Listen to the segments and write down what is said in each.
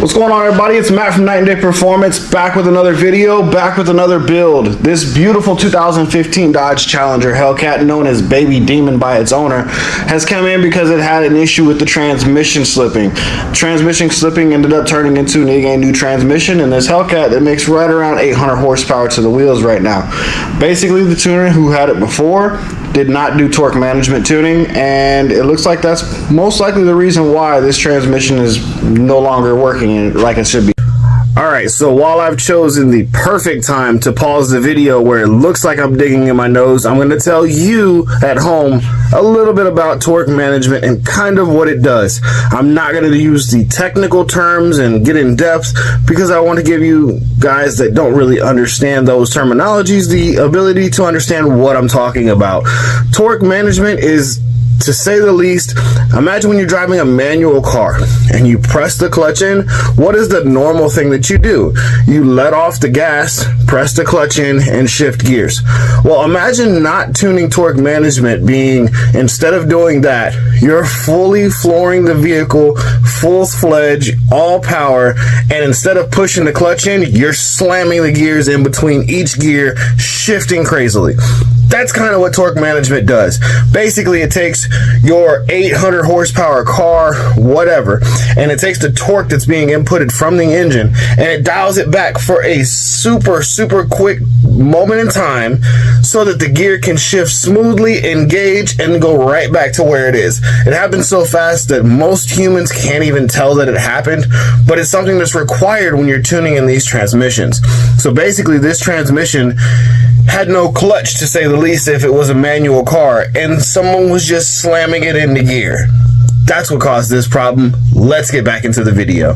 What's going on, everybody? It's Matt from Night and Day Performance, back with another video, back with another build. This beautiful 2015 Dodge Challenger Hellcat, known as Baby Demon by its owner, has come in because it had an issue with the transmission slipping. Transmission slipping ended up turning into a new transmission in this Hellcat that makes right around 800 horsepower to the wheels right now. Basically, the tuner who had it before did not do torque management tuning, and it looks like that's most likely the reason why this transmission is no longer working like it should be. Alright, so while I've chosen the perfect time to pause the video where it looks like I'm digging in my nose, I'm going to tell you at home a little bit about torque management and kind of what it does. I'm not going to use the technical terms and get in depth because I want to give you guys that don't really understand those terminologies the ability to understand what I'm talking about. Torque management is, to say the least, imagine when you're driving a manual car and you press the clutch in. What is the normal thing that you do? You let off the gas, press the clutch in, and shift gears. Well, imagine not tuning torque management being, instead of doing that, you're fully flooring the vehicle, full-fledged, all power, and instead of pushing the clutch in, you're slamming the gears in between each gear, shifting crazily. That's kind of what torque management does. Basically, it takes your 800 horsepower car, whatever, and it takes the torque that's being inputted from the engine and it dials it back for a super quick moment in time so that the gear can shift smoothly, engage, and go right back to where it is. It happens so fast that most humans can't even tell that it happened, but it's something that's required when you're tuning in these transmissions. So basically, this transmission had no clutch, to say the least, if it was a manual car, and someone was just slamming it into gear. That's what caused this problem. Let's get back into the video.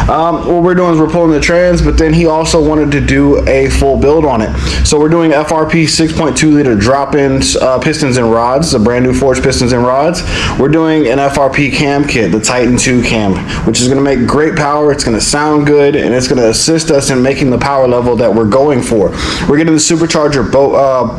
What we're doing is we're pulling the trans, but then he also wanted to do a full build on it. So we're doing FRP 6.2 liter drop-in pistons and rods, the brand new forged pistons and rods. We're doing an FRP cam kit, the Titan 2 cam, which is going to make great power. It's going to sound good, and it's going to assist us in making the power level that we're going for. We're getting the supercharger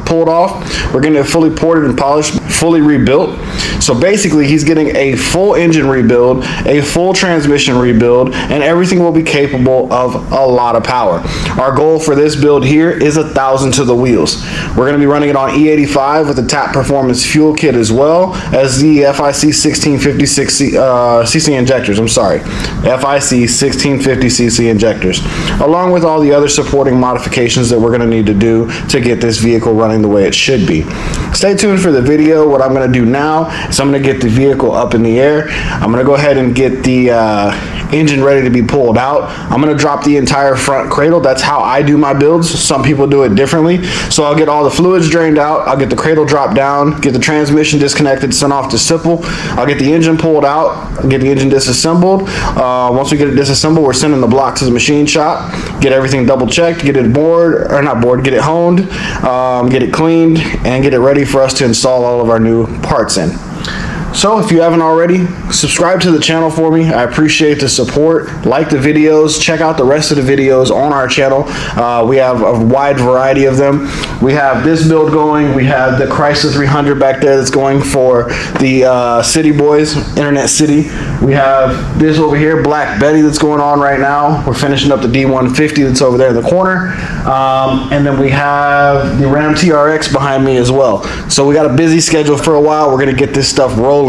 pulled off. We're getting it fully ported and polished, fully rebuilt. So basically, he's getting a full engine rebuild, a full transmission rebuild, and everything will be capable of a lot of power. Our goal for this build here is 1,000 to the wheels. We're going to be running it on E85 with the TAP Performance fuel kit as well as the FIC 1656 cc injectors. I'm sorry, FIC 1650 cc injectors, along with all the other supporting modifications that we're going to need to do to get this vehicle running the way it should be. Stay tuned for the video. What I'm going to do now is I'm going to get the vehicle up in the air. I'm going to go ahead and get the engine ready to be pulled out. I'm going to drop the entire front cradle. That's how I do my builds. Some people do it differently. So I'll get all the fluids drained out. I'll get the cradle dropped down, get the transmission disconnected, sent off to simple. I'll get the engine pulled out, get the engine disassembled. Once we get it disassembled, we're sending the block to the machine shop, get everything double checked, get it get it honed, get it cleaned, and get it ready for us to install all of our new parts in. So if you haven't already, subscribe to the channel for me. I appreciate the support. Like the videos. Check out the rest of the videos on our channel. We have a wide variety of them. We have this build going. We have the Chrysler 300 back there that's going for the City Boys, Internet City. We have this over here, Black Betty, that's going on right now. We're finishing up the D150 that's over there in the corner. And then we have the Ram TRX behind me as well. So we got a busy schedule for a while. We're going to get this stuff rolling.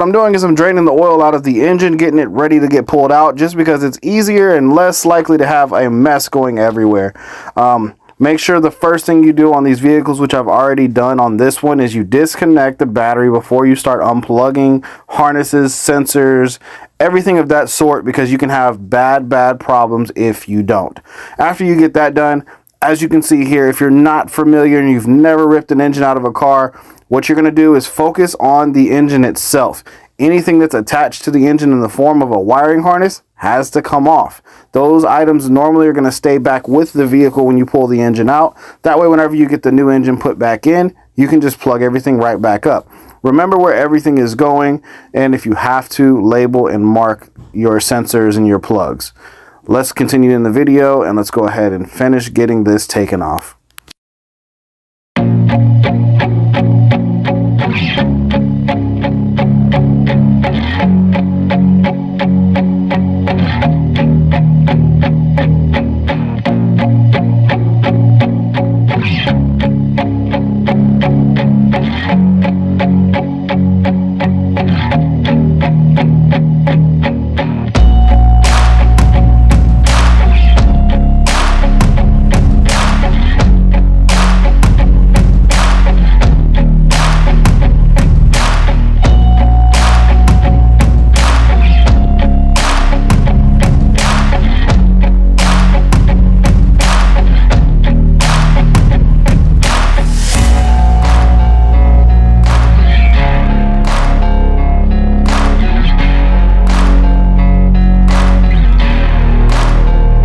I'm doing is I'm draining the oil out of the engine, getting it ready to get pulled out, just because it's easier and less likely to have a mess going everywhere. Make sure the first thing you do on these vehicles, which I've already done on this one, is you disconnect the battery before you start unplugging harnesses, sensors, everything of that sort, because you can have bad problems if you don't. After you get that done, as you can see here, if you're not familiar and you've never ripped an engine out of a car, what you're going to do is focus on the engine itself. Anything that's attached to the engine in the form of a wiring harness has to come off. Those items normally are going to stay back with the vehicle when you pull the engine out. That way, whenever you get the new engine put back in, you can just plug everything right back up. Remember where everything is going, and if you have to, label and mark your sensors and your plugs. Let's continue in the video, and let's go ahead and finish getting this taken off.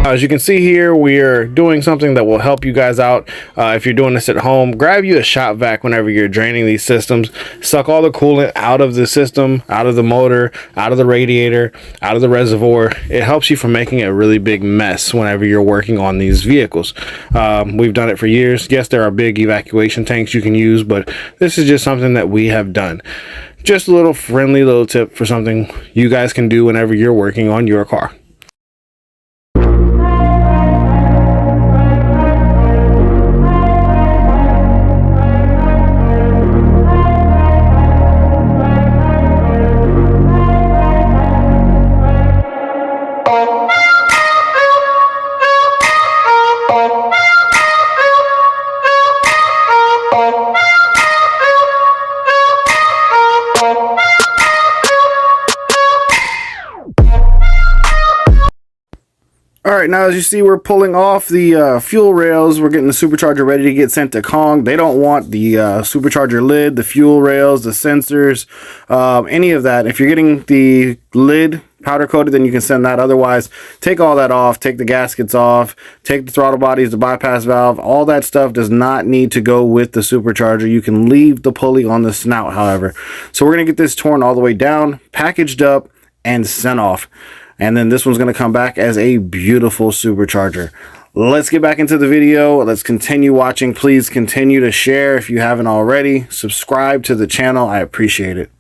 As you can see here, we're doing something that will help you guys out if you're doing this at home. Grab you a shop vac whenever you're draining these systems. Suck all the coolant out of the system, out of the motor, out of the radiator, out of the reservoir. It helps you from making a really big mess whenever you're working on these vehicles. We've done it for years. Yes, there are big evacuation tanks you can use, but this is just something that we have done. Just a little friendly little tip for something you guys can do whenever you're working on your car. Alright, now as you see, we're pulling off the fuel rails. We're getting the supercharger ready to get sent to Kong. They don't want the supercharger lid, the fuel rails, the sensors, any of that. If you're getting the lid powder coated, then you can send that. Otherwise, take all that off, take the gaskets off, take the throttle bodies, the bypass valve. All that stuff does not need to go with the supercharger. You can leave the pulley on the snout, however. So we're going to get this torn all the way down, packaged up, and sent off. And then this one's going to come back as a beautiful supercharger. Let's get back into the video. Let's continue watching. Please continue to share if you haven't already. Subscribe to the channel. I appreciate it.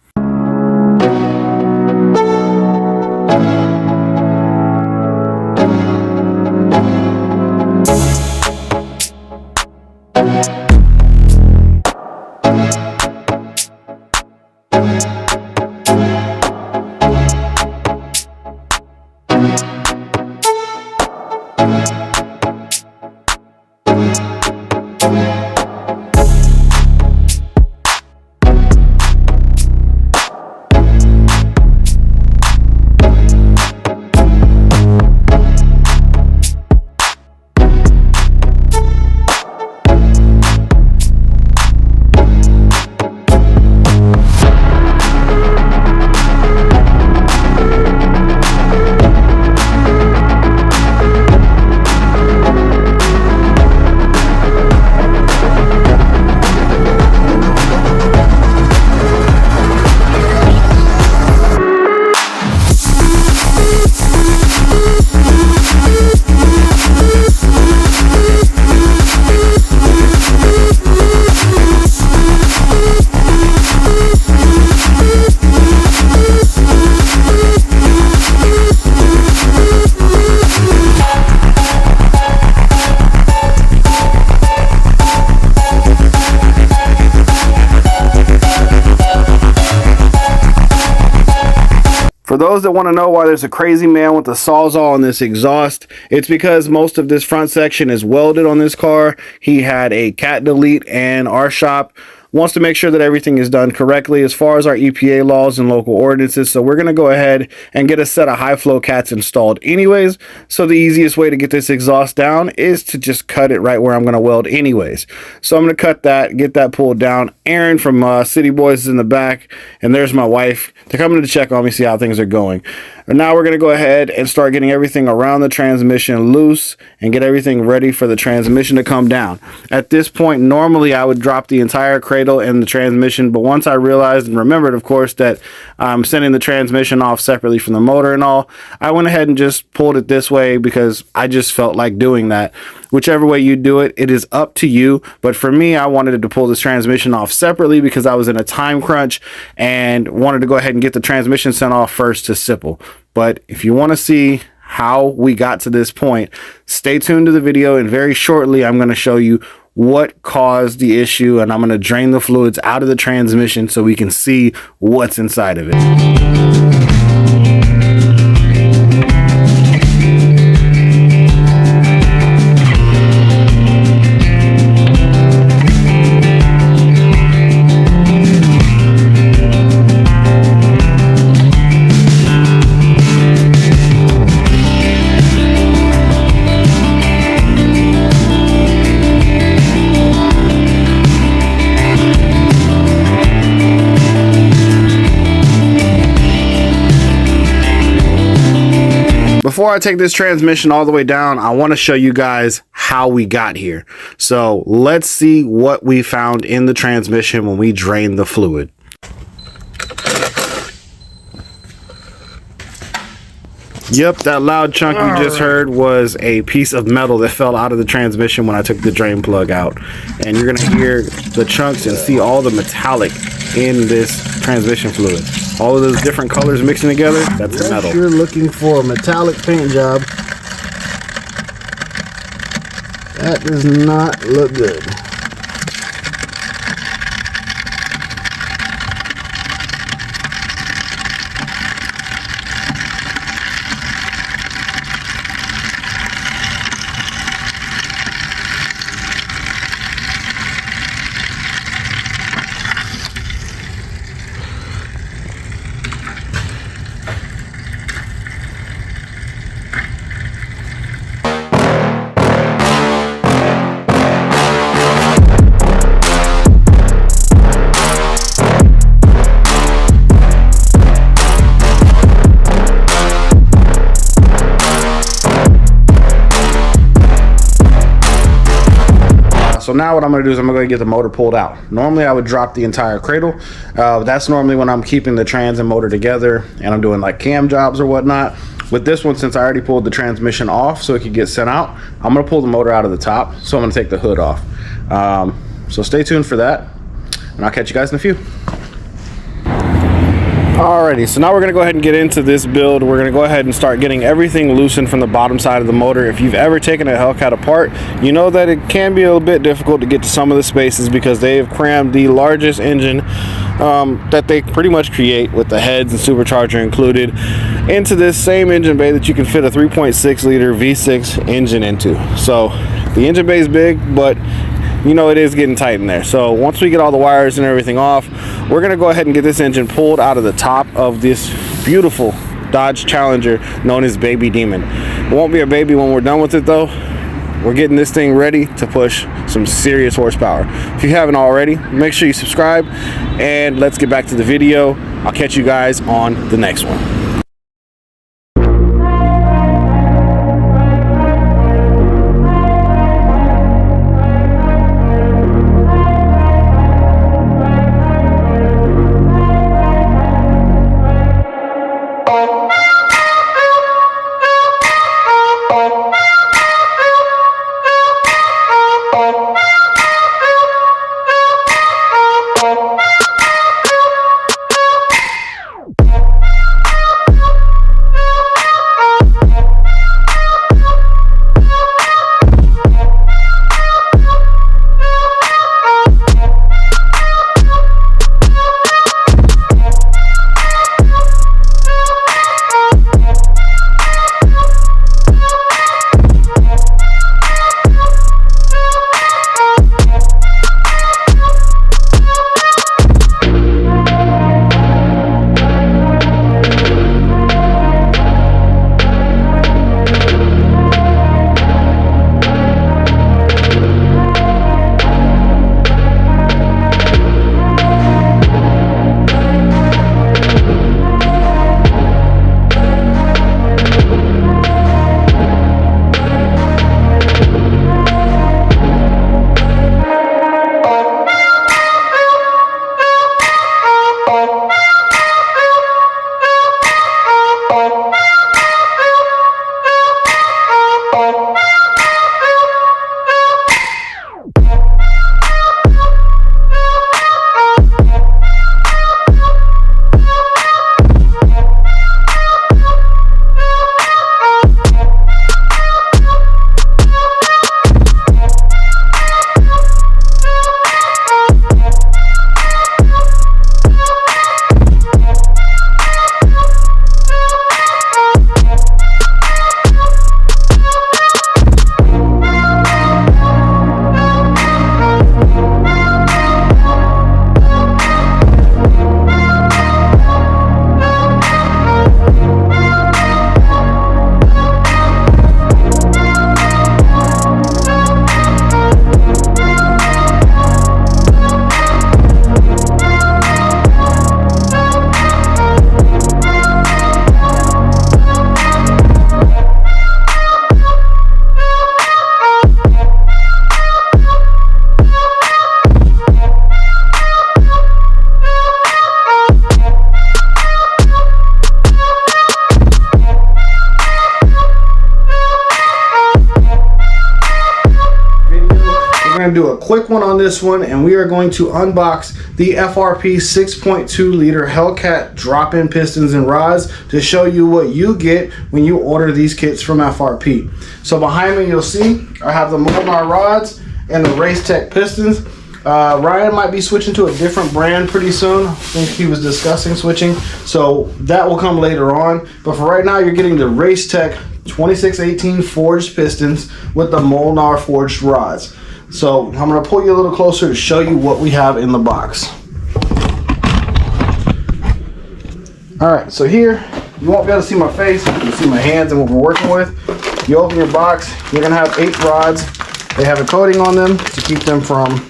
For those that want to know why there's a crazy man with a sawzall on this exhaust, it's because most of this front section is welded on this car. He had a cat delete, and our shop wants to make sure that everything is done correctly as far as our EPA laws and local ordinances. So we're going to go ahead and get a set of high flow cats installed anyways. So the easiest way to get this exhaust down is to just cut it right where I'm going to weld anyways. So I'm going to cut that, get that pulled down. Aaron from City Boys is in the back, and there's my wife. They're coming to check on me, see how things are going. And now we're going to go ahead and start getting everything around the transmission loose and get everything ready for the transmission to come down. At this point, normally I would drop the entire cradle and the transmission, but once I realized and remembered, of course, that I'm sending the transmission off separately from the motor and all, I went ahead and just pulled it this way because I just felt like doing that. Whichever way you do it, it is up to you. But for me, I wanted to pull this transmission off separately because I was in a time crunch and wanted to go ahead and get the transmission sent off first to Sipple. But if you want to see how we got to this point, stay tuned to the video, and very shortly I'm going to show you what caused the issue, and I'm going to drain the fluids out of the transmission so we can see what's inside of it. Before I take this transmission all the way down, I want to show you guys how we got here. So let's see what we found in the transmission when we drained the fluid. Yep, that loud chunk you just heard was a piece of metal that fell out of the transmission when I took the drain plug out. And you're going to hear the chunks and see all the metallic in this transmission fluid. All of those different colors mixing together, that's the metal. If you're looking for a metallic paint job, that does not look good. So now what I'm going to do is I'm going to get the motor pulled out. Normally I would drop the entire cradle. That's normally when I'm keeping the trans and motor together and I'm doing like cam jobs or whatnot. With this one, since I already pulled the transmission off so it could get sent out, I'm going to pull the motor out of the top. So I'm going to take the hood off. So stay tuned for that, and I'll catch you guys in a few. Alrighty, so now we're going to go ahead and get into this build. We're going to go ahead and start getting everything loosened from the bottom side of the motor. If you've ever taken a Hellcat apart, you know that it can be a little bit difficult to get to some of the spaces because they've crammed the largest engine that they pretty much create, with the heads and supercharger included, into this same engine bay that you can fit a 3.6 liter V6 engine into. So the engine bay is big, but you know it is getting tight in there. So once we get all the wires and everything off, we're going to go ahead and get this engine pulled out of the top of this beautiful Dodge Challenger known as Baby Demon. It won't be a baby when we're done with it though. We're getting this thing ready to push some serious horsepower. If you haven't already, make sure you subscribe, and let's get back to the video. I'll catch you guys on the next one. Going to do a quick one on this one, and we are going to unbox the FRP 6.2 liter Hellcat drop-in pistons and rods to show you what you get when you order these kits from FRP. So behind me you'll see I have the Molnar rods and the Racetech pistons. Ryan might be switching to a different brand pretty soon. I think he was discussing switching, so that will come later on. But for right now, you're getting the Racetech 2618 forged pistons with the Molnar forged rods. So I'm going to pull you a little closer to show you what we have in the box. Alright, so here you won't be able to see my face, you can see my hands and what we're working with. You open your box, you're going to have 8 rods. They have a coating on them to keep them from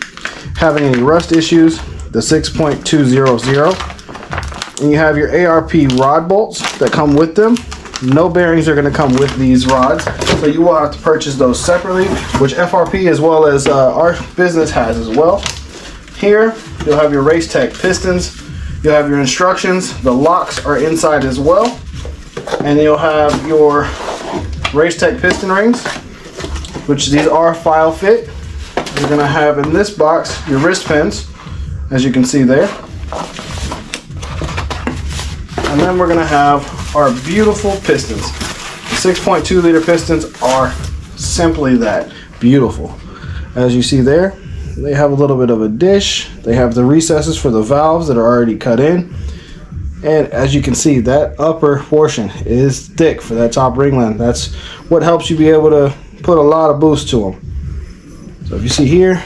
having any rust issues, the 6.200. And you have your ARP rod bolts that come with them. No bearings are going to come with these rods, so you will have to purchase those separately, which FRP as well as our business has as well. Here you'll have your Racetech pistons, you'll have your instructions, the locks are inside as well, and you'll have your Racetech piston rings, which these are file fit. You're going to have in this box your wrist pins, as you can see there. And then we're going to have our beautiful pistons. The 6.2 liter pistons are simply that, beautiful. As you see there, they have a little bit of a dish. They have the recesses for the valves that are already cut in. And as you can see, that upper portion is thick for that top ringland. That's what helps you be able to put a lot of boost to them. So if you see here,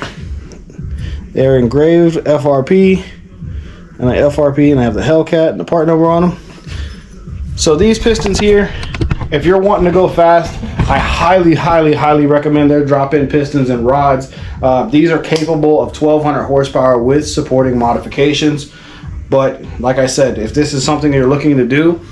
they're engraved FRP, and the FRP, and I have the Hellcat and the part number on them. So these pistons here, if you're wanting to go fast, I highly recommend their drop-in pistons and rods. These are capable of 1200 horsepower with supporting modifications. But like I said, if this is something you're looking to do,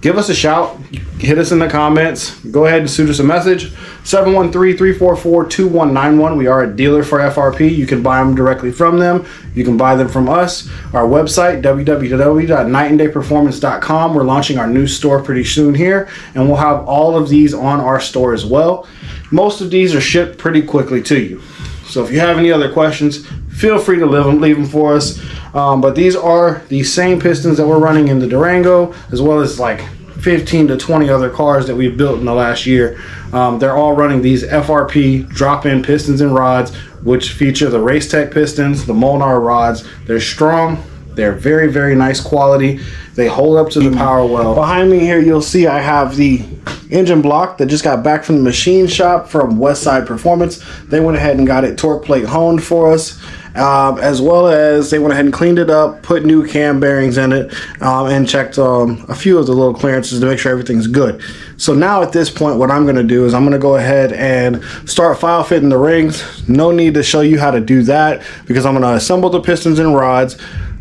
give us a shout, hit us in the comments, go ahead and shoot us a message. 713-344-2191. We are a dealer for FRP. You can buy them directly from them. You can buy them from us. Our website, www.nightandayperformance.com. We're launching our new store pretty soon here, and we'll have all of these on our store as well. Most of these are shipped pretty quickly to you. So if you have any other questions, feel free to leave them for us. But these are the same pistons that we're running in the Durango, as well as like 15 to 20 other cars that we've built in the last year. They're all running these FRP drop-in pistons and rods, which feature the Racetech pistons, the Molnar rods. They're strong. They're very nice quality. They hold up to the power well. Behind me here, you'll see I have the engine block that just got back from the machine shop from Westside Performance. They went ahead and got it torque plate honed for us. As well as they went ahead and cleaned it up, put new cam bearings in it, and checked a few of the little clearances to make sure everything's good. So now at this point, what I'm going to do is I'm going to go ahead and start file fitting the rings. No need to show you how to do that, because I'm going to assemble the pistons and rods,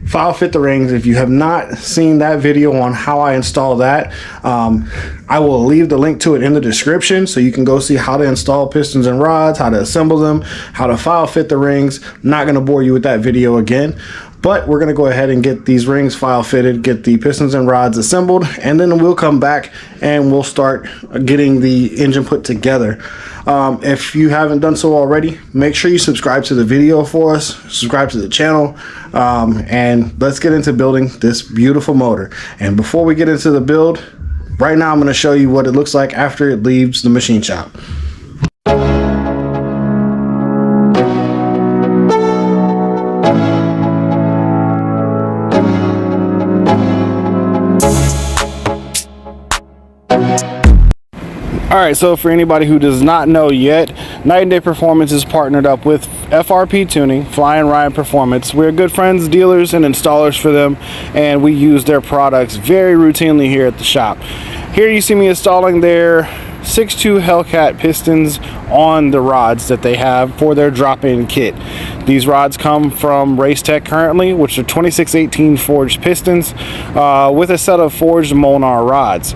file fit the rings. If you have not seen that video on how I install that, I will leave the link to it in the description, so you can go see how to install pistons and rods, how to assemble them, how to file fit the rings. I'm not going to bore you with that video again, But we're going to go ahead and get these rings file fitted, get the pistons and rods assembled, and then we'll come back and we'll start getting the engine put together. If you haven't done so already, make sure you subscribe to the video for us, subscribe to the channel, and let's get into building this beautiful motor. And before we get into the build, right now I'm going to show you what it looks like after it leaves the machine shop. Alright, so for anybody who does not know yet, Night and Day Performance is partnered up with FRP Tuning, Fly and Ride Performance. We're good friends, dealers, and installers for them, and we use their products very routinely here at the shop. Here you see me installing their 6.2 Hellcat pistons on the rods that they have for their drop-in kit. These rods come from Race Tech currently, which are 2618 forged pistons with a set of forged Molnar rods.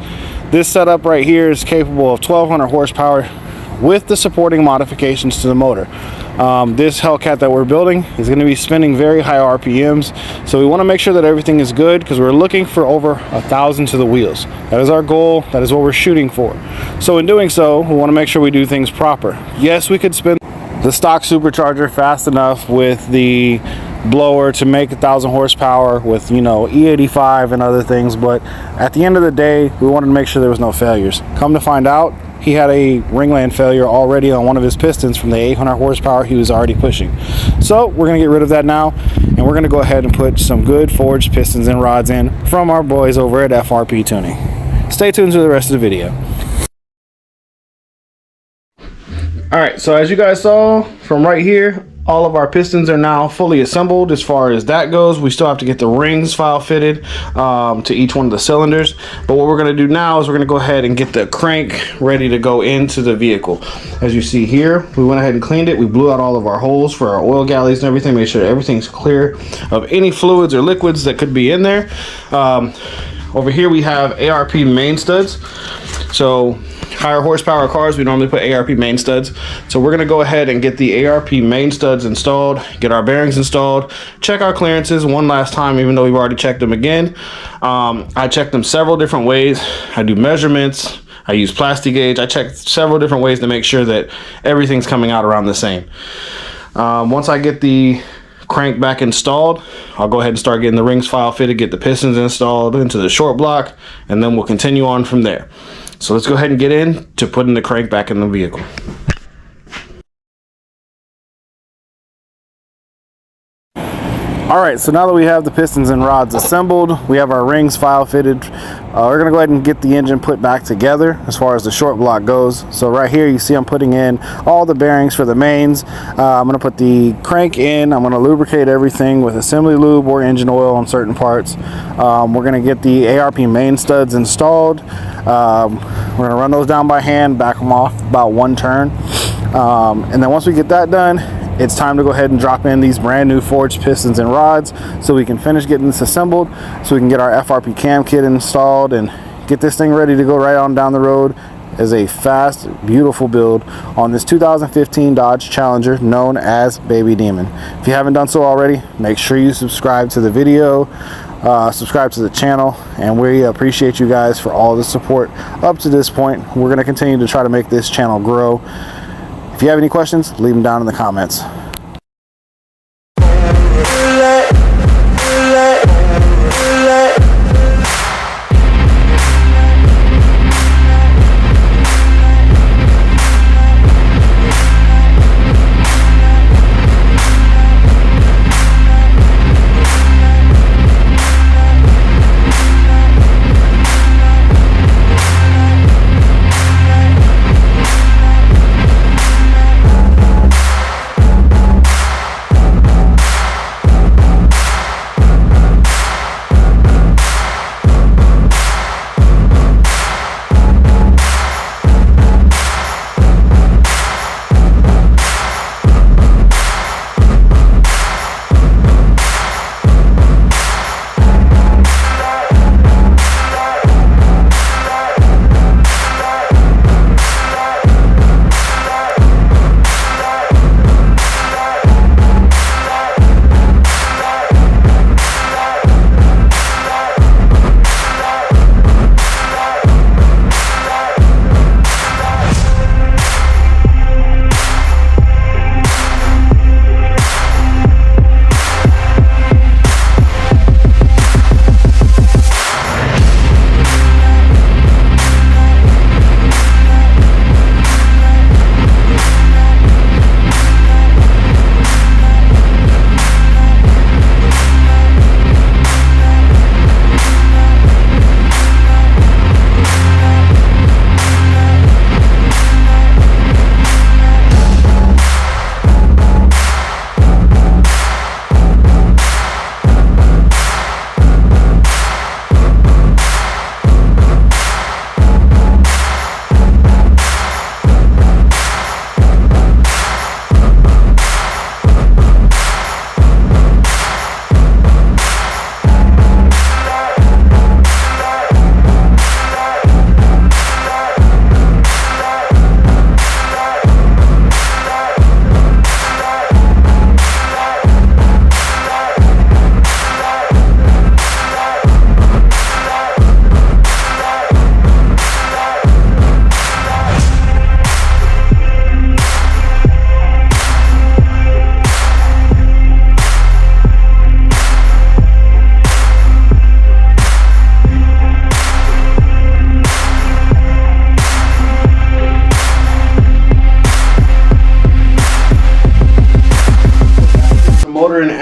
This setup right here is capable of 1200 horsepower with the supporting modifications to the motor. This Hellcat that we're building is going to be spinning very high RPMs, so we want to make sure that everything is good because we're looking for over 1,000 to the wheels. That is our goal. That is what we're shooting for. So in doing so, we want to make sure we do things proper. Yes, we could spin the stock supercharger fast enough with the blower to make 1,000 horsepower with, you know, E85 and other things, but at the end of the day we wanted to make sure there was no failures. Come to find out, he had a ringland failure already on one of his pistons from the 800 horsepower he was already pushing. So we're going to get rid of that now, and we're going to go ahead and put some good forged pistons and rods in from our boys over at FRP Tuning. Stay tuned to the rest of the video. Alright, so as you guys saw from right here, all of our pistons are now fully assembled. As far as that goes, we still have to get the rings file fitted to each one of the cylinders. But what we're going to do now is we're going to go ahead and get the crank ready to go into the vehicle. As you see here, we went ahead and cleaned it. We blew out all of our holes for our oil galleys and everything. Made sure everything's clear of any fluids or liquids that could be in there. Over here we have ARP main studs. So higher horsepower cars, we normally put ARP main studs. So we're going to go ahead and get the ARP main studs installed, get our bearings installed, check our clearances one last time, even though we've already checked them again. I checked them several different ways. I do measurements. I use plastic gauge. I check several different ways to make sure that everything's coming out around the same. Once I get the crank back installed, I'll go ahead and start getting the rings file fitted, get the pistons installed into the short block, and then we'll continue on from there. So let's go ahead and get in to putting the crank back in the vehicle. Alright, so now that we have the pistons and rods assembled, we have our rings file fitted, we're going to go ahead and get the engine put back together as far as the short block goes. So right here you see I'm putting in all the bearings for the mains. I'm going to put the crank in. I'm going to lubricate everything with assembly lube or engine oil on certain parts. We're going to get the ARP main studs installed. We're going to run those down by hand, back them off about one turn. And then once we get that done, it's time to go ahead and drop in these brand new forged pistons and rods so we can finish getting this assembled, so we can get our FRP cam kit installed and get this thing ready to go right on down the road as a fast, beautiful build on this 2015 Dodge Challenger known as Baby Demon. If you haven't done so already, make sure you subscribe to the video, subscribe to the channel, and we appreciate you guys for all the support up to this point. We're going to continue to try to make this channel grow. If you have any questions, leave them down in the comments.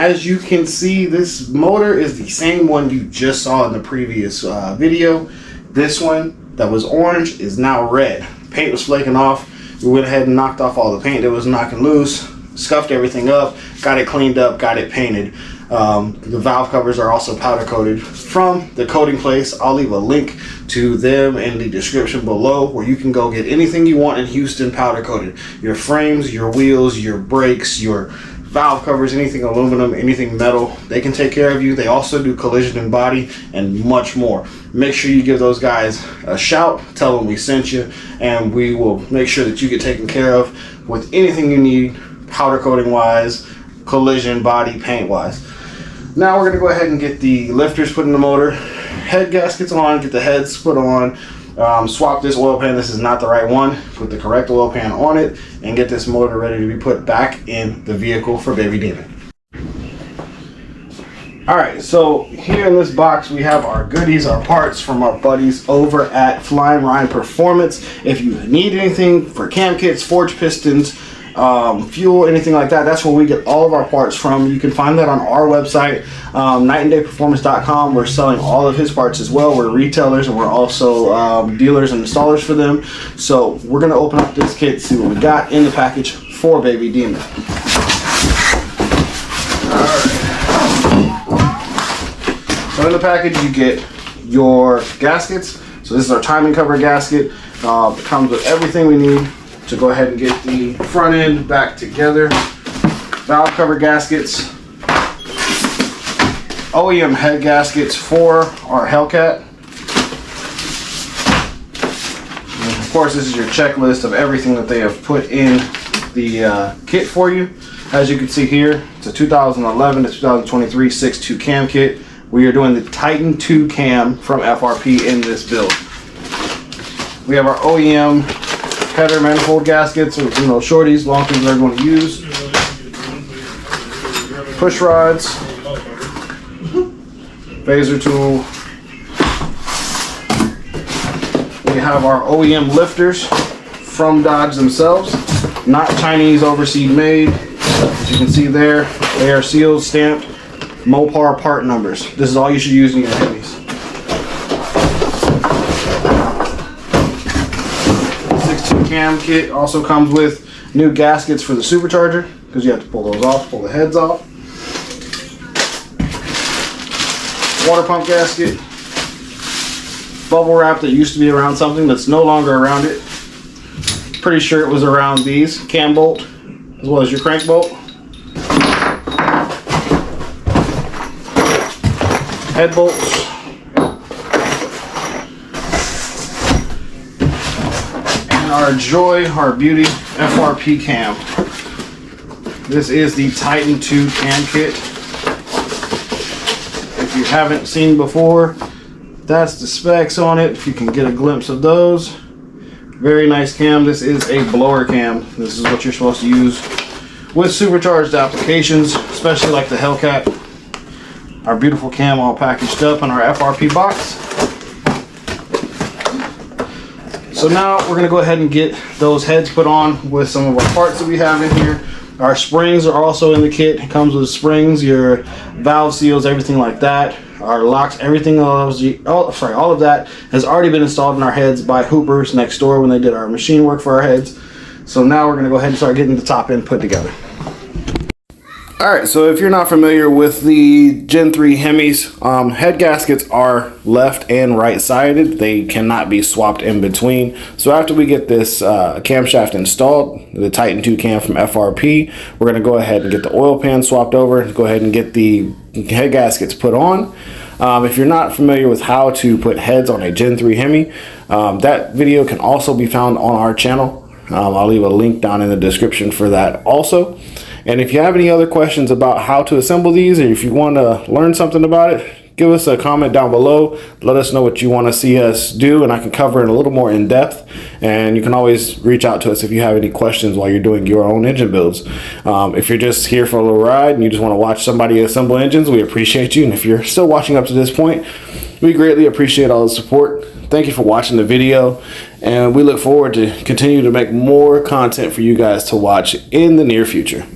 as you can see, this motor is the same one you just saw in the previous video. This one that was orange is now red. Paint was flaking off. We went ahead and knocked off all the paint that was knocking loose, scuffed everything up, got it cleaned up, got it painted. The valve covers are also powder coated from the coating place. I'll leave a link to them in the description below, where you can go get anything you want in Houston powder coated. Your frames, your wheels, your brakes, your valve covers, anything aluminum, anything metal, they can take care of you. They also do collision and body and much more. Make sure you give those guys a shout, tell them we sent you, and we will make sure that you get taken care of with anything you need, powder coating wise, collision, body, paint wise. Now we're going to go ahead and get the lifters put in the motor, head gaskets on, get the heads put on, swap this oil pan. This is not the right one. Put the correct oil pan on it and get this motor ready to be put back in the vehicle for Baby Demon. Alright, so here in this box we have our goodies, our parts from our buddies over at Flying Ryan Performance. If you need anything for cam kits, forge pistons, fuel, anything like that, that's where we get all of our parts from. You can find that on our website, nightanddayperformance.com. We're selling all of his parts as well. We're retailers and we're also dealers and installers for them. So we're going to open up this kit, see what we got in the package for Baby Demon. So in the package you get your gaskets. So this is our timing cover gasket. It comes with everything we need to go ahead and get the front end back together. Valve cover gaskets, OEM head gaskets for our Hellcat. And of course, this is your checklist of everything that they have put in the kit for you. As you can see here, it's a 2011 to 2023 6.2 cam kit. We are doing the Titan 2 cam from FRP in this build. We have our OEM header manifold gaskets, or shorties, long things they're going to use. Push rods, phaser tool. We have our OEM lifters from Dodge themselves, not Chinese overseas made. As you can see there, they are sealed, stamped, Mopar part numbers. This is all you should use in your Heavys. 6.2 cam kit also comes with new gaskets for the supercharger, because you have to pull those off, pull the heads off. Water pump gasket. Bubble wrap that used to be around something that's no longer around it. Pretty sure it was around these. Cam bolt, as well as your crank bolt. Head bolts. And our Joy, our Beauty FRP cam. This is the Titan 2 cam kit. If you haven't seen before, that's the specs on it. If you can get a glimpse of those. Very nice cam. This is a blower cam. This is what you're supposed to use with supercharged applications, especially like the Hellcat. Our beautiful cam all packaged up in our FRP box. So now we're going to go ahead and get those heads put on with some of our parts that we have in here. Our springs are also in the kit. It comes with springs, your valve seals, everything like that. Our locks, everything else, all of that has already been installed in our heads by Hoopers next door when they did our machine work for our heads. So now we're going to go ahead and start getting the top end put together. Alright, so if you're not familiar with the Gen 3 Hemis, head gaskets are left and right sided. They cannot be swapped in between. So after we get this camshaft installed, the Titan 2 cam from FRP, we're going to go ahead and get the oil pan swapped over, go ahead and get the head gaskets put on. If you're not familiar with how to put heads on a Gen 3 Hemi, that video can also be found on our channel. I'll leave a link down in the description for that also. And if you have any other questions about how to assemble these, or if you want to learn something about it, give us a comment down below. Let us know what you want to see us do, and I can cover it a little more in depth. And you can always reach out to us if you have any questions while you're doing your own engine builds. If you're just here for a little ride and you just want to watch somebody assemble engines, we appreciate you. And if you're still watching up to this point, we greatly appreciate all the support. Thank you for watching the video, and we look forward to continue to make more content for you guys to watch in the near future.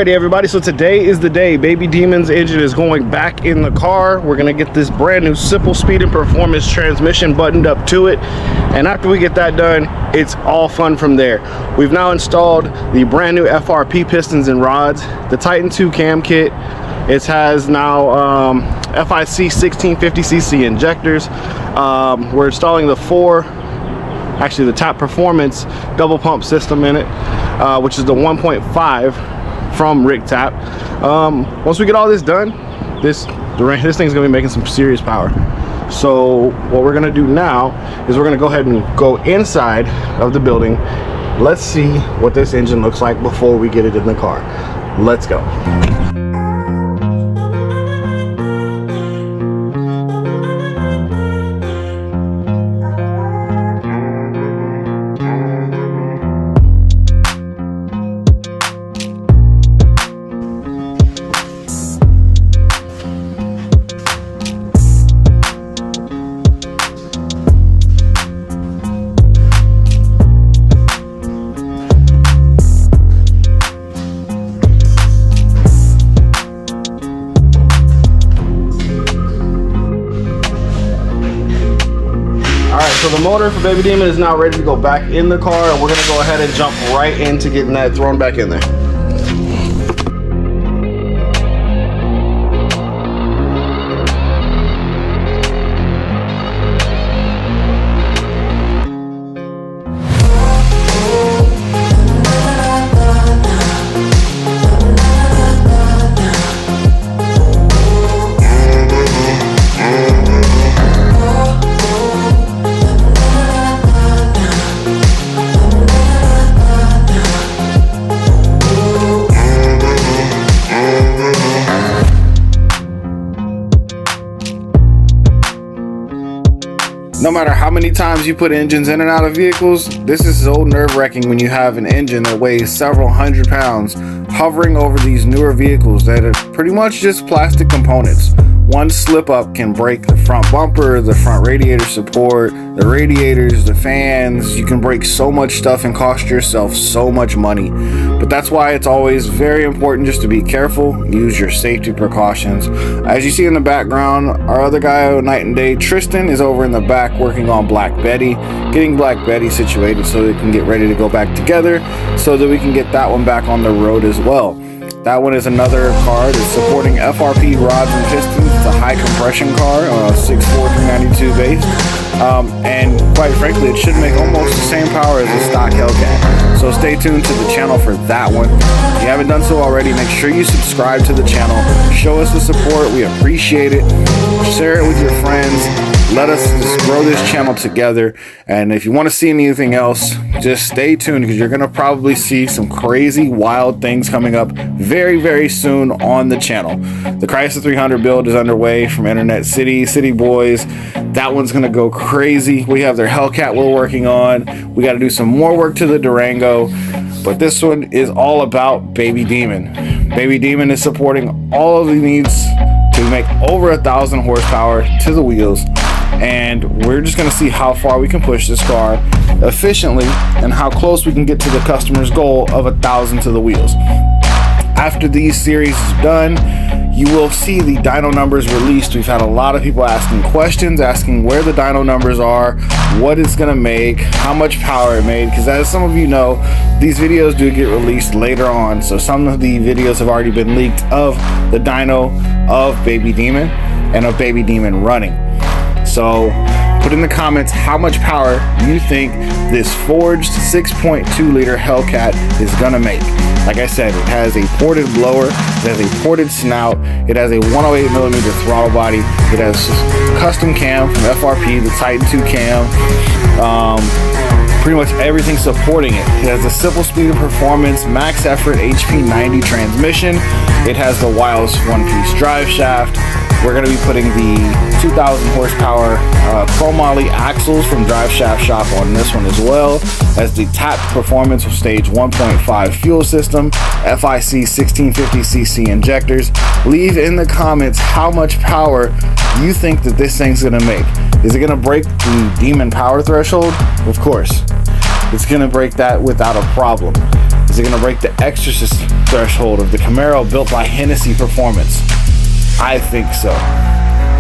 Alrighty everybody, so today is the day. Baby Demon's engine is going back in the car. We're gonna get this brand new simple speed and performance transmission buttoned up to it, and after we get that done, it's all fun from there. We've now installed the brand new FRP pistons and rods, the Titan 2 cam kit. It has now FIC 1650cc injectors. We're installing the the top performance double pump system in it, which is the 1.5 from Rig Tap. Once we get all this done, this thing's gonna be making some serious power. So what we're gonna do now is we're gonna go ahead and go inside of the building. Let's see what this engine looks like before we get it in the car. Let's go. So the motor for Baby Demon is now ready to go back in the car, and we're gonna go ahead and jump right into getting that thrown back in there. No matter how many times you put engines in and out of vehicles, this is so nerve-wracking when you have an engine that weighs several hundred pounds hovering over these newer vehicles that are pretty much just plastic components. One slip up can break the front bumper, the front radiator support, the radiators, the fans. You can break so much stuff and cost yourself so much money. But that's why it's always very important just to be careful, use your safety precautions. As you see in the background, our other guy, night and day, Tristan, is over in the back working on Black Betty, getting Black Betty situated so they can get ready to go back together so that we can get that one back on the road as well. That one is another car that's supporting FRP rods and pistons. It's a high compression car, 6.4 392 base. And quite frankly, it should make almost the same power as a stock Hellcat. So stay tuned to the channel for that one. If you haven't done so already, make sure you subscribe to the channel. Show us the support. We appreciate it. Share it with your friends. Let us just grow this channel together. And if you want to see anything else, just stay tuned, because you're going to probably see some crazy, wild things coming up very, very soon on the channel. The Chrysler 300 build is underway from Internet City, City Boys. That one's going to go crazy. We have their Hellcat we're working on. We got to do some more work to the Durango. But this one is all about Baby Demon. Baby Demon is supporting all of the needs to make over 1,000 horsepower to the wheels. And we're just going to see how far we can push this car efficiently and how close we can get to the customer's goal of 1,000 to the wheels. After these series is done, you will see the dyno numbers released. We've had a lot of people asking questions, asking where the dyno numbers are, what it's going to make, how much power it made, because as some of you know, these videos do get released later on. So some of the videos have already been leaked of the dyno of Baby Demon and of Baby Demon running. So put in the comments how much power you think this forged 6.2 liter Hellcat is gonna make. Like I said, it has a ported blower, it has a ported snout, it has a 108mm throttle body, it has custom cam from FRP, the Titan 2 cam, pretty much everything supporting it. It has a simple speed and performance, max effort HP 90 transmission. It has the wireless one-piece drive shaft. We're going to be putting the 2,000 horsepower chromoly axles from Drive Shaft Shop on this one, as well as the tapped performance of stage 1.5 fuel system, FIC 1650cc injectors. Leave in the comments how much power you think that this thing's going to make. Is it going to break the Demon power threshold? Of course. It's going to break that without a problem. Is it going to break the exorcist threshold of the Camaro built by Hennessy Performance? I think so.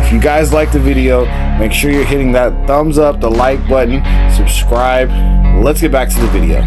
If you guys like the video, make sure you're hitting that thumbs up, the like button, subscribe. Let's get back to the video.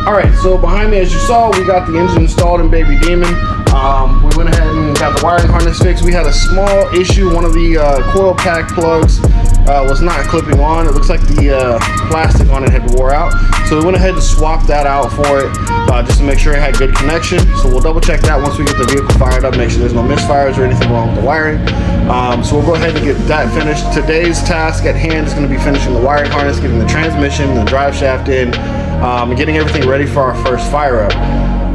Alright, so behind me, as you saw, we got the engine installed in Baby Demon. We went ahead and got the wiring harness fixed. We had a small issue. One of the coil pack plugs was not clipping on. It looks like the plastic on it had wore out. So we went ahead and swapped that out for it just to make sure it had good connection. So we'll double check that once we get the vehicle fired up, make sure there's no misfires or anything wrong with the wiring. So we'll go ahead and get that finished. Today's task at hand is going to be finishing the wiring harness, getting the transmission, the drive shaft in, and getting everything ready for our first fire up.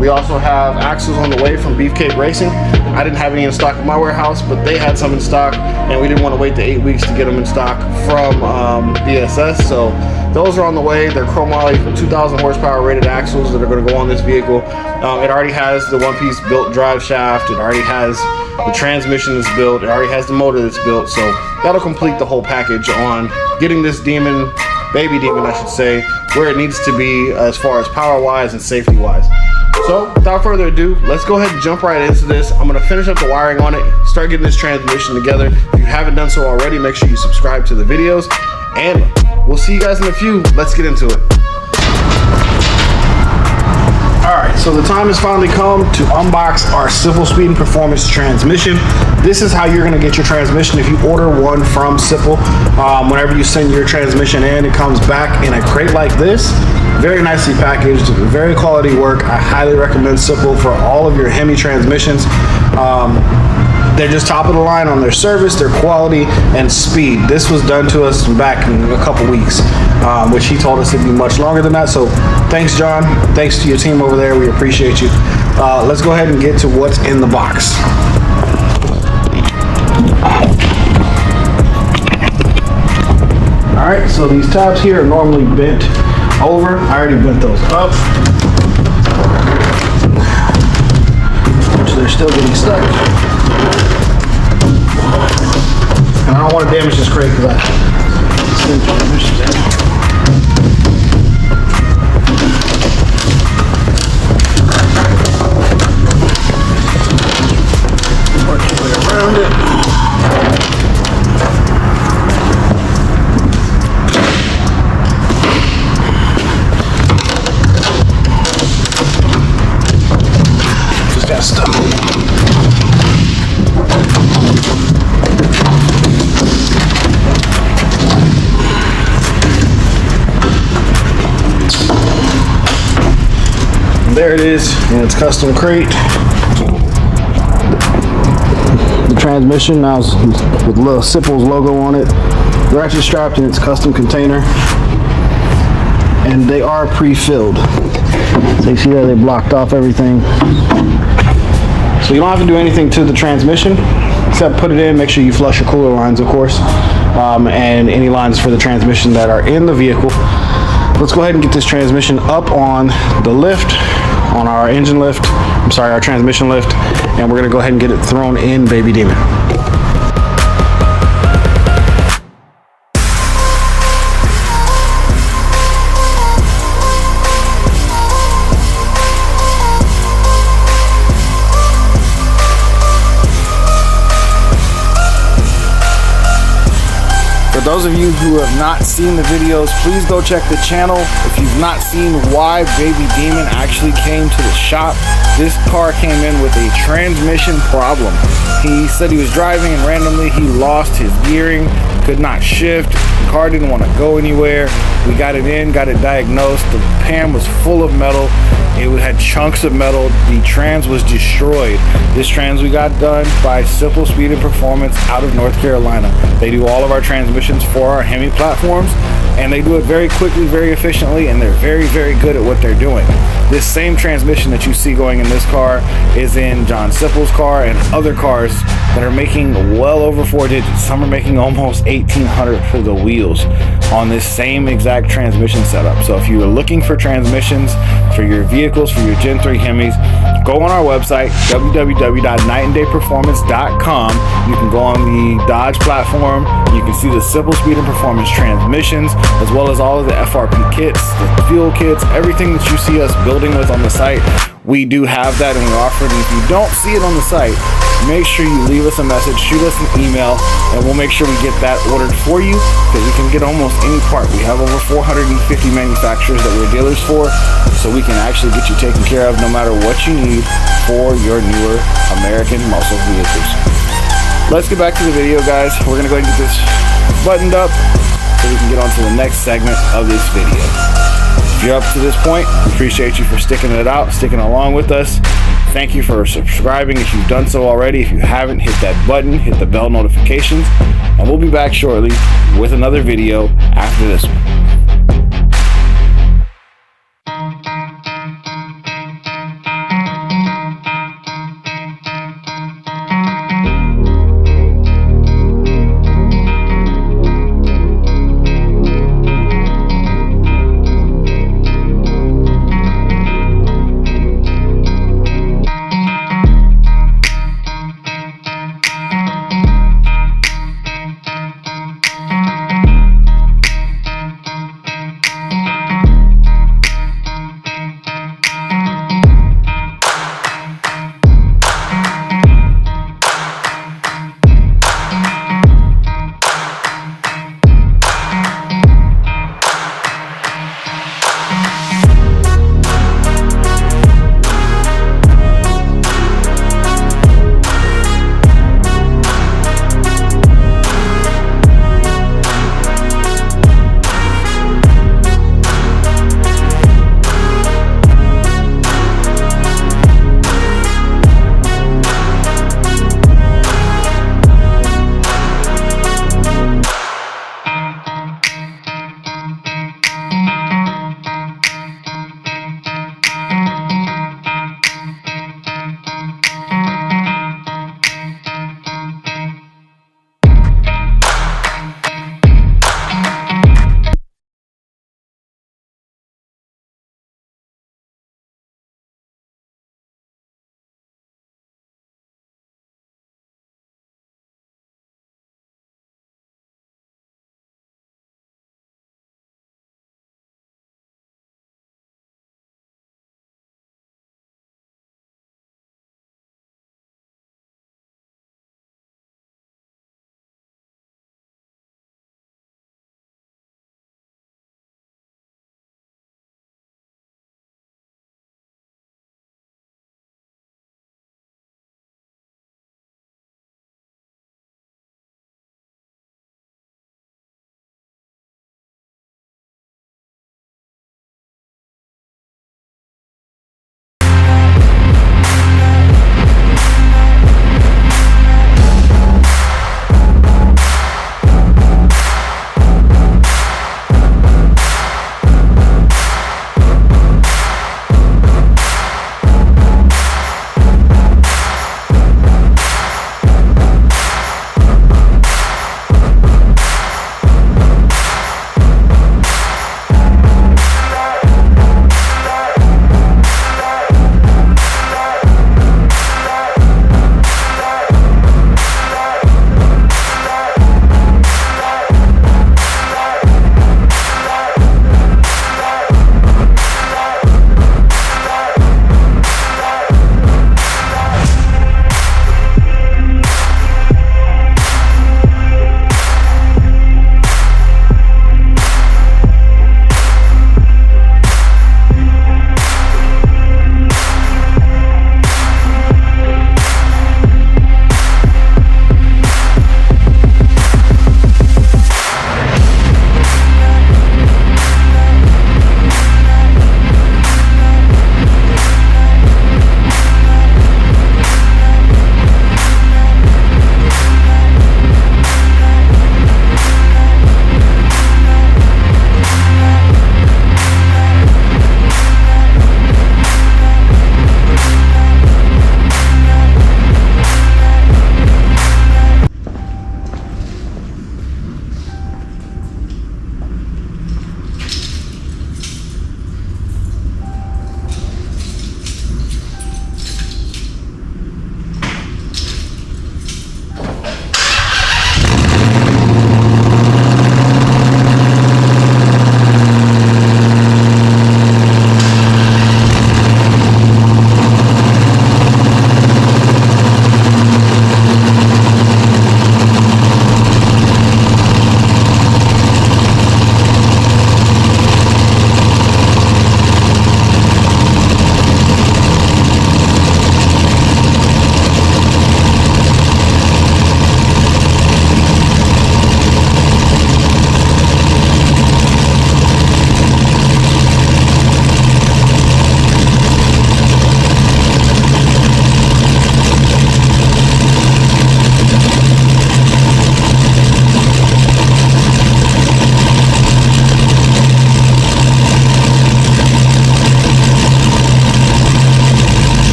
We also have axles on the way from Beefcake Racing. I didn't have any in stock at my warehouse, but they had some in stock, and we didn't want to wait the 8 weeks to get them in stock from BSS. So those are on the way. They're chromoly 2,000 horsepower rated axles that are going to go on this vehicle. It already has the one-piece built drive shaft. It already has the transmission that's built. It already has the motor that's built. So that'll complete the whole package on getting this demon, Baby Demon I should say, where it needs to be as far as power-wise and safety-wise. So without further ado, let's go ahead and jump right into this. I'm going to finish up the wiring on it, start getting this transmission together. If you haven't done so already, make sure you subscribe to the videos, and we'll see you guys in a few. Let's get into it. Alright, so the time has finally come to unbox our Sipple Speed and Performance transmission. This is how you're going to get your transmission if you order one from Sipple. Whenever you send your transmission in, it comes back in a crate like this. Very nicely packaged, very quality work. I highly recommend Sipple for all of your Hemi transmissions. They're just top of the line on their service, their quality, and speed. This was done to us back in a couple weeks, which he told us it'd be much longer than that. So thanks, John. Thanks to your team over there. We appreciate you. Let's go ahead and get to what's in the box. All right, so these tabs here are normally bent over. I already bent those up, which they're still getting stuck. And I don't want to damage this crate because I sent transmissions in. Work your way around it. There it is in its custom crate. The transmission now is with little Sipple's logo on it. They're actually strapped in its custom container, and they are pre-filled. So you see there, they blocked off everything. So you don't have to do anything to the transmission except put it in. Make sure you flush your cooler lines, of course. and any lines for the transmission that are in the vehicle. Let's go ahead and get this transmission up on the lift, on our engine lift, our transmission lift, and we're gonna go ahead and get it thrown in Baby Demon. For those of you who have not seen the videos, please go check the channel. If you've not seen why Baby Demon actually came to the shop, this car came in with a transmission problem. He said he was driving and randomly he lost his gearing, could not shift, the car didn't want to go anywhere. We got it in, got it diagnosed. The pan was full of metal. It had chunks of metal. The trans was destroyed. This trans we got done by Simple Speed and Performance out of North Carolina. They do all of our transmissions for our Hemi platforms, and they do it very quickly, very efficiently, and they're very, very good at what they're doing. This same transmission that you see going in this car is in John Sipple's car and other cars that are making well over 4 digits. Some are making almost 1,800 for the wheels on this same exact transmission setup. So if you are looking for transmissions for your vehicles, for your Gen 3 Hemis, go on our website, www.nightanddayperformance.com. You can go on the Dodge platform. You can see the Simple Speed and Performance transmissions, as well as all of the FRP kits, the fuel kits, everything that you see us building with on the site. We do have that and we offer it. And if you don't see it on the site, make sure you leave us a message, shoot us an email, and we'll make sure we get that ordered for you, because we can get almost any part. We have over 450 manufacturers that we're dealers for, so we can actually get you taken care of no matter what you need for your newer American muscle vehicles. Let's get back to the video, guys. We're gonna go ahead and get this buttoned up so we can get on to the next segment of this video. If you're up to this point, we appreciate you for sticking it out, sticking along with us. Thank you for subscribing if you've done so already. If you haven't, hit that button, hit the bell notifications, and we'll be back shortly with another video after this one.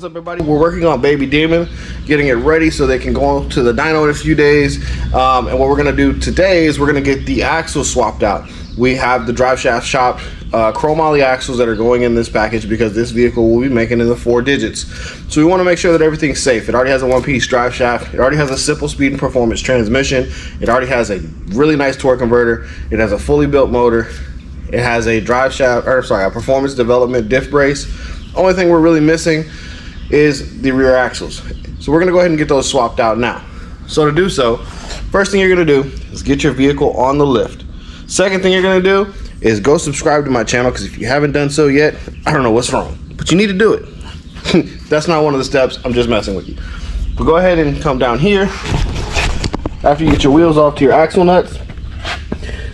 What's up, everybody? We're working on Baby Demon, getting it ready so they can go to the dyno in a few days. And what we're gonna do today is we're gonna get the axles swapped out. We have the drive shaft shop chrome moly axles that are going in this package because this vehicle will be making in the 4 digits. So we want to make sure that everything's safe. It already has a 1-piece drive shaft. It already has a simple speed and performance transmission. It already has a really nice torque converter. It has a fully built motor. It has a a performance development diff brace. Only thing we're really missing is the rear axles. So we're gonna go ahead and get those swapped out now. So to do so, first thing you're gonna do is get your vehicle on the lift. Second thing you're gonna do is go subscribe to my channel, because if you haven't done so yet, I don't know what's wrong, but you need to do it. That's not one of the steps, I'm just messing with you. But go ahead and come down here. After you get your wheels off to your axle nuts,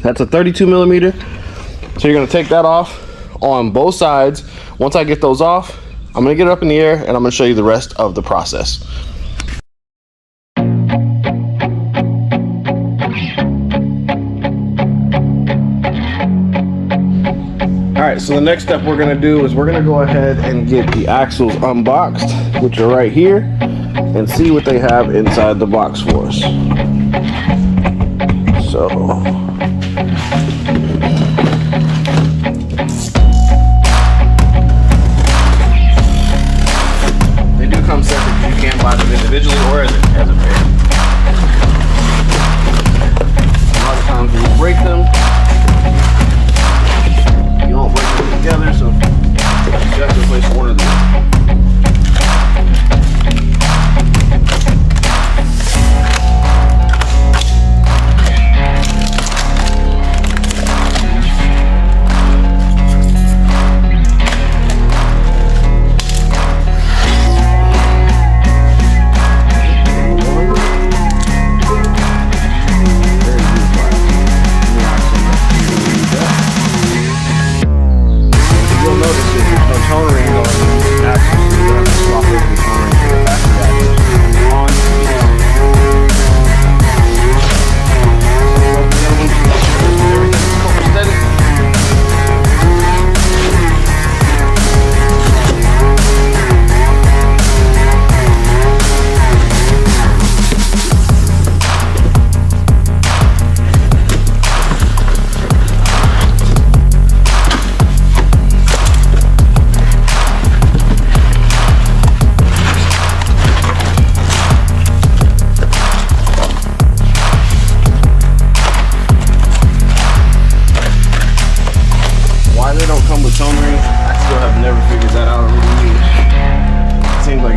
that's a 32 millimeter. So you're gonna take that off on both sides. Once I get those off, I'm gonna get it up in the air and I'm gonna show you the rest of the process. All right, so the next step we're gonna do is we're gonna go ahead and get the axles unboxed, which are right here, and see what they have inside the box for us. So, they do come separate. You can't buy them individually or as a pair. A lot of times when you break them, you don't break them together, so you have to replace one of them.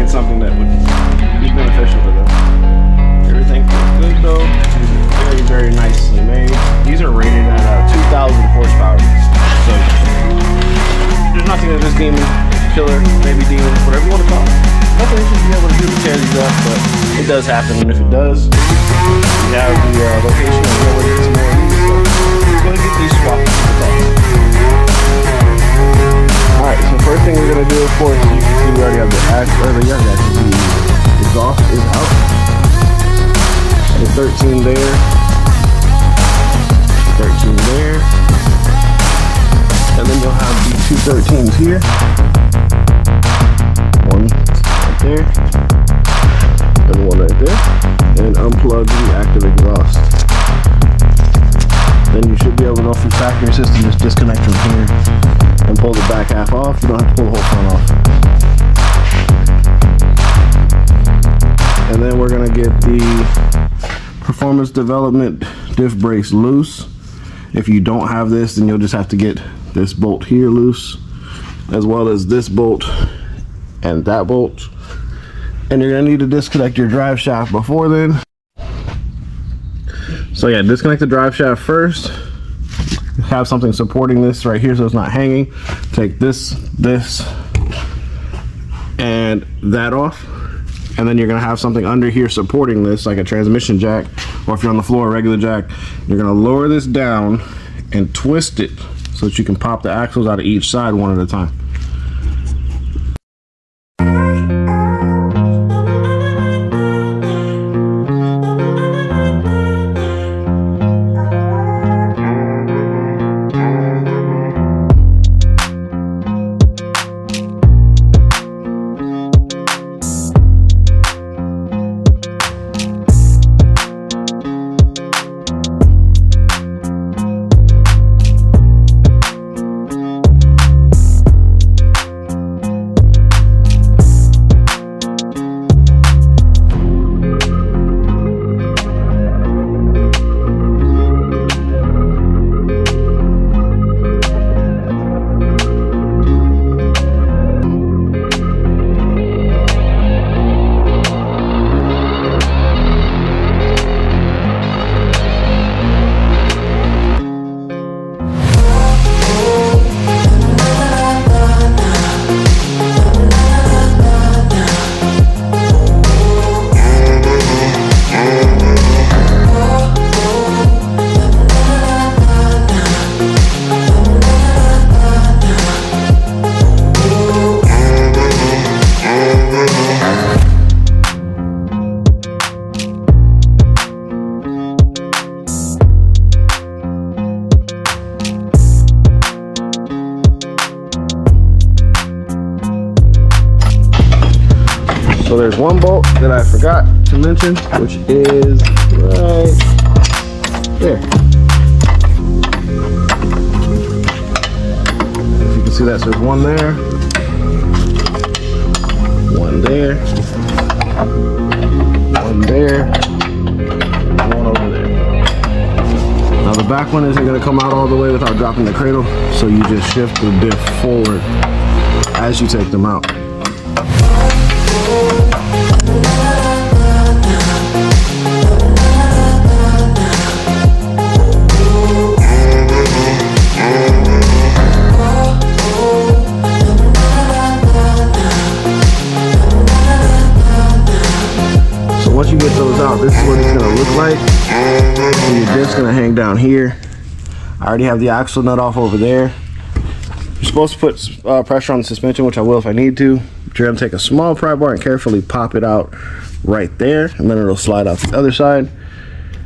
Something that would be beneficial to them. Everything feels good though. These are very, very nicely made. These are rated at 2,000 horsepower. So there's nothing that this demon, killer, baby demon, whatever you want to call it, nothing you should be able to do to tear these up, but it does happen, and if it does, we have the location and we'll get some more of these. So we're going to get these swapped. Alright, so first thing we're going to do, of course, you can see we already have the exhaust is out. The 13 there. 13 there. And then you'll have the two 13s here. One right there. And one right there. And unplug the active exhaust. Then you should be able to go through factory system, just disconnect from here and pull the back half off. You don't have to pull the whole front off. And then we're gonna get the performance development diff brace loose. If you don't have this, then you'll just have to get this bolt here loose, as well as this bolt and that bolt. And you're gonna need to disconnect your drive shaft before then. So yeah, disconnect the drive shaft first. Have something supporting this right here so it's not hanging. Take this and that off, and then you're gonna have something under here supporting this, like a transmission jack, or if you're on the floor, a regular jack. You're gonna lower this down and twist it so that you can pop the axles out of each side one at a time. So there's one bolt that I forgot to mention, which is right there. If you can see that, so there's one there, one there, one there, and one over there. Now the back one isn't going to come out all the way without dropping the cradle, so you just shift the diff forward as you take them out. So once you get those out, this is what it's going to look like. And your diff's going to hang down here. I already have the axle nut off over there. You're supposed to put pressure on the suspension, which I will if I need to. But you're going to take a small pry bar and carefully pop it out right there, and then it'll slide out the other side.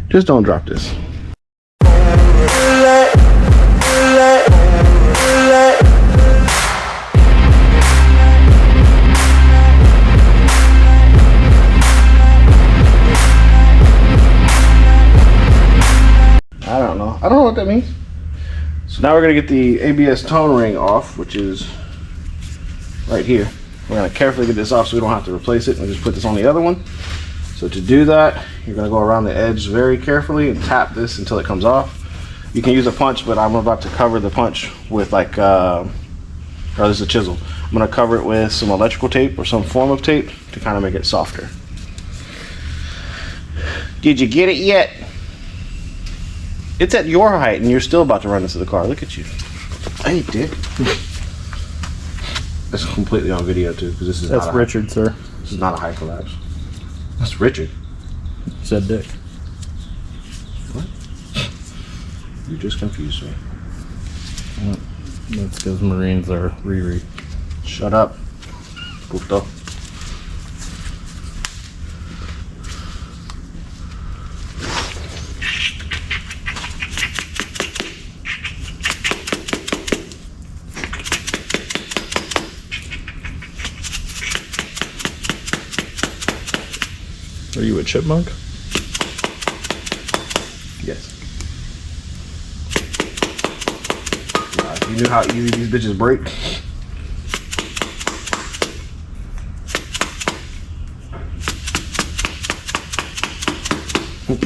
Just don't drop this. I don't know what that means. So now we're gonna get the ABS tone ring off, which is right here. We're gonna carefully get this off so we don't have to replace it. We'll just put this on the other one. So to do that, you're gonna go around the edge very carefully and tap this until it comes off. You can use a punch, but I'm about to cover the punch with like, or this is a chisel. I'm gonna cover it with some electrical tape or some form of tape to kind of make it softer. Did you get it yet? It's at your height and you're still about to run into the car. Look at you. Hey, dick. It's completely on video too, because this is That's not Richard, sir. This is not a high collapse. That's Richard. You said Dick. What? You just confused me. That's because Marines are Riri. Shut up, puto. Are you a chipmunk? Yes. If you knew how easy these bitches break.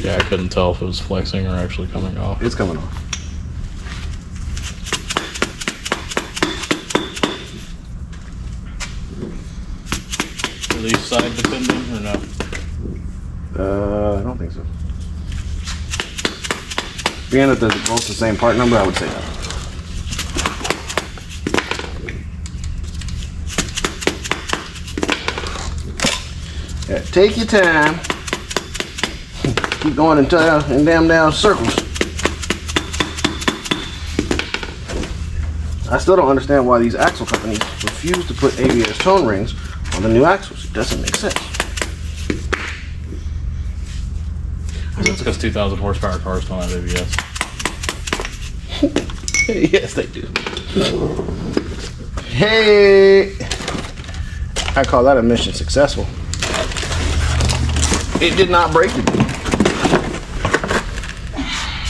Yeah, I couldn't tell if it was flexing or actually coming off. It's coming off. Are these side dependent or no? I don't think so. Being that they're both the same part number, I would say that. Yeah, take your time. Keep going in damn down circles. I still don't understand why these axle companies refuse to put ABS tone rings on the new axles. It doesn't make sense. It's because 2,000 horsepower cars don't have ABS. Yes, they do. Hey! I call that a mission successful. It did not break it.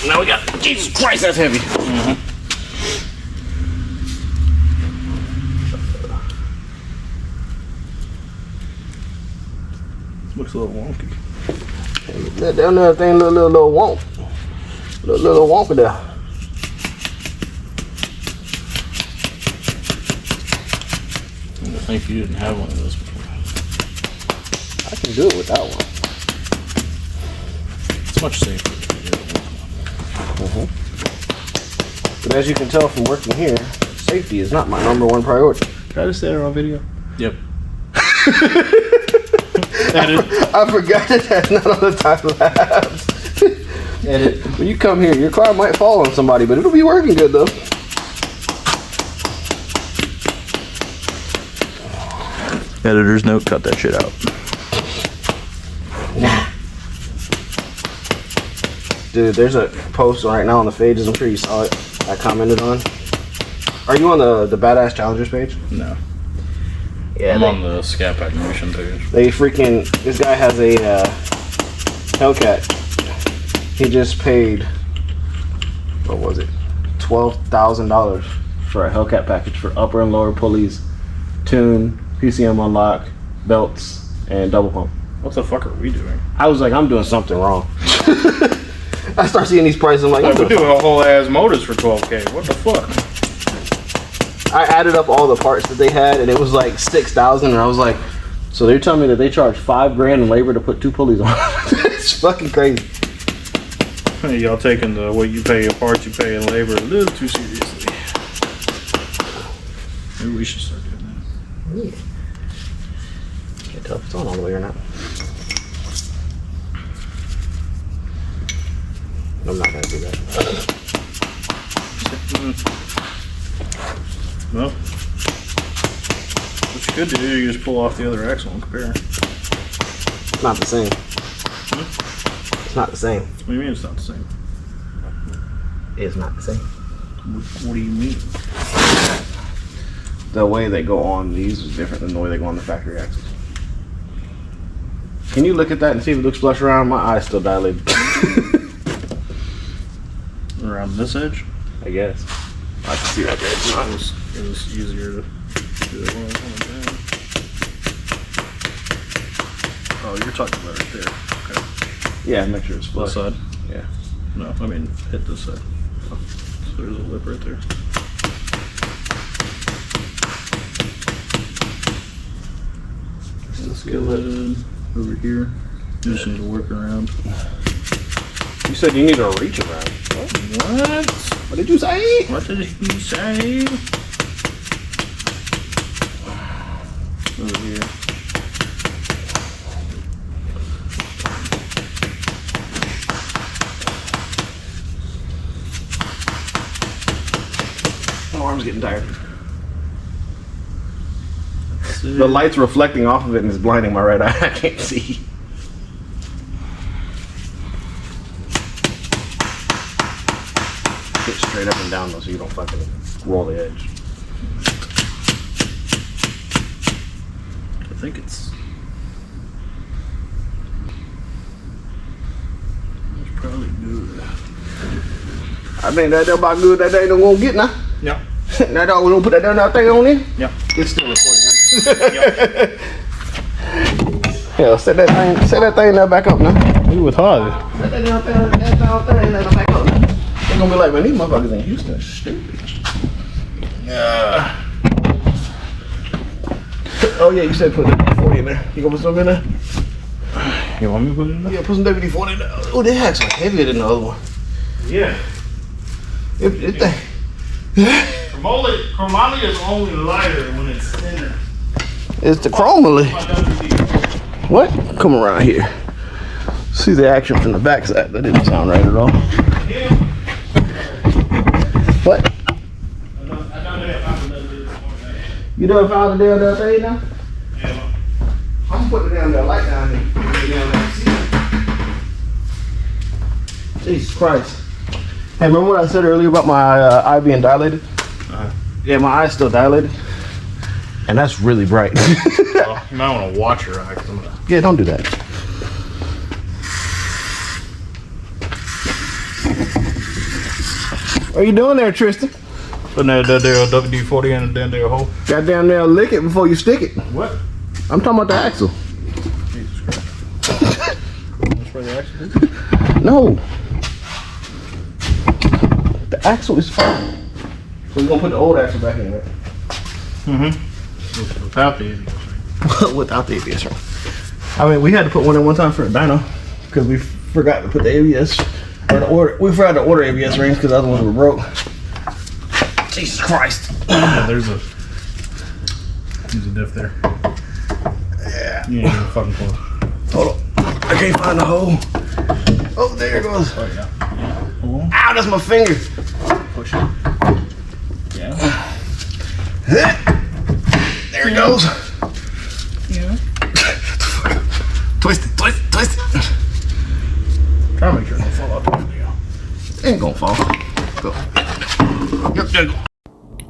Now we got, Jesus Christ, that's heavy. Looks a little wonky. That down there thing, little wonk. Little wonky there. I think you didn't have one of those before. I can do it without one. It's much safer. But as you can tell from working here, safety is not my #1 priority. Did I just say that on video? Yep. Edit. I forgot that that's not on the time lapse. Edit. When you come here, your car might fall on somebody, but it'll be working good though. Editor's note, cut that shit out. Dude, there's a post right now on the pages, I'm sure you saw it, I commented on. Are you on the Badass Challengers page? No. Yeah, I'm on the Scat Pack Nation page. They freaking, this guy has a Hellcat. He just paid, what was it, $12,000 for a Hellcat package for upper and lower pulleys, tune, PCM unlock, belts, and double pump. What the fuck are we doing? I was like, I'm doing something wrong. I start seeing these prices, I'm like, We're doing a whole ass motors for $12K. What the fuck? I added up all the parts that they had, and it was like 6,000, and I was like, so they're telling me that they charge $5,000 in labor to put 2 pulleys on. It's fucking crazy. Hey, y'all taking the what you pay in parts, you pay in labor a little too seriously. Maybe we should start doing that. Yeah. Can't tell if it's on all the way or not. I'm not gonna do that. Well, what you could do, you just pull off the other axle and compare. It's not the same. It's not the same. What do you mean it's not the same? It's not the same. What do you mean? The way they go on these is different than the way they go on the factory axles. Can you look at that and see if it looks flush around? My eye's still dilated. Around this edge? I guess. I can see right there. It's not. It was easier to do it when I was on down. Oh, you're talking about right there. Okay. Yeah, make sure it's This flush. side? Yeah. No, I mean hit this side. Oh, so there's a lip right there. Let's get it over here. You just need to work around. You said you need a reach around. What? What did you say? What did he say? Over here. My arm's getting tired. See. The light's reflecting off of it and it's blinding my right eye. I can't see. Get straight up and down though so you don't fucking roll the edge. I think it's probably good. I think that's about good. That ain't gonna get now. Yeah. Now dog, we don't put that down that thing on there. Yeah. It's still recording. Yeah, set that thing now back up now. You with Harvey? Set that down thing now back up now. They're gonna be like, man, these motherfuckers in Houston are stupid. Yeah. Oh yeah, you said put WD-40 in there. You gonna put some in there? You want me to put it in there? Yeah, put some WD-40 in there. Oh, that hacks are heavier than the other one. Yeah. Chromoly is only lighter when it's thinner. It's the chromoly. What? Come around here. See the action from the backside. That didn't sound right at all. Yeah. What? I done found another this morning. You done found the damn thing now? Yeah. I'm gonna put the damn light down here. Put the damn light. Jesus Christ. Hey, remember what I said earlier about my eye being dilated? Yeah, my eye's still dilated. And that's really bright. Well, you might want to watch your eye. Yeah, don't do that. What are you doing there, Tristan? Putting that WD-40 in the damn hole. Goddamn nail, lick it before you stick it. What? I'm talking about the axle. Jesus Christ. That's where the axle is? No. The axle is fine. So we're gonna put the old axle back in, right? Mm-hmm. Without the ABS ring. Without the ABS ring. I mean, we had to put one in one time for a dyno because we forgot to put the ABS we forgot to order ABS rings because the other ones were broke. Jesus Christ! Yeah, there's a diff there. Yeah. You ain't even fucking close. Hold on. I can't find the hole. Oh, there it goes. Oh yeah. Hold on. Ow, that's my finger. Push it. Yeah. There it goes. Yeah. Twist it. Try to make sure it don't fall out the video. It ain't gonna fall. Go. Yep, there you go.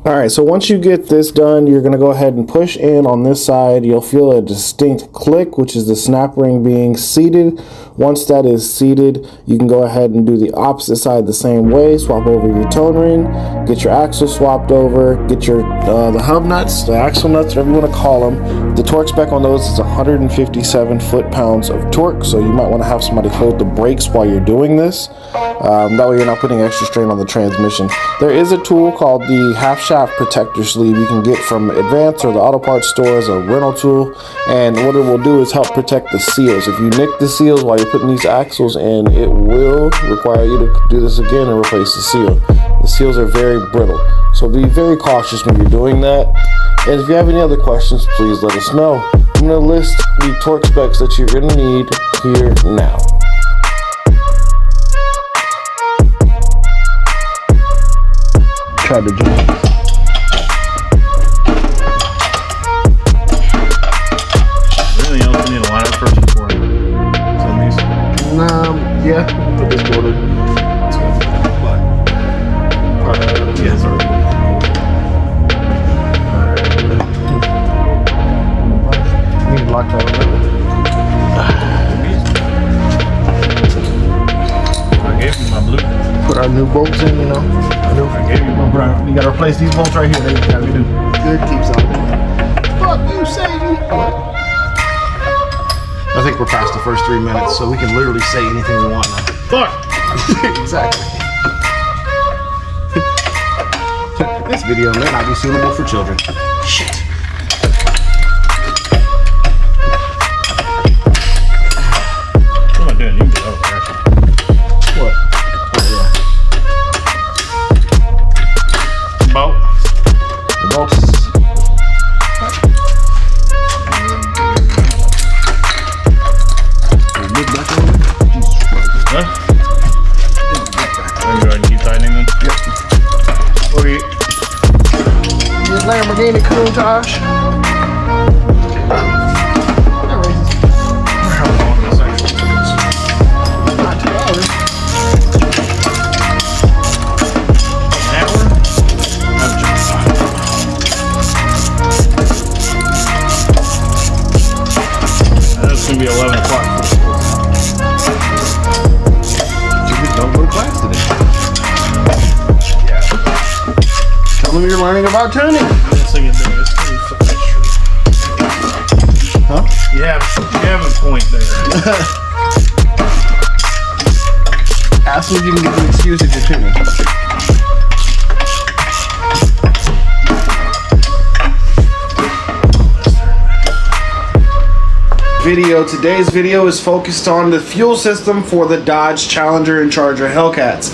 Alright, so once you get this done, you're going to go ahead and push in on this side. You'll feel a distinct click, which is the snap ring being seated. Once that is seated, you can go ahead and do the opposite side the same way. Swap over your tone ring, get your axle swapped over, get your the hub nuts, the axle nuts, whatever you want to call them. The torque spec on those is 157 foot-pounds of torque, so you might want to have somebody hold the brakes while you're doing this. That way you're not putting extra strain on the transmission. There is a tool called the half shaft protector sleeve you can get from Advance or the auto parts store as a rental tool, and what it will do is help protect the seals. If you nick the seals while you're putting these axles in, it will require you to do this again and replace the seal. The seals are very brittle, so be very cautious when you're doing that. And if you have any other questions, please let us know. I'm going to list the torque specs that you're going to need here now. Tried to jump. Anything else you need a lineup person for? Some of these. Yeah. Put this border. That's good. But, yeah, sorry. You need to lock that over. I gave you my blue. Put our new bolts in, you know. I gave you my brown. You gotta replace these bolts right here. They gotta be new. Good keeps on. Fuck you, Sadie. I think we're past the first 3 minutes, so we can literally say anything we want now. Fuck! Exactly. This video may not be suitable for children. Shit. What am I doing? You can get over there. What? Oh, yeah. Bolt. The bolts. Huh? Are you going to keep tightening them? Yep. Okay. This Lamborghini Countach. How long this actually is? Not 2 hours. An hour? That's going to be 11 o'clock. Don't go to class today. Yeah. Tell them you're learning about tuning. This thing is doing this pretty fucking true. Huh? You have a point there. Ask them if you can get an excuse if you're tuning. Today's video is focused on the fuel system for the Dodge Challenger and Charger Hellcats.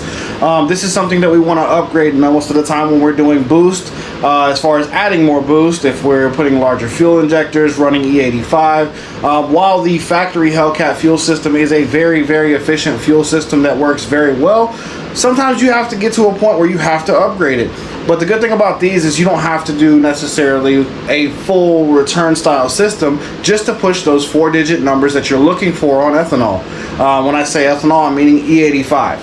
This is something that we want to upgrade most of the time when we're doing boost, as far as adding more boost, if we're putting larger fuel injectors, running E85. While the factory Hellcat fuel system is a very, very efficient fuel system that works very well, sometimes you have to get to a point where you have to upgrade it. But the good thing about these is you don't have to do necessarily a full return style system just to push those 4-digit numbers that you're looking for on ethanol. When I say ethanol, I'm meaning E85.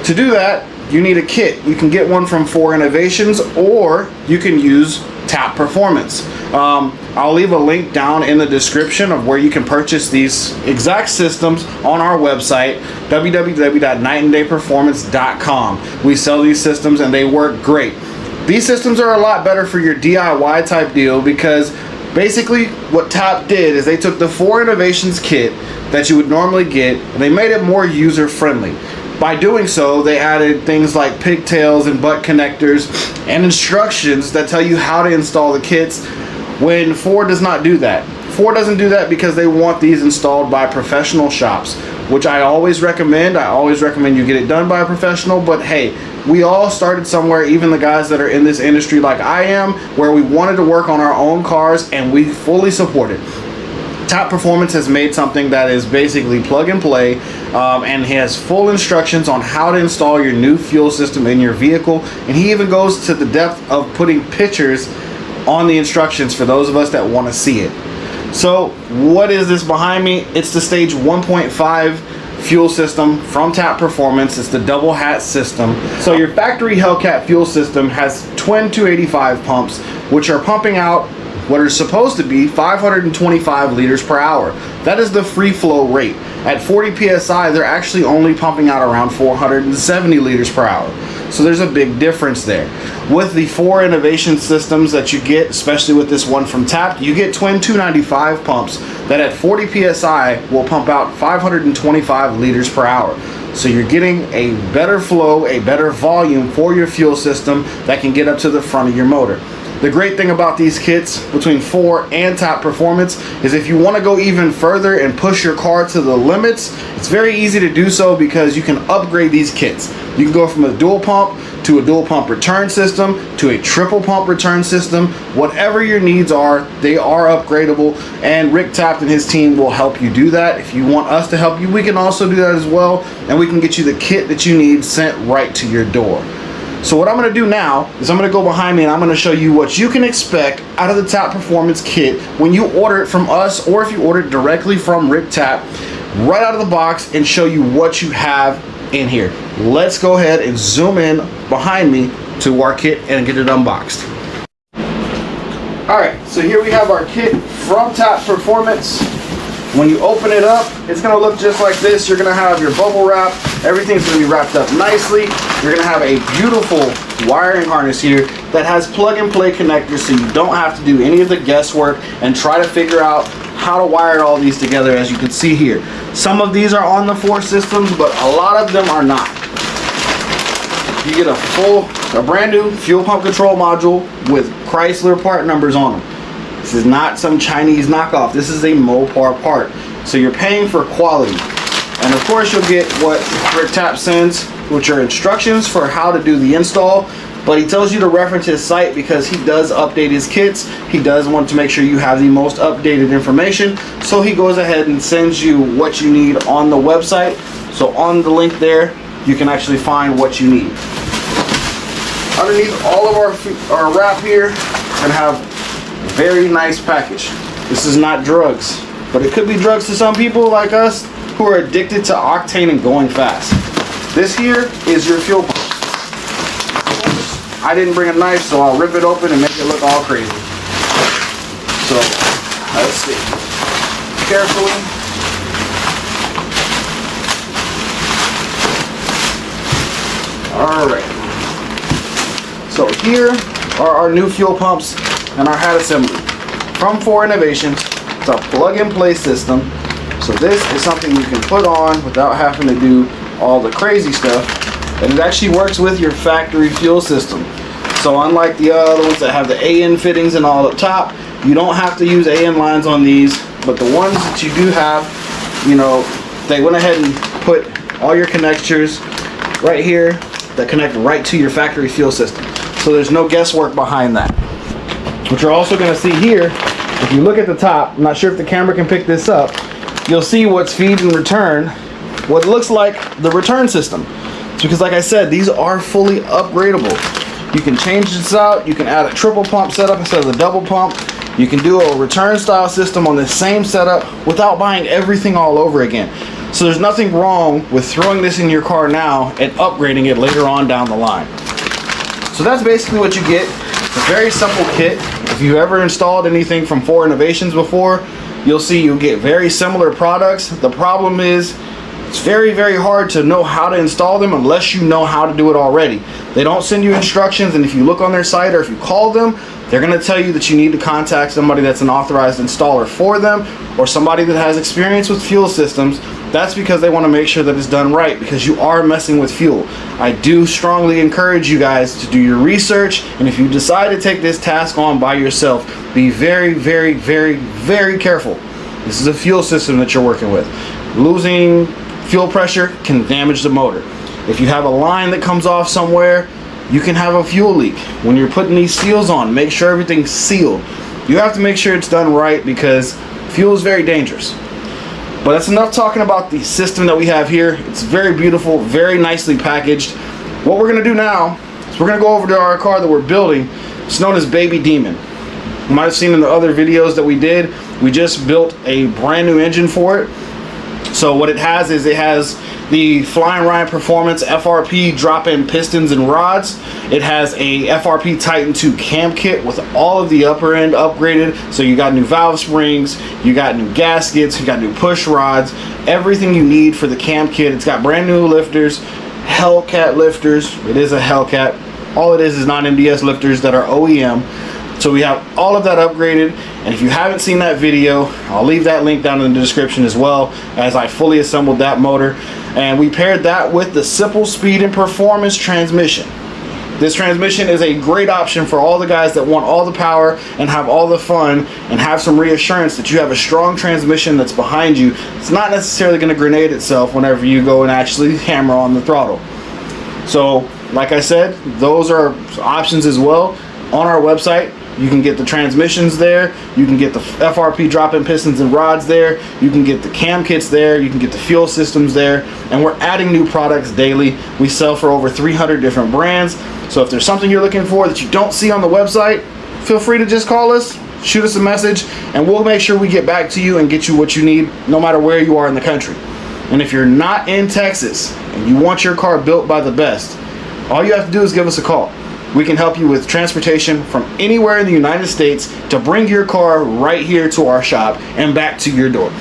To do that, you need a kit. You can get one from 4 Innovations, or you can use Tap Performance. I'll leave a link down in the description of where you can purchase these exact systems on our website, www.nightanddayperformance.com. We sell these systems and they work great. These systems are a lot better for your DIY type deal, because basically what Tap did is they took the 4 Innovations kit that you would normally get and they made it more user friendly. By doing so, they added things like pigtails and butt connectors and instructions that tell you how to install the kits, when Ford does not do that. Ford doesn't do that because they want these installed by professional shops, which I always recommend. I always recommend you get it done by a professional, but hey, we all started somewhere, even the guys that are in this industry like I am, where we wanted to work on our own cars, and we fully support it. Tap Performance has made something that is basically plug and play, and he has full instructions on how to install your new fuel system in your vehicle, and he even goes to the depth of putting pictures on the instructions for those of us that want to see it. So what is this behind me? It's the stage 1.5 fuel system from Tap Performance. It's the double hat system. So your factory Hellcat fuel system has twin 285 pumps, which are pumping out what are supposed to be 525 liters per hour. That is the free flow rate. At 40 psi, they're actually only pumping out around 470 liters per hour. So there's a big difference there. With the 4 innovation systems that you get, especially with this one from Tap, you get twin 295 pumps that at 40 psi will pump out 525 liters per hour. So you're getting a better flow, a better volume for your fuel system that can get up to the front of your motor. The great thing about these kits between 4 and Tap Performance is if you want to go even further and push your car to the limits, it's very easy to do so because you can upgrade these kits. You can go from a dual pump to a dual pump return system to a triple pump return system. Whatever your needs are, they are upgradable, and Rick Taft and his team will help you do that. If you want us to help you, we can also do that as well, and we can get you the kit that you need sent right to your door. So what I'm going to do now is I'm going to go behind me and I'm going to show you what you can expect out of the Tap Performance kit when you order it from us, or if you order it directly from Rick Tap, right out of the box, and show you what you have in here. Let's go ahead and zoom in behind me to our kit and get it unboxed. Alright, so here we have our kit from Tap Performance. When you open it up, it's going to look just like this. You're going to have your bubble wrap. Everything's going to be wrapped up nicely. You're going to have a beautiful wiring harness here that has plug and play connectors, so you don't have to do any of the guesswork and try to figure out how to wire all these together. As you can see here, some of these are on the 4 systems, but a lot of them are not. You get a brand new fuel pump control module with Chrysler part numbers on them. This is not some Chinese knockoff. This is a Mopar part. So you're paying for quality. And of course you'll get what Rick Tap sends, which are instructions for how to do the install. But he tells you to reference his site because he does update his kits. He does want to make sure you have the most updated information. So he goes ahead and sends you what you need on the website. So on the link there, you can actually find what you need. Underneath all of our wrap here, we're going to have very nice package. This is not drugs, but it could be drugs to some people like us who are addicted to octane and going fast. This here is your fuel pump. I didn't bring a knife, so I'll rip it open and make it look all crazy. So let's see. Carefully. Alright. So here are our new fuel pumps and our hat assembly from 4 Innovations. It's a plug-and-play system, so this is something you can put on without having to do all the crazy stuff, and it actually works with your factory fuel system. So unlike the other ones that have the AN fittings and all up top, you don't have to use AN lines on these, but the ones that you do have, you know, they went ahead and put all your connectors right here that connect right to your factory fuel system. So there's no guesswork behind that. What you're also going to see here, if you look at the top, I'm not sure if the camera can pick this up, you'll see what's feed and return, what looks like the return system. It's because, like I said, these are fully upgradable. You can change this out, you can add a triple pump setup instead of the double pump. You can do a return style system on the same setup without buying everything all over again. So there's nothing wrong with throwing this in your car now and upgrading it later on down the line. So that's basically what you get. It's a very simple kit. If you've ever installed anything from 4 Innovations before, you'll see you'll get very similar products. The problem is it's very, very hard to know how to install them unless you know how to do it already. They don't send you instructions, and if you look on their site or if you call them, they're going to tell you that you need to contact somebody that's an authorized installer for them, or somebody that has experience with fuel systems. That's because they want to make sure that it's done right, because you are messing with fuel. I do strongly encourage you guys to do your research, and if you decide to take this task on by yourself, be very, very, very, very careful. This is a fuel system that you're working with. Losing fuel pressure can damage the motor. If you have a line that comes off somewhere, you can have a fuel leak. When you're putting these seals on, make sure everything's sealed. You have to make sure it's done right because fuel is very dangerous. But that's enough talking about the system that we have here. It's very beautiful, very nicely packaged. What we're going to do now is we're going to go over to our car that we're building. It's known as Baby Demon. You might have seen in the other videos that we did, we just built a brand new engine for it. So what it has is it has the Flying Ryan Performance FRP drop-in pistons and rods. It has a FRP Titan 2 cam kit with all of the upper end upgraded. So you got new valve springs, you got new gaskets, you got new push rods, everything you need for the cam kit. It's got brand new lifters, Hellcat lifters. It is a Hellcat. All it is non-MDS lifters that are OEM. So we have all of that upgraded, and if you haven't seen that video, I'll leave that link down in the description as well, as I fully assembled that motor. And we paired that with the Simple Speed and Performance transmission. This transmission is a great option for all the guys that want all the power and have all the fun and have some reassurance that you have a strong transmission that's behind you. It's not necessarily going to grenade itself whenever you go and actually hammer on the throttle. So, like I said, those are options as well. On our website, you can get the transmissions there, you can get the FRP drop-in pistons and rods there, you can get the cam kits there, you can get the fuel systems there, and we're adding new products daily. We sell for over 300 different brands. So if there's something you're looking for that you don't see on the website, feel free to just call us, shoot us a message, and we'll make sure we get back to you and get you what you need, no matter where you are in the country. And if you're not in Texas and you want your car built by the best, all you have to do is give us a call. We can help you with transportation from anywhere in the United States to bring your car right here to our shop and back to your door.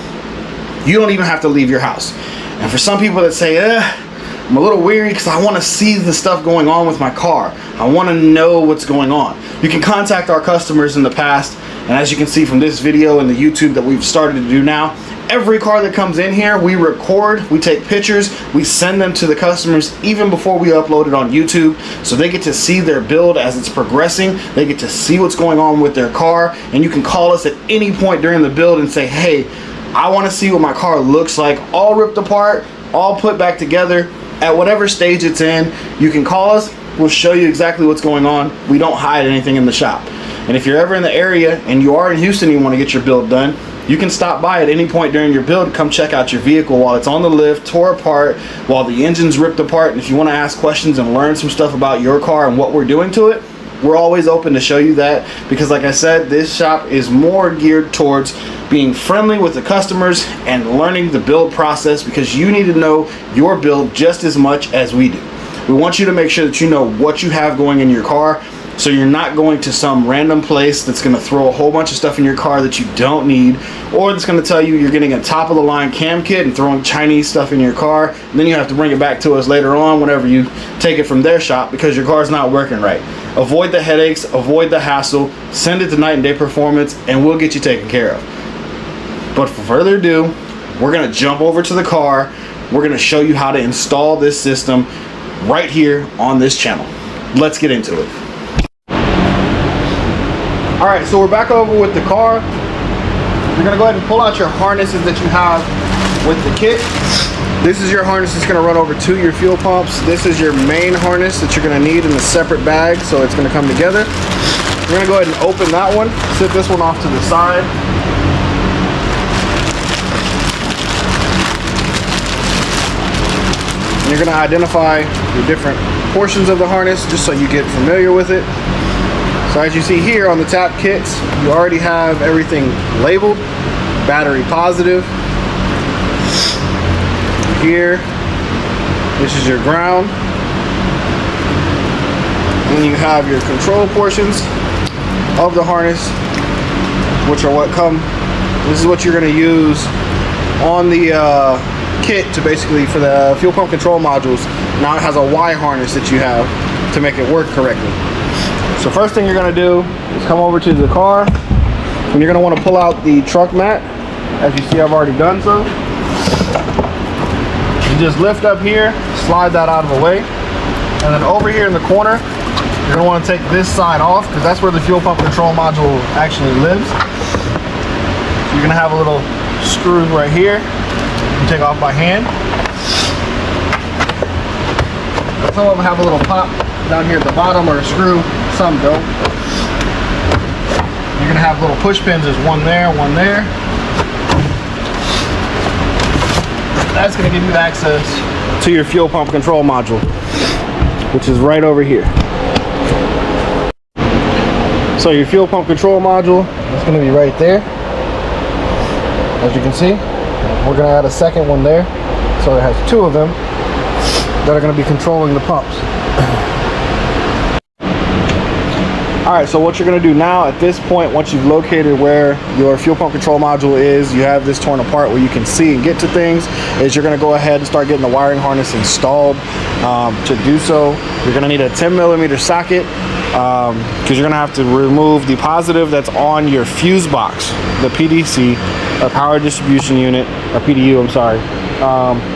You don't even have to leave your house. And for some people that say, I'm a little weary because I want to see the stuff going on with my car. I want to know what's going on. You can contact our customers in the past, and as you can see from this video and the YouTube that we've started to do now, every car that comes in here, we record, we take pictures, we send them to the customers even before we upload it on YouTube, so they get to see their build as it's progressing. They get to see what's going on with their car, and you can call us at any point during the build and say, hey, I want to see what my car looks like, all ripped apart, all put back together. At whatever stage it's in, you can call us. We'll show you exactly what's going on. We don't hide anything in the shop. And if you're ever in the area and you are in Houston and you want to get your build done, you can stop by at any point during your build, come check out your vehicle while it's on the lift, tore apart, while the engine's ripped apart. And if you want to ask questions and learn some stuff about your car and what we're doing to it, we're always open to show you that, because like I said, this shop is more geared towards being friendly with the customers and learning the build process, because you need to know your build just as much as we do. We want you to make sure that you know what you have going in your car, so you're not going to some random place that's going to throw a whole bunch of stuff in your car that you don't need, or that's going to tell you you're getting a top of the line cam kit and throwing Chinese stuff in your car, and then you have to bring it back to us later on whenever you take it from their shop because your car's not working right. Avoid the headaches, avoid the hassle, send it to Night and Day Performance, and we'll get you taken care of. But for further ado, we're going to jump over to the car. We're going to show you how to install this system right here on this channel. Let's get into it. Alright, so we're back over with the car. You're going to go ahead and pull out your harnesses that you have with the kit. This is your harness that's going to run over to your fuel pumps. This is your main harness that you're going to need in a separate bag, so it's going to come together. We're going to go ahead and open that one, sit this one off to the side. And you're going to identify the different portions of the harness just so you get familiar with it. So as you see here on the tap kits, you already have everything labeled, battery positive. Here, this is your ground. And then you have your control portions of the harness, which are what come, this is what you're going to use on the kit to basically, for the fuel pump control modules. Now it has a Y harness that you have to make it work correctly. So first thing you're going to do is come over to the car, and you're going to want to pull out the truck mat. As you see, I've already done so. You just lift up here, slide that out of the way, and then over here in the corner, you're going to want to take this side off, because that's where the fuel pump control module actually lives. So you're going to have a little screw right here. You take off by hand. Some of them have a little pop down here at the bottom, or a screw. Some don't. You're going to have little push pins. There's one there, one there. That's going to give you access to your fuel pump control module, which is right over here. So your fuel pump control module is going to be right there, as you can see. We're gonna add a second one there, so it has two of them that are gonna be controlling the pumps. All right, so what you're gonna do now at this point, once you've located where your fuel pump control module is, you have this torn apart where you can see and get to things, is you're gonna go ahead and start getting the wiring harness installed. To do so, you're gonna need a 10mm socket, because you're gonna have to remove the positive that's on your fuse box, the PDC, or power distribution unit, or PDU, I'm sorry.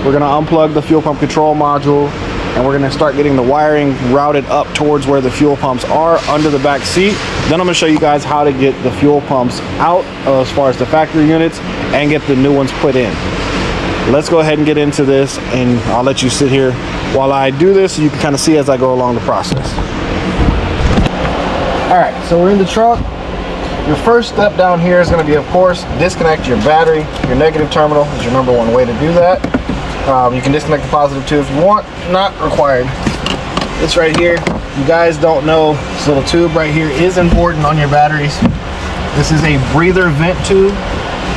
We're gonna unplug the fuel pump control module, and we're gonna start getting the wiring routed up towards where the fuel pumps are under the back seat. Then I'm gonna show you guys how to get the fuel pumps out as far as the factory units and get the new ones put in. Let's go ahead and get into this, and I'll let you sit here while I do this so you can kind of see as I go along the process. All right, so we're in the truck. Your first step down here is gonna be, of course, disconnect your battery. Your negative terminal is your #1 way to do that. You can disconnect the positive too if you want, not required. It's right here. You guys don't know, this little tube right here is important on your batteries. This is a breather vent tube,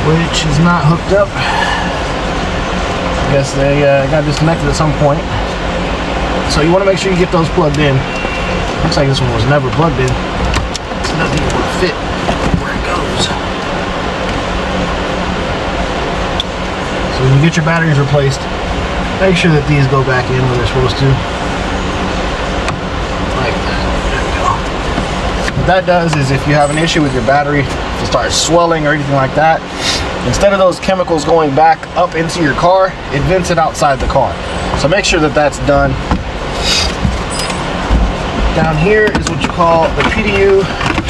which is not hooked up. I guess they got disconnected at some point. So you want to make sure you get those plugged in. Looks like this one was never plugged in. It doesn't even fit where it goes. So when you get your batteries replaced, make sure that these go back in where they're supposed to. Like that. There we go. What that does is if you have an issue with your battery, if it starts swelling or anything like that, instead of those chemicals going back up into your car, it vents it outside the car. So make sure that that's done. Down here is what you call the PDU,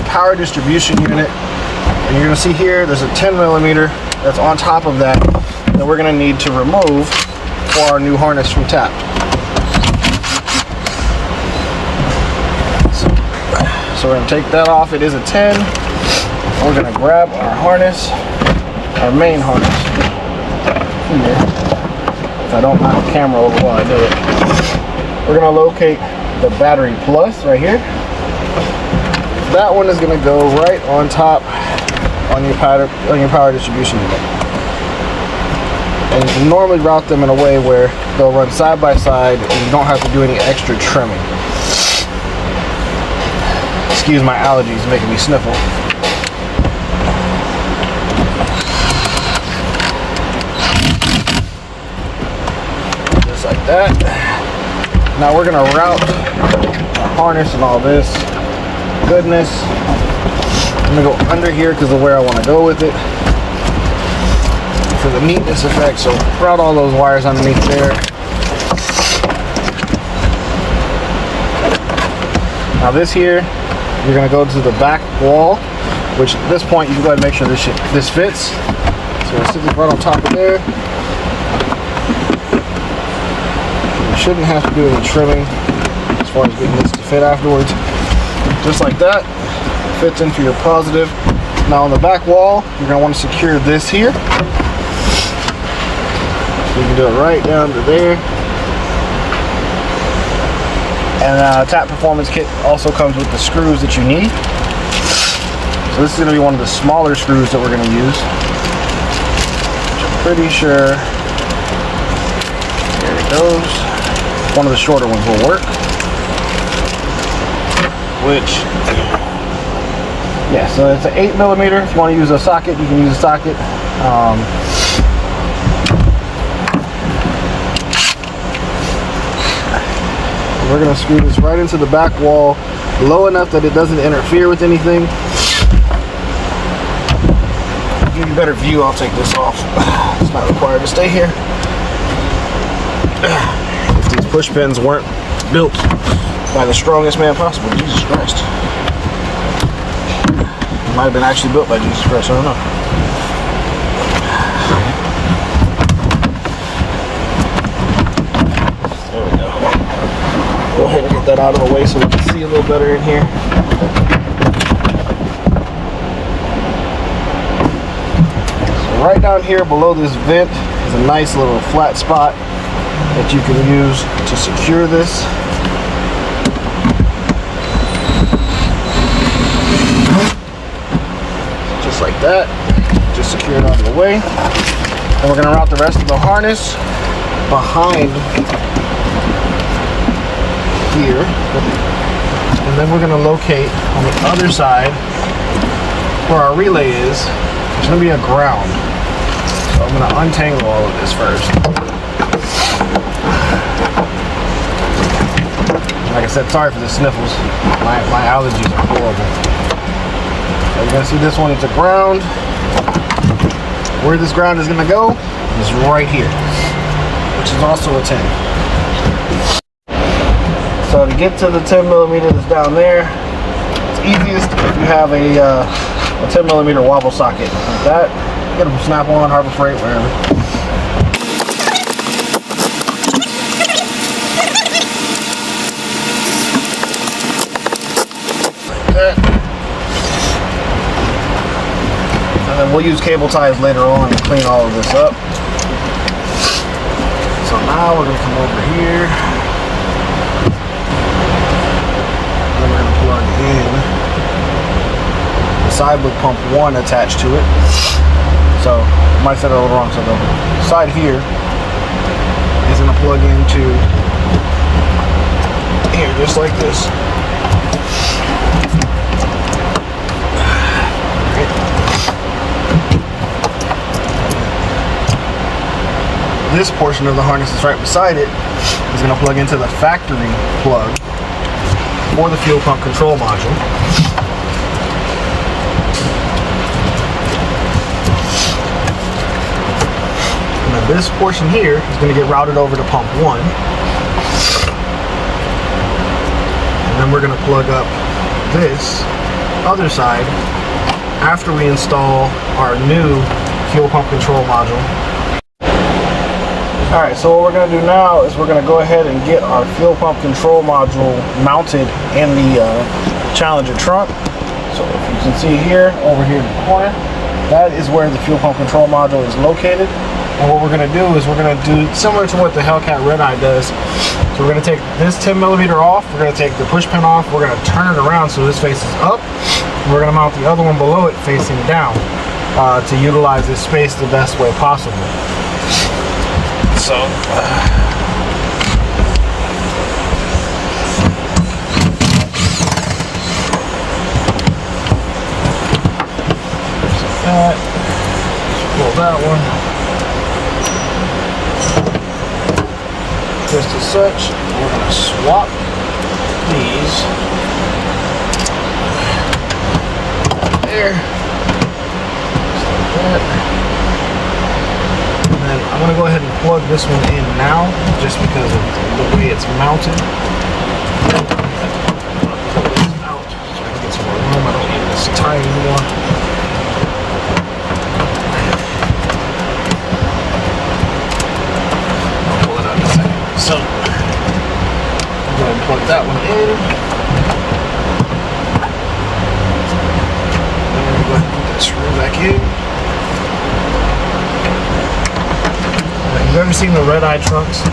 power distribution unit. And you're gonna see here, there's a 10mm that's on top of that we're gonna need to remove for our new harness from TAP. So we're gonna take that off. It is a 10. We're gonna grab our harness, our main harness here. If I don't knock the camera over while I do it. We're gonna locate the battery plus right here. That one is gonna go right on top on your power distribution unit. And you can normally route them in a way where they'll run side by side and you don't have to do any extra trimming. Excuse my allergies making me sniffle. Just like that. Now we're gonna route our harness and all this goodness. I'm gonna go under here because of where I want to go with it for the neatness effect. So route all those wires underneath there. Now this here, you're gonna go to the back wall, which at this point you can go ahead and make sure this fits. So we'll stick it right on top of there. You shouldn't have to do any trimming as far as getting this to fit afterwards. Just like that, fits into your positive. Now on the back wall, you're gonna want to secure this here. So you can do it right down to there. And TAP Performance Kit also comes with the screws that you need. So this is gonna be one of the smaller screws that we're gonna use. Which I'm pretty sure, there it goes. One of the shorter ones will work. Which, yeah, so it's an 8mm. If you want to use a socket, you can use a socket. We're going to screw this right into the back wall, low enough that it doesn't interfere with anything. To give you a better view, I'll take this off. It's not required to stay here. If these push pins weren't built by the strongest man possible, Jesus Christ. It might have been actually built by Jesus Christ, I don't know. There we go. Go ahead and get that out of the way so we can see a little better in here. So right down here below this vent is a nice little flat spot that you can use to secure this. Just like that. Just secure it out of the way. And we're gonna route the rest of the harness behind here. And then we're gonna locate on the other side where our relay is. There's gonna be a ground. So I'm gonna untangle all of this first. Like I said, sorry for the sniffles. My allergies are horrible. So you're gonna see this one, it's a ground. Where this ground is gonna go is right here, which is also a 10. So to get to the 10 millimeter that's down there, it's easiest if you have a 10 millimeter wobble socket like that. Get them Snap on, Harbor Freight, wherever. And then we'll use cable ties later on to clean all of this up. So now we're gonna come over here. And we're gonna plug in the side with pump 1 attached to it. So I might set it a little wrong. So the side here is gonna plug into here, just like this. This portion of the harness is right beside it is going to plug into the factory plug for the fuel pump control module. And then this portion here is going to get routed over to pump 1. And then we're going to plug up this other side after we install our new fuel pump control module. Alright, so what we're going to do now is we're going to go ahead and get our fuel pump control module mounted in the Challenger trunk. So if you can see here, over here in the corner, that is where the fuel pump control module is located. And what we're going to do is we're going to do similar to what the Hellcat Red Eye does. So we're going to take this 10 millimeter off, we're going to take the push pin off, we're going to turn it around so this faces up. And we're going to mount the other one below it facing down to utilize this space the best way possible. So, that, pull that one, just as such. We're going to swap these there, just like that. And I'm going to go ahead and plug this one in now, just because of the way it's mounted. I'm going to pull this out so I can get some more room. I don't need this tie anymore. I'll pull it out in a second. So, I'm going to plug that one in. And I'm going to go ahead and put that screw back in. If you've ever seen the Red Eye trunks,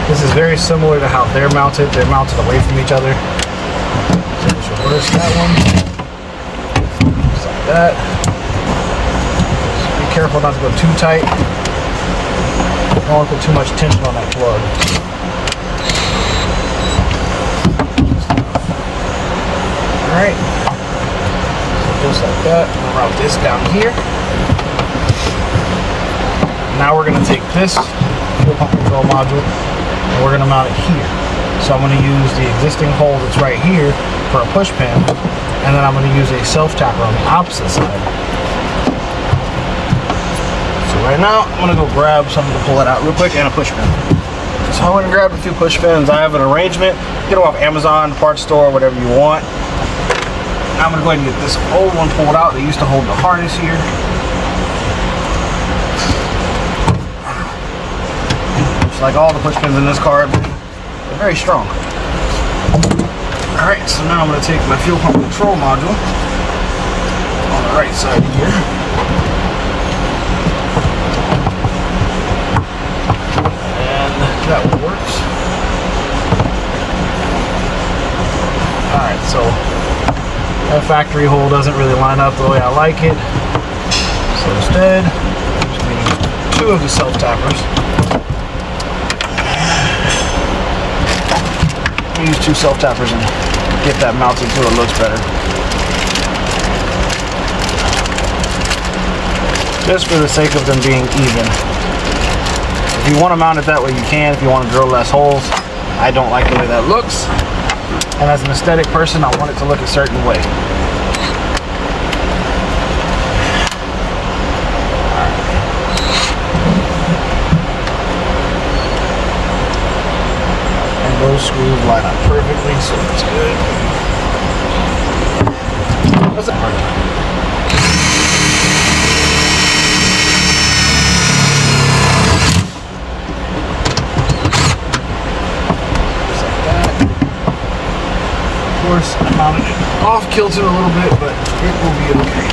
this is very similar to how they're mounted. They're mounted away from each other. So just reverse that one. Just like that. Just be careful not to go too tight. Don't want to put too much tension on that plug. Alright. So just like that. I'm going to route this down here. Now we're going to take this fuel pump control module and we're going to mount it here. So I'm going to use the existing hole that's right here for a push pin, and then I'm going to use a self-tapper on the opposite side. So right now I'm going to go grab something to pull it out real quick and a push pin. So I went and grabbed a few push pins. I have an arrangement. Get them off Amazon, parts store, whatever you want. I'm going to go ahead and get this old one pulled out. They used to hold the harness here. Like all the push pins in this car, they're very strong. Alright, so now I'm going to take my fuel pump control module on the right side here. And that one works. Alright, so that factory hole doesn't really line up the way I like it. So instead, I'm just going to use 2 of the self-tappers. I'll use 2 self-tappers and get that mounted so it looks better. Just for the sake of them being even. If you want to mount it that way, you can. If you want to drill less holes, I don't like the way that looks. And as an aesthetic person, I want it to look a certain way. And those screws line up perfectly, so that's good. What's that hard time? Of course, I mounted it off kilter a little bit, but it will be okay.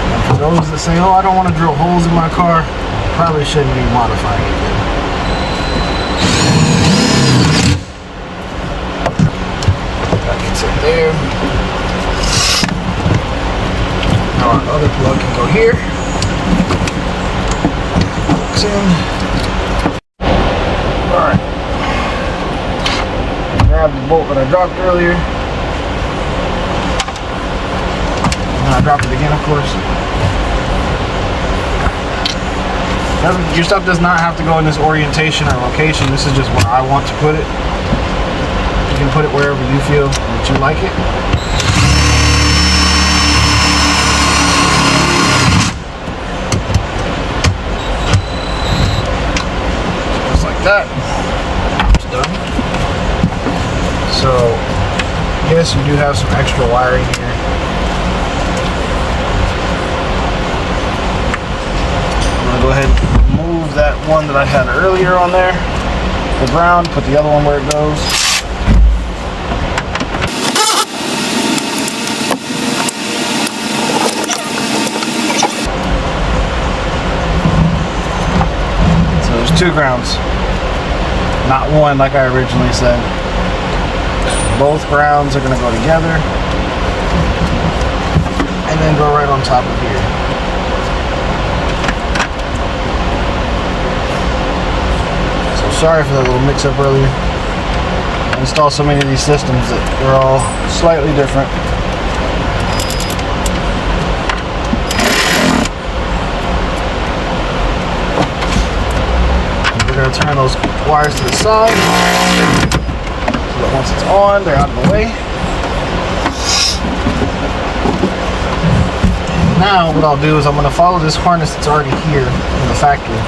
And for those that say, oh, I don't want to drill holes in my car, probably shouldn't be modifying it then. That gets in there. Now our other plug can go here. Hooks in. Alright, grab the bolt that I dropped earlier, and I dropped it again, of course. Your stuff does not have to go in this orientation or location. This is just where I want to put it. You can put it wherever you feel that you like it. Just like that. Done. So, yes, you do have some extra wiring here. I'm going to go ahead and move that one that I had earlier on there, the ground, put the other one where it goes. So there's 2 grounds. Not one like I originally said. Both grounds are going to go together and then go right on top of here. So sorry for that little mix up earlier. I installed so many of these systems that they're all slightly different. We're going to turn those wires to the side so that once it's on, they're out of the way. Now what I'll do is I'm going to follow this harness that's already here in the factory.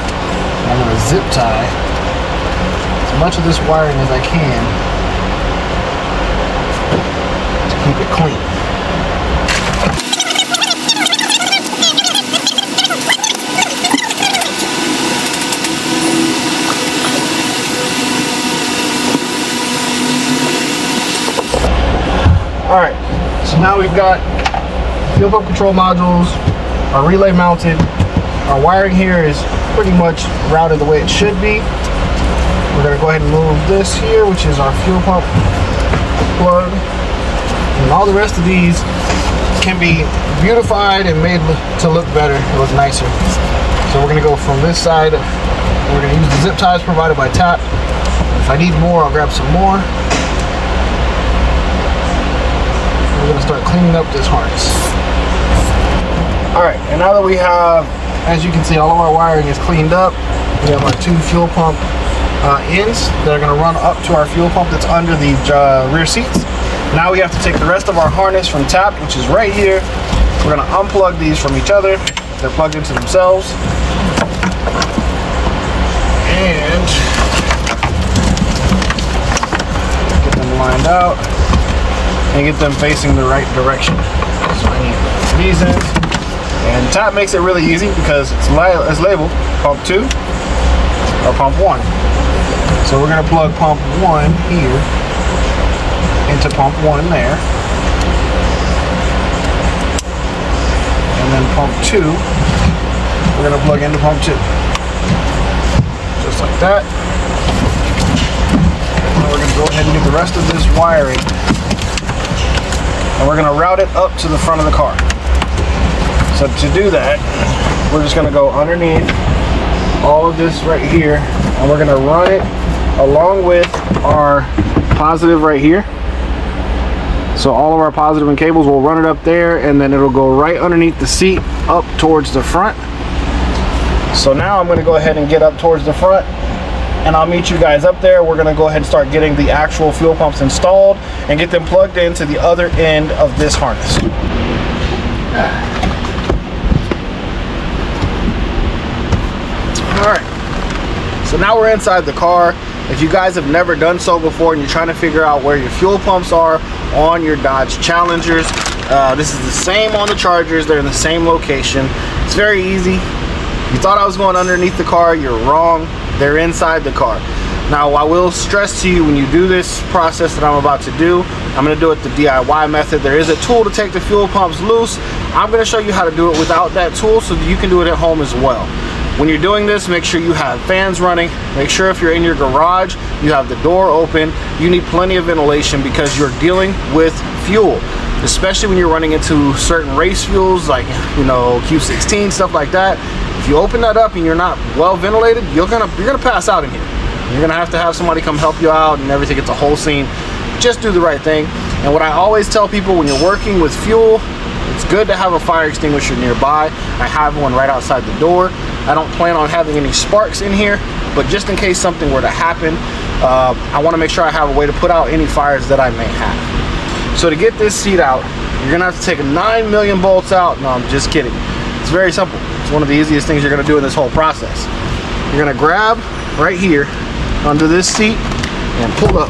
I'm going to zip tie as much of this wiring as I can to keep it clean. Alright, so now we've got fuel pump control modules, our relay mounted. Our wiring here is pretty much routed the way it should be. We're going to go ahead and move this here, which is our fuel pump plug. And all the rest of these can be beautified and made to look better, look nicer. So we're going to go from this side. We're going to use the zip ties provided by TAP. If I need more, I'll grab some more. We're going to start cleaning up this harness. Alright, and now that we have, as you can see, all of our wiring is cleaned up. We have our 2 fuel pump ends that are going to run up to our fuel pump that's under the rear seats. Now we have to take the rest of our harness from TAP, which is right here. We're going to unplug these from each other. They're plugged into themselves. And get them lined out and get them facing the right direction. So I need these in. And TAP makes it really easy because it's labeled pump 2 or pump 1. So we're going to plug pump 1 here into pump 1 there. And then pump 2, we're going to plug into pump 2. Just like that. And we're going to go ahead and do the rest of this wiring and we're gonna route it up to the front of the car. So to do that, we're just gonna go underneath all of this right here, and we're gonna run it along with our positive right here. So all of our positive and cables, we'll run it up there, and then it'll go right underneath the seat up towards the front. So now I'm gonna go ahead and get up towards the front, and I'll meet you guys up there. We're gonna go ahead and start getting the actual fuel pumps installed and get them plugged into the other end of this harness. All right, so now we're inside the car. If you guys have never done so before and you're trying to figure out where your fuel pumps are on your Dodge Challengers, this is the same on the Chargers. They're in the same location. It's very easy. You thought I was going underneath the car, you're wrong. They're inside the car. Now, I will stress to you, when you do this process that I'm about to do, I'm going to do it the DIY method. There is a tool to take the fuel pumps loose. I'm going to show you how to do it without that tool so that you can do it at home as well. When you're doing this, make sure you have fans running. Make sure if you're in your garage, you have the door open. You need plenty of ventilation because you're dealing with fuel, especially when you're running into certain race fuels like, you know, Q16, stuff like that. If you open that up and you're not well ventilated, you're gonna pass out in here. You're gonna have to have somebody come help you out and everything. It's a whole scene. Just do the right thing. And what I always tell people when you're working with fuel, it's good to have a fire extinguisher nearby. I have one right outside the door. I don't plan on having any sparks in here, but just in case something were to happen, I want to make sure I have a way to put out any fires that I may have. So to get this seat out, you're gonna have to take 9 million bolts out. No, I'm just kidding. It's very simple. It's one of the easiest things you're gonna do in this whole process. You're gonna grab right here under this seat and pull up.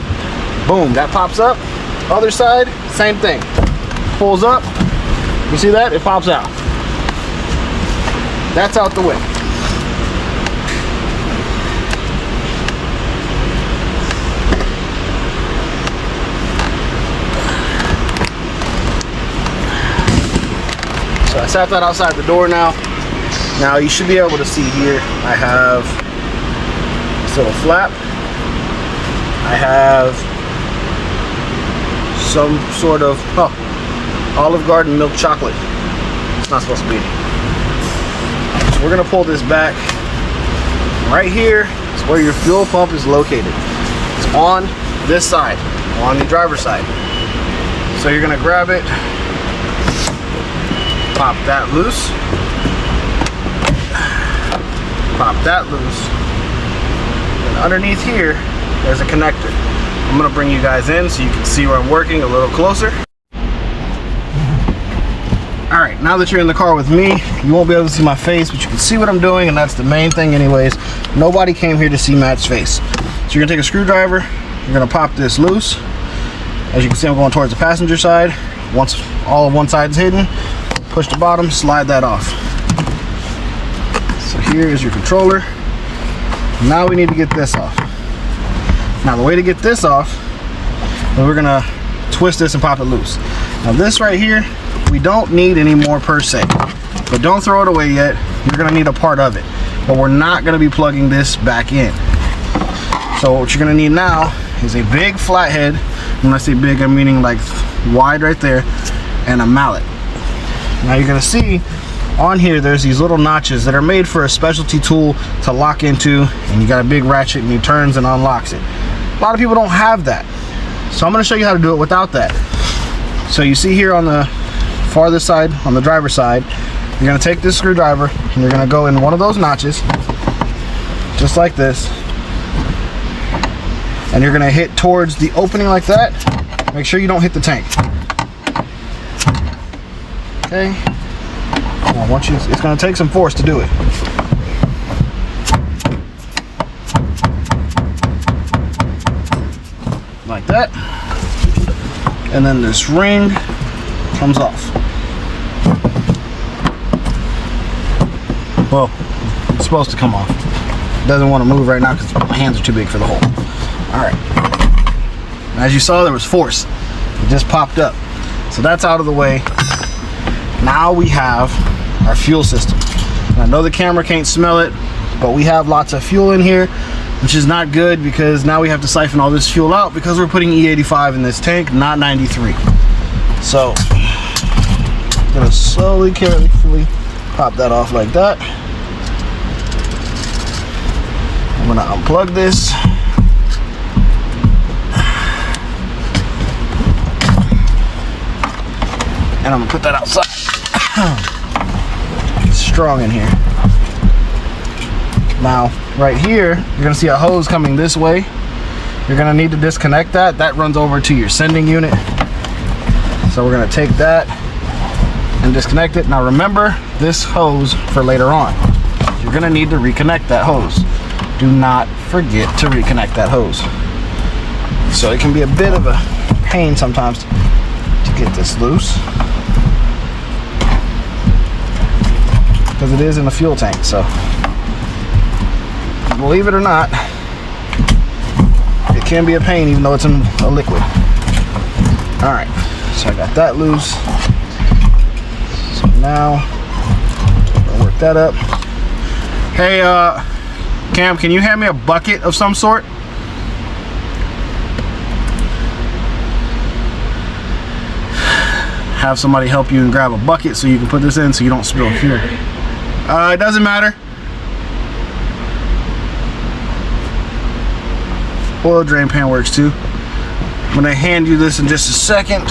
Boom, that pops up. Other side, same thing. Pulls up. You see that? It pops out. That's out the way. So I sat that outside the door now. Now you should be able to see here, I have this little flap. I have some sort of Olive Garden milk chocolate. It's not supposed to be. So we're gonna pull this back. Right here is where your fuel pump is located. It's on this side, on the driver's side. So you're gonna grab it, pop that loose, pop that loose, and underneath here there's a connector. I'm gonna bring you guys in so you can see where I'm working a little closer. All right, now that you're in the car with me, you won't be able to see my face, but you can see what I'm doing, and that's the main thing anyways. Nobody came here to see Matt's face. So you're gonna take a screwdriver, you're gonna pop this loose. As you can see, I'm going towards the passenger side. Once all of one side is hidden, push the bottom, slide that off. So here is your controller. Now we need to get this off. Now the way to get this off, we're gonna twist this and pop it loose. Now this right here, we don't need any more per se, but don't throw it away yet. You're gonna need a part of it, but we're not gonna be plugging this back in. So what you're gonna need now is a big flathead. When I say big, I'm meaning like wide right there, and a mallet. Now you're gonna see on here there's these little notches that are made for a specialty tool to lock into, and you got a big ratchet and he turns and unlocks it. A lot of people don't have that, so I'm gonna show you how to do it without that. So you see here on the farthest side, on the driver's side, you're gonna take this screwdriver and you're gonna go in one of those notches, just like this, and you're gonna hit towards the opening like that. Make sure you don't hit the tank. Okay. Now, once you, it's gonna take some force to do it. Like that. And then this ring comes off. Well, it's supposed to come off. It doesn't want to move right now because my hands are too big for the hole. Alright. As you saw, there was force. It just popped up. So that's out of the way. Now we have our fuel system. And I know the camera can't smell it, but we have lots of fuel in here, which is not good because now we have to siphon all this fuel out because we're putting E85 in this tank, not 93. So I'm gonna slowly, carefully pop that off like that. I'm gonna unplug this. And I'm gonna put that outside. It's strong in here. Now, right here, you're gonna see a hose coming this way. You're gonna need to disconnect that. That runs over to your sending unit. So we're gonna take that and disconnect it. Now remember this hose for later on. You're gonna need to reconnect that hose. Do not forget to reconnect that hose. So it can be a bit of a pain sometimes to get this loose, because it is in the fuel tank. So believe it or not, it can be a pain even though it's in a liquid. All right, so I got that loose. So now I'll work that up. Hey, Cam, can you hand me a bucket of some sort? Have somebody help you and grab a bucket so you can put this in so you don't spill fuel. It doesn't matter. Oil drain pan works too. I'm gonna hand you this in just a second.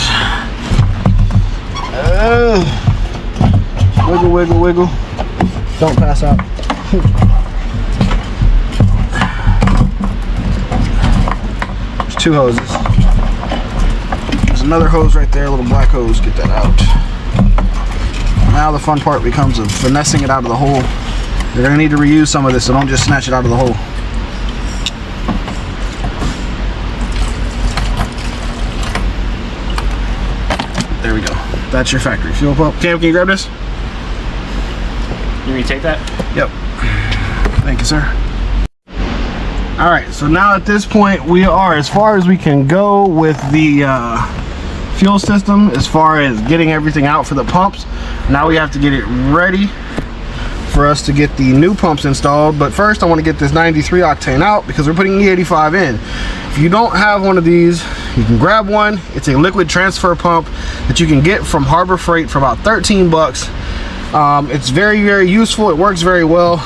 Wiggle, wiggle, wiggle. Don't pass out. There's two hoses. There's another hose right there, a little black hose. Get that out. Now the fun part becomes of finessing it out of the hole. You're gonna need to reuse some of this, so don't just snatch it out of the hole. There we go. That's your factory fuel pump. Cam, can you grab this? You want me to take that? Yep. Thank you, sir. All right, so now at this point we are as far as we can go with the fuel system, as far as getting everything out for the pumps. Now we have to get it ready for us to get the new pumps installed. But first I want to get this 93 octane out because we're putting E85 in. If you don't have one of these, you can grab one. It's a liquid transfer pump that you can get from Harbor Freight for about 13 bucks. It's very, very useful. It works very well,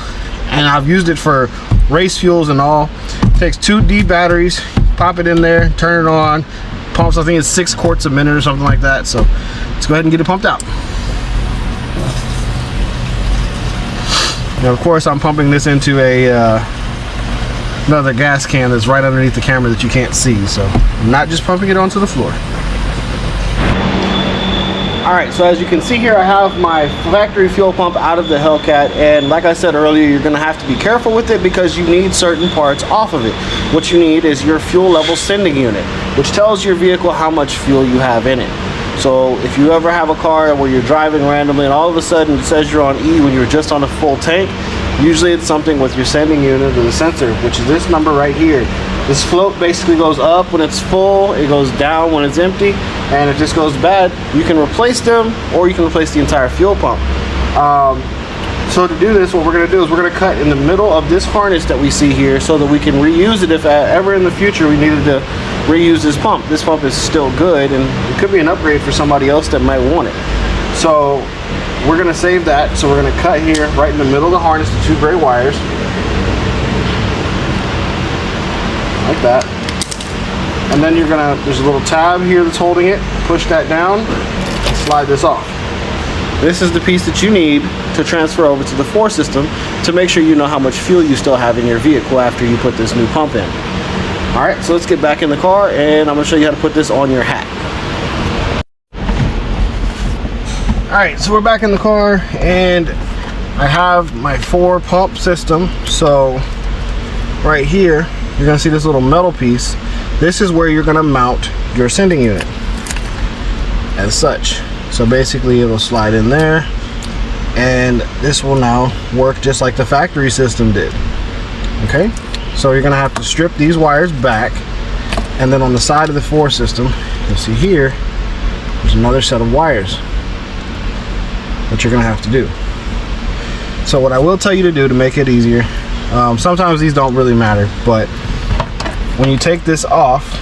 and I've used it for race fuels and all. It takes 2 D batteries, pop it in there, turn it on, pumps, I think it's 6 quarts a minute or something like that. So let's go ahead and get it pumped out. Now of course I'm pumping this into a another gas can that's right underneath the camera that you can't see, so I'm not just pumping it onto the floor. Alright, so as you can see here, I have my factory fuel pump out of the Hellcat, and like I said earlier, you're going to have to be careful with it because you need certain parts off of it. What you need is your fuel level sending unit, which tells your vehicle how much fuel you have in it. So if you ever have a car where you're driving randomly and all of a sudden it says you're on E when you're just on a full tank, usually it's something with your sending unit or the sensor, which is this number right here. This float basically goes up when it's full, it goes down when it's empty, and it just goes bad. You can replace them, or you can replace the entire fuel pump. So to do this, what we're going to do is we're going to cut in the middle of this harness that we see here so that we can reuse it if ever in the future we needed to reuse this pump. This pump is still good, and it could be an upgrade for somebody else that might want it. So we're going to save that. So we're going to cut here right in the middle of the harness, the 2 gray wires. Like that. And then you're gonna, there's a little tab here that's holding it. Push that down and slide this off. This is the piece that you need to transfer over to the 4 system to make sure you know how much fuel you still have in your vehicle after you put this new pump in. Alright, so let's get back in the car and I'm gonna show you how to put this on your hat. Alright, so we're back in the car and I have my 4 pump system. So right here you're gonna see this little metal piece. This is where you're gonna mount your sending unit as such. So basically it'll slide in there and this will now work just like the factory system did. Okay, so you're gonna have to strip these wires back, and then on the side of the 4 system you'll see here there's another set of wires that you're gonna have to do. So what I will tell you to do to make it easier, sometimes these don't really matter, but when you take this off,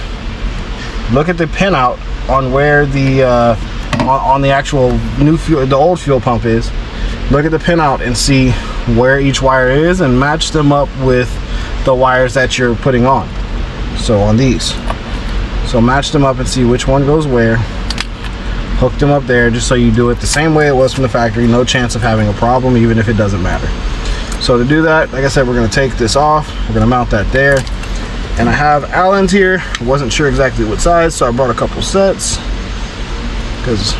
look at the pinout on where the on the actual new fuel, the old fuel pump is. Look at the pinout and see where each wire is and match them up with the wires that you're putting on. So on these, so match them up and see which one goes where. Hook them up there just so you do it the same way it was from the factory. No chance of having a problem, even if it doesn't matter. So to do that, like I said, we're going to take this off. We're going to mount that there. And I have Allen's here. I wasn't sure exactly what size, so I brought a couple sets because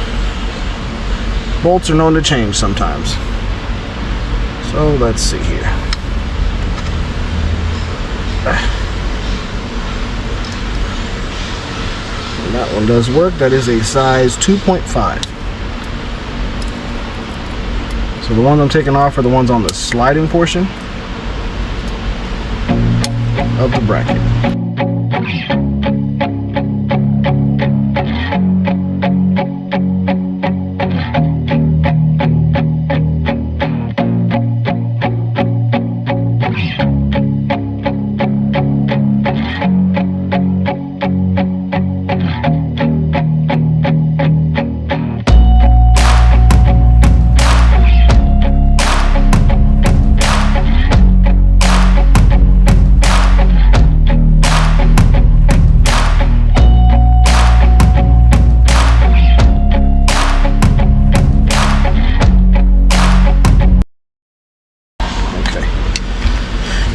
bolts are known to change sometimes. So let's see here. And that one does work. That is a size 2.5. So the ones I'm taking off are the ones on the sliding portion of the bracket.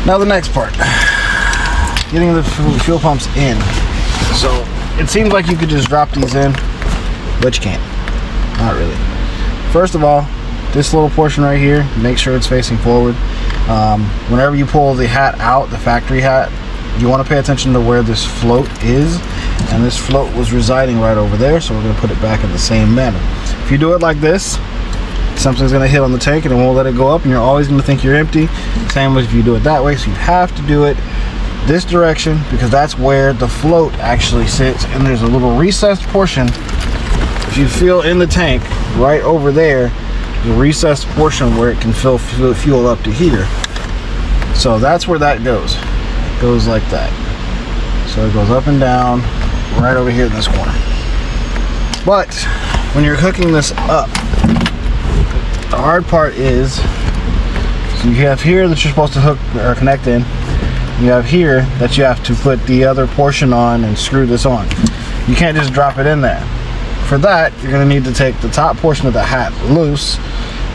Now the next part, getting the fuel pumps in. So it seems like you could just drop these in, but you can't. Not really. First of all, this little portion right here, make sure it's facing forward. Whenever you pull the hat out, the factory hat, you want to pay attention to where this float is, and this float was residing right over there, so we're going to put it back in the same manner. If you do it like this, something's going to hit on the tank and it won't let it go up, and you're always going to think you're empty. Same as if you do it that way. So you have to do it this direction because that's where the float actually sits, and there's a little recessed portion. If you feel in the tank right over there, the recessed portion where it can fill fuel up to here. So that's where that goes. It goes like that. So it goes up and down right over here in this corner. But when you're hooking this up, the hard part is, so you have here that you're supposed to hook or connect in. You have here that you have to put the other portion on and screw this on. You can't just drop it in there. For that, you're going to need to take the top portion of the hat loose,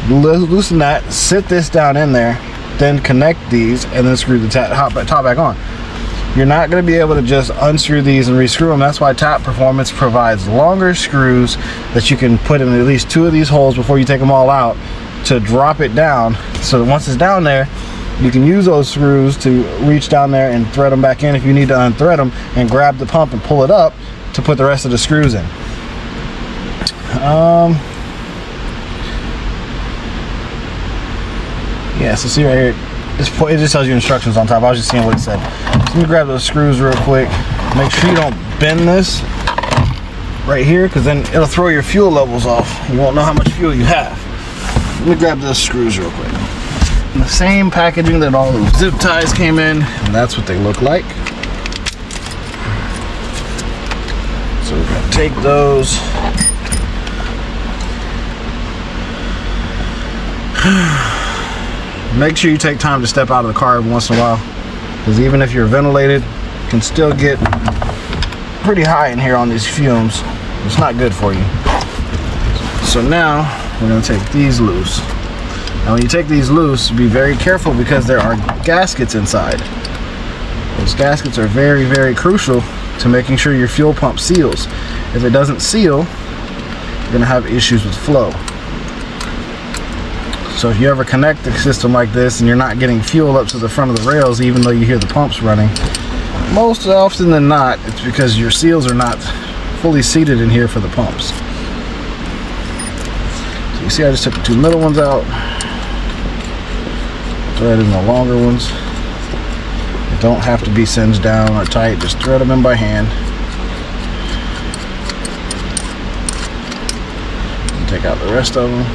loosen that, sit this down in there, then connect these, and then screw the top back on. You're not going to be able to just unscrew these and rescrew them. That's why Top Performance provides longer screws that you can put in at least 2 of these holes before you take them all out to drop it down, so that once it's down there, you can use those screws to reach down there and thread them back in if you need to unthread them, and grab the pump and pull it up to put the rest of the screws in. Yeah, so see right here, it just tells you instructions on top. I was just seeing what it said. So let me grab those screws real quick. Make sure you don't bend this right here, because then it'll throw your fuel levels off. You won't know how much fuel you have. Let me grab those screws real quick. In the same packaging that all those zip ties came in, and that's what they look like. So we're gonna take those. Make sure you take time to step out of the car every once in a while, because even if you're ventilated, you can still get pretty high in here on these fumes. It's not good for you. So now we're going to take these loose. Now when you take these loose, be very careful because there are gaskets inside. Those gaskets are very, very crucial to making sure your fuel pump seals. If it doesn't seal, you're going to have issues with flow. So if you ever connect a system like this and you're not getting fuel up to the front of the rails, even though you hear the pumps running, most often than not, it's because your seals are not fully seated in here for the pumps. So you see I just took the 2 middle ones out, thread in the longer ones. They don't have to be singed down or tight, just thread them in by hand. And take out the rest of them.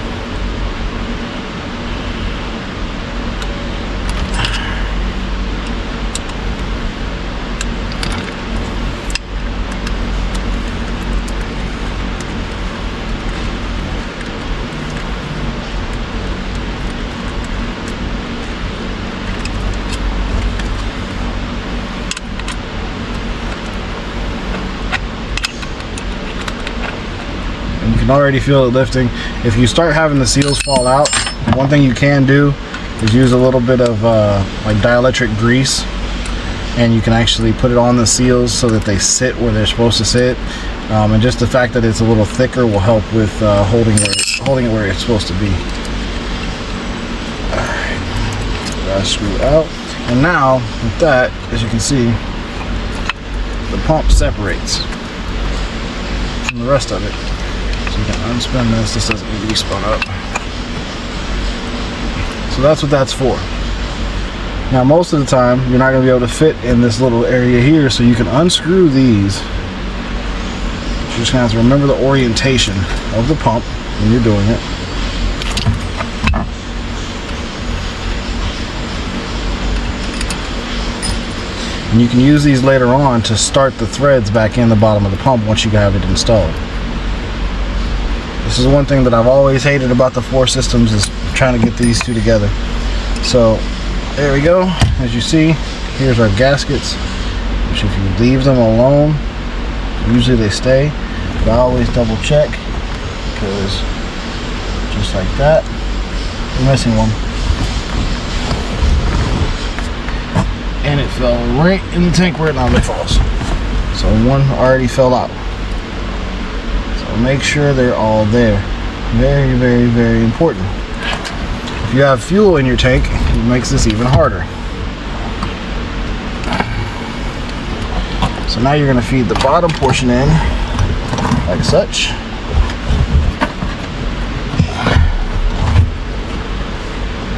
can already feel it lifting. If you start having the seals fall out, one thing you can do is use a little bit of like dielectric grease, and you can actually put it on the seals so that they sit where they're supposed to sit. And just the fact that it's a little thicker will help with holding it where it's supposed to be. Alright, that screw out. And now, with that, as you can see, the pump separates from the rest of it. So you can unspin this. This doesn't need to be spun up. So that's what that's for. Now most of the time, you're not going to be able to fit in this little area here, so you can unscrew these. You're just going to have to remember the orientation of the pump when you're doing it. And you can use these later on to start the threads back in the bottom of the pump once you have it installed. This is one thing that I've always hated about the 4 systems, is trying to get these two together. So there we go. As you see, here's our gaskets, which if you leave them alone, usually they stay. But I always double check, because just like that, we're missing one. And it fell right in the tank where it normally falls. So one already fell out. So make sure they're all there. Very, very, very important. If you have fuel in your tank, it makes this even harder. So now you're going to feed the bottom portion in, like such.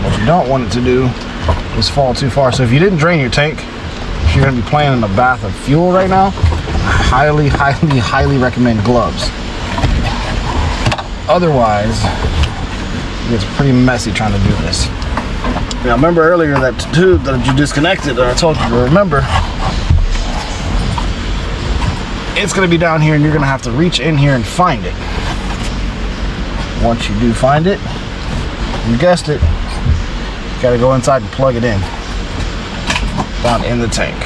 What you don't want it to do is fall too far. So if you didn't drain your tank, if you're going to be playing in a bath of fuel right now, highly, highly, highly recommend gloves. Otherwise, it's pretty messy trying to do this. Now remember earlier that tube that you disconnected that I told you to remember, it's going to be down here and you're going to have to reach in here and find it. Once you do find it, you guessed it, you got to go inside and plug it in down in the tank.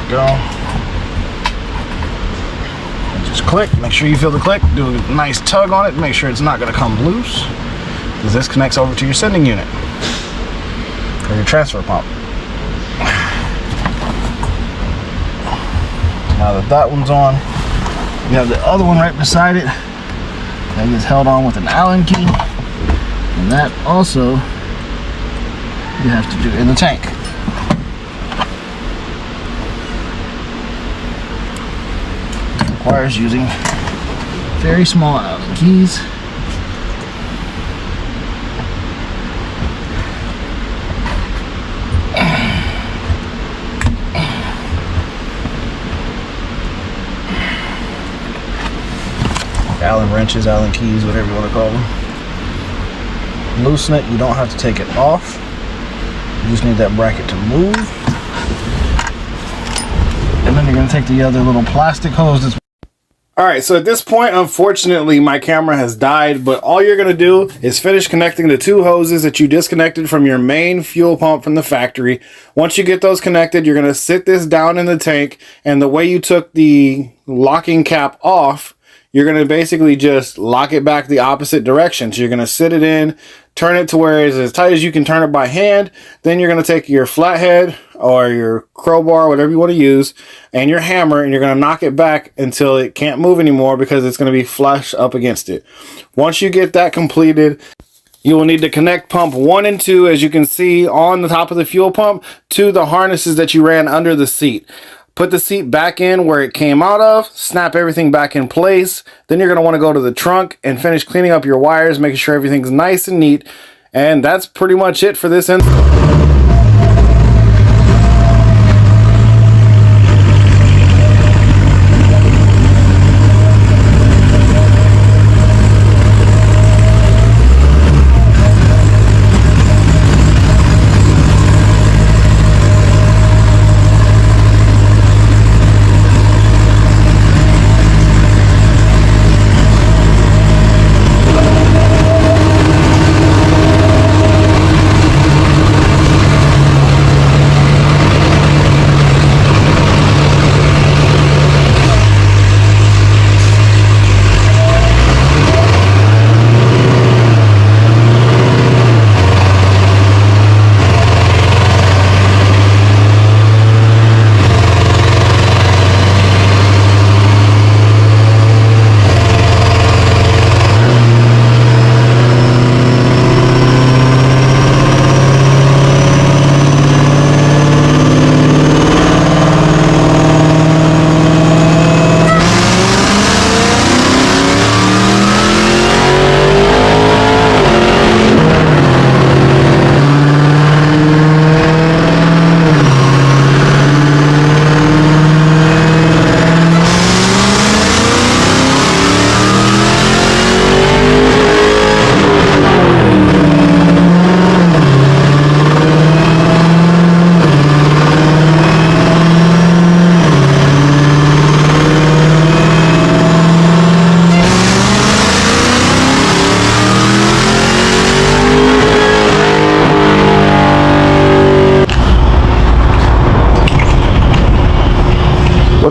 There we go. Just click, make sure you feel the click, do a nice tug on it, make sure it's not going to come loose, because this connects over to your sending unit or your transfer pump. Now that that one's on, you have the other one right beside it that gets held on with an Allen key, and that also you have to do in the tank. It requires using very small Allen keys. Allen wrenches, Allen keys, whatever you want to call them. Loosen it, you don't have to take it off. You just need that bracket to move. And then you're going to take the other little plastic hose that's... Alright, so at this point, unfortunately, my camera has died, but all you're going to do is finish connecting the 2 hoses that you disconnected from your main fuel pump from the factory. Once you get those connected, you're going to sit this down in the tank, and the way you took the locking cap off, you're going to basically just lock it back the opposite direction. So you're going to sit it in, turn it to where it's as tight as you can turn it by hand. Then you're going to take your flathead or your crowbar, whatever you want to use, and your hammer, and you're going to knock it back until it can't move anymore, because it's going to be flush up against it. Once you get that completed, you will need to connect pump 1 and 2, as you can see on the top of the fuel pump, to the harnesses that you ran under the seat. Put the seat back in where it came out of, snap everything back in place. Then you're going to want to go to the trunk and finish cleaning up your wires, making sure everything's nice and neat. And that's pretty much it for this install.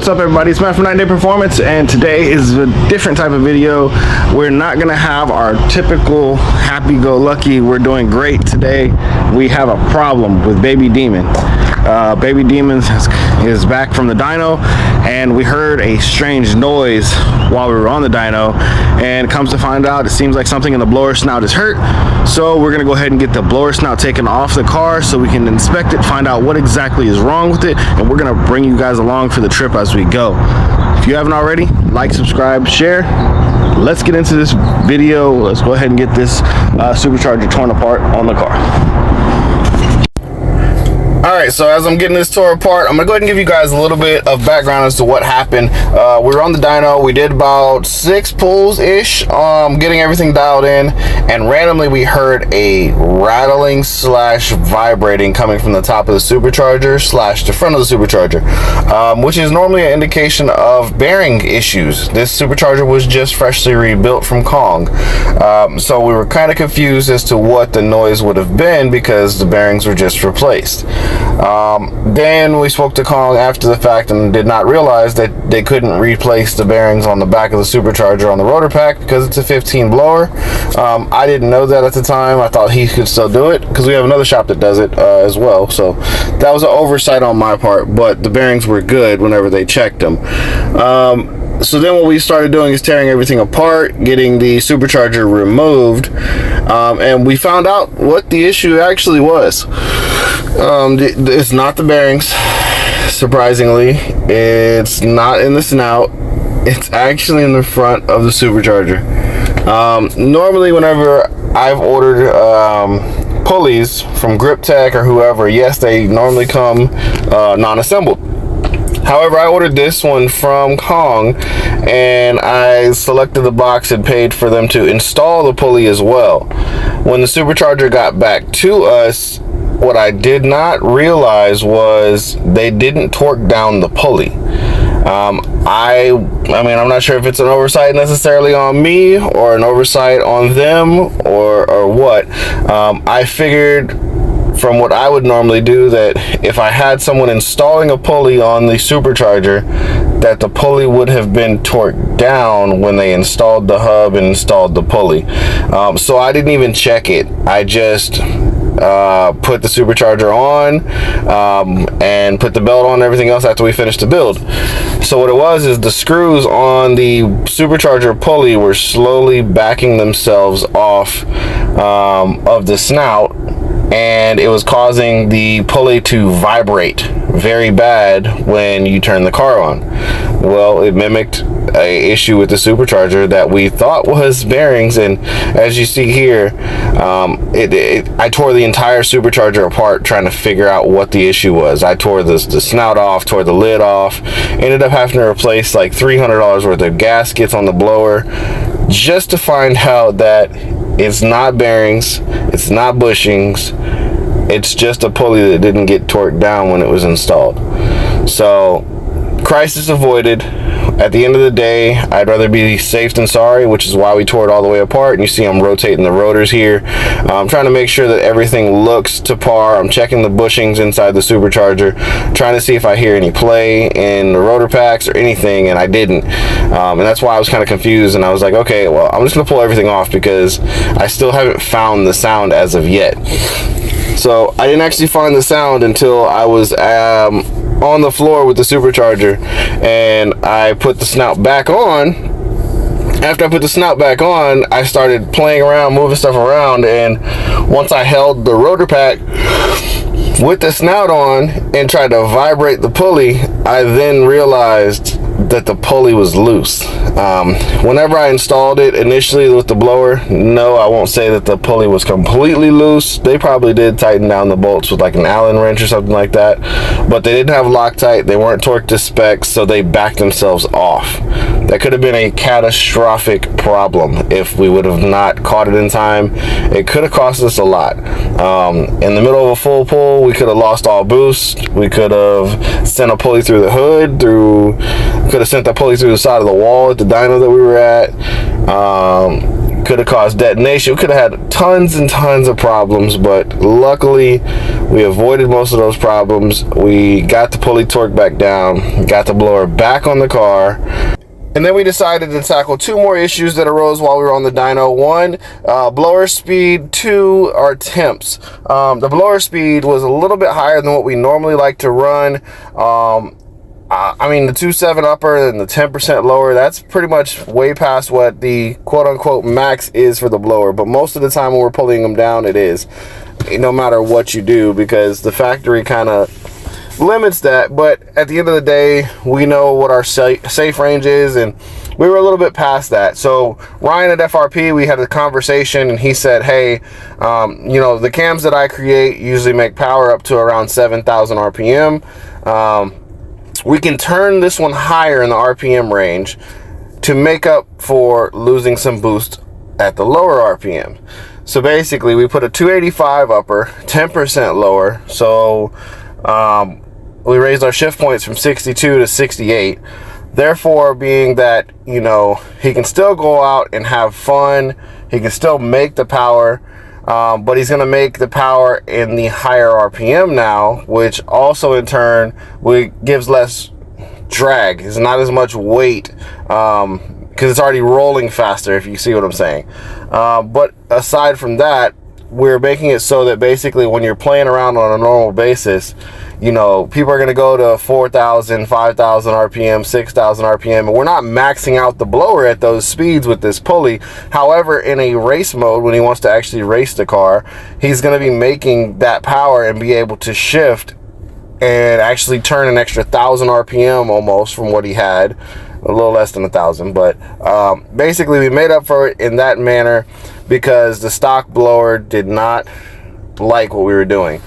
What's up, everybody? It's Matt from 9 Day Performance, and today is a different type of video. We're not gonna have our typical happy-go-lucky, we're doing great today. We have a problem with Baby Demon. Baby Demon is back from the dyno, and we heard a strange noise while we were on the dyno, and comes to find out, it seems like something in the blower snout is hurt. So we're gonna go ahead and get the blower snout taken off the car so we can inspect it, find out what exactly is wrong with it, and we're gonna bring you guys along for the trip as we go. If you haven't already, like, subscribe, share. Let's get into this video. Let's go ahead and get this supercharger torn apart on the car. Alright, so as I'm getting this tore apart, I'm going to go ahead and give you guys a little bit of background as to what happened. We were on the dyno, we did about 6 pulls-ish, getting everything dialed in, and randomly we heard a rattling slash vibrating coming from the top of the supercharger slash the front of the supercharger, which is normally an indication of bearing issues. This supercharger was just freshly rebuilt from Kong, so we were kind of confused as to what the noise would have been because the bearings were just replaced. Then we spoke to Kong after the fact and did not realize that they couldn't replace the bearings on the back of the supercharger on the rotor pack because it's a 15 blower. I didn't know that at the time. I thought he could still do it because we have another shop that does it as well. So that was an oversight on my part, but the bearings were good whenever they checked them. So then what we started doing is tearing everything apart, getting the supercharger removed, and we found out what the issue actually was. It's not the bearings, surprisingly. It's not in the snout. It's actually in the front of the supercharger. Normally whenever I've ordered pulleys from Grip Tech or whoever, yes, they normally come non-assembled. However, I ordered this one from Kong, and I selected the box and paid for them to install the pulley as well. When the supercharger got back to us, what I did not realize was they didn't torque down the pulley. I mean, I'm not sure if it's an oversight necessarily on me or an oversight on them or what. I figured from what I would normally do that if I had someone installing a pulley on the supercharger, that the pulley would have been torqued down when they installed the hub and installed the pulley. So I didn't even check it. I just put the supercharger on and put the belt on and everything else after we finished the build. So what it was is the screws on the supercharger pulley were slowly backing themselves off of the snout, and it was causing the pulley to vibrate very bad when you turn the car on. Well, it mimicked a issue with the supercharger that we thought was bearings, and as you see here, I tore the entire supercharger apart trying to figure out what the issue was. I tore the snout off, tore the lid off, ended up having to replace like $300 worth of gaskets on the blower just to find out that it's not bearings, it's not bushings, it's just a pulley that didn't get torqued down when it was installed. So, crisis avoided. At the end of the day, I'd rather be safe than sorry, which is why we tore it all the way apart. And you see I'm rotating the rotors here. I'm trying to make sure that everything looks to par. I'm checking the bushings inside the supercharger, trying to see if I hear any play in the rotor packs or anything, and I didn't. And that's why I was kind of confused, and I was like, okay, well, I'm just going to pull everything off because I still haven't found the sound as of yet. So I didn't actually find the sound until I was on the floor with the supercharger, and I put the snout back on. After I put the snout back on, I started playing around, moving stuff around, and once I held the rotor pack with the snout on and tried to vibrate the pulley, I then realized that the pulley was loose. Whenever I installed it initially with the blower, no, I won't say that the pulley was completely loose. They probably did tighten down the bolts with like an Allen wrench or something like that, but they didn't have Loctite, they weren't torqued to specs, so they backed themselves off. That could have been a catastrophic problem if we would have not caught it in time. It could have cost us a lot. In the middle of a full pull, we could have lost all boost. We could have sent a pulley through the hood, could have sent that pulley through the side of the wall at the dyno that we were at. could have caused detonation. We could have had tons and tons of problems, but luckily we avoided most of those problems. We got the pulley torque back down, got the blower back on the car, and then we decided to tackle two more issues that arose while we were on the dyno. One, blower speed. Two, our temps. The blower speed was a little bit higher than what we normally like to run. I mean, the 2.7 upper and the 10% lower, that's pretty much way past what the quote-unquote max is for the blower. But most of the time when we're pulling them down, it is, no matter what you do, because the factory kind of limits that. But at the end of the day, we know what our safe range is, and we were a little bit past that. So Ryan at FRP, we had a conversation, and he said, hey, you know, the cams that I create usually make power up to around 7,000 RPM. We can turn this one higher in the RPM range to make up for losing some boost at the lower RPM. So basically, we put a 285 upper, 10% lower. So we raised our shift points from 62 to 68. Therefore, being that, you know, he can still go out and have fun, he can still make the power, but he's going to make the power in the higher RPM now, which also in turn gives less drag. It's not as much weight because it's already rolling faster, if you see what I'm saying. But aside from that, we're making it so that basically when you're playing around on a normal basis, you know, people are going to go to 4,000, 5,000 RPM, 6,000 RPM, and we're not maxing out the blower at those speeds with this pulley. However, in a race mode, when he wants to actually race the car, he's going to be making that power and be able to shift and actually turn an extra 1,000 RPM almost from what he had. A little less than 1,000, but basically we made up for it in that manner because the stock blower did not like what we were doing.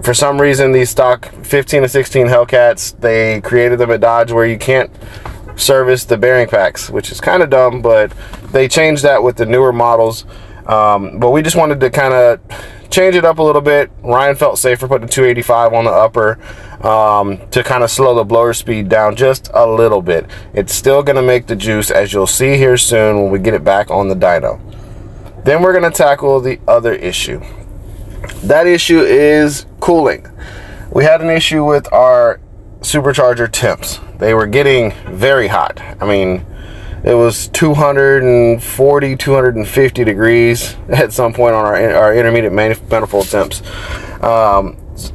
For some reason, these stock 15 to 16 Hellcats, they created them at Dodge where you can't service the bearing packs, which is kind of dumb, but they changed that with the newer models. But we just wanted to kind of change it up a little bit. Ryan felt safer putting 285 on the upper to kind of slow the blower speed down just a little bit. It's still going to make the juice, as you'll see here soon when we get it back on the dyno. Then we're going to tackle the other issue. That issue is cooling. We had an issue with our supercharger temps. They were getting very hot. I mean, it was 240, 250 degrees at some point on our intermediate manifold temps.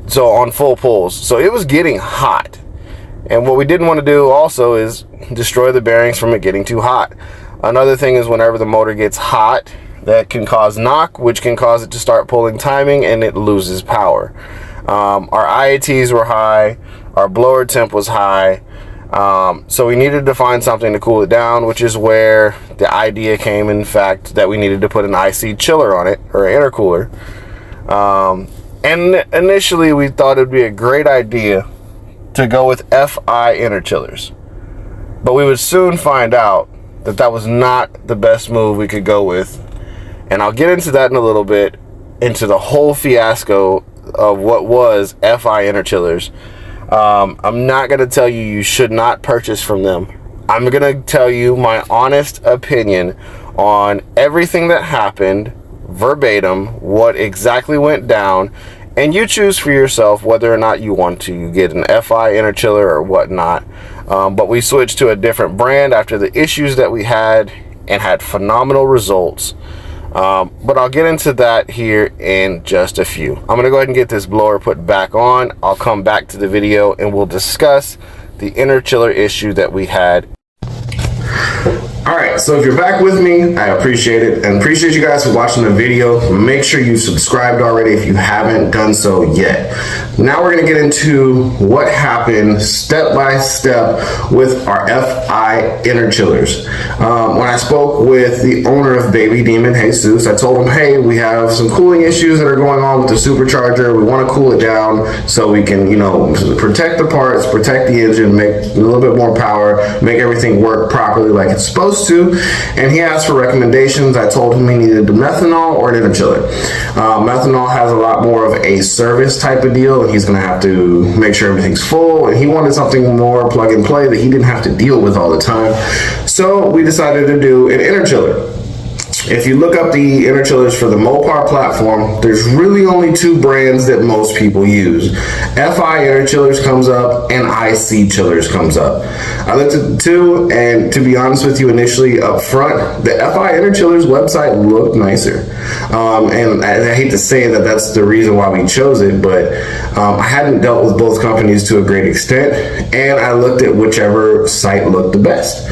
So on full pulls. So it was getting hot. And what we didn't want to do also is destroy the bearings from it getting too hot. Another thing is whenever the motor gets hot, that can cause knock, which can cause it to start pulling timing and it loses power. Our IATs were high. Our blower temp was high. So we needed to find something to cool it down, which is where the idea came, in fact, that we needed to put an IC chiller on it, or an intercooler. And initially we thought it would be a great idea to go with FI interchillers. But we would soon find out that that was not the best move we could go with. And I'll get into that in a little bit, into the whole fiasco of what was FI interchillers. I'm not going to tell you you should not purchase from them. I'm going to tell you my honest opinion on everything that happened, verbatim, what exactly went down, and you choose for yourself whether or not you want to get an FI interchiller or whatnot. But we switched to a different brand after the issues that we had and had phenomenal results. But I'll get into that here in just a few. I'm going to go ahead and get this blower put back on. I'll come back to the video and we'll discuss the interchiller issue that we had. Alright, so if you're back with me, I appreciate it, and appreciate you guys for watching the video. Make sure you've subscribed already if you haven't done so yet. Now we're going to get into what happened step by step with our FI interchillers. When I spoke with the owner of Baby Demon, Jesus, I told him, hey, we have some cooling issues that are going on with the supercharger. We want to cool it down so we can, you know, protect the parts, protect the engine, make a little bit more power, make everything work properly like it's supposed supposed to, and he asked for recommendations. I told him he needed the methanol or an inner chiller. Methanol has a lot more of a service type of deal, and he's going to have to make sure everything's full, and he wanted something more plug and play that he didn't have to deal with all the time. So we decided to do an inner chiller. If you look up the inner chillers for the Mopar platform, there's really only two brands that most people use. FI inner chillers comes up and IC chillers comes up. I looked at the two, and to be honest with you, initially up front, the FI inner chillers website looked nicer. And I hate to say that that's the reason why we chose it, but I hadn't dealt with both companies to a great extent, and I looked at whichever site looked the best.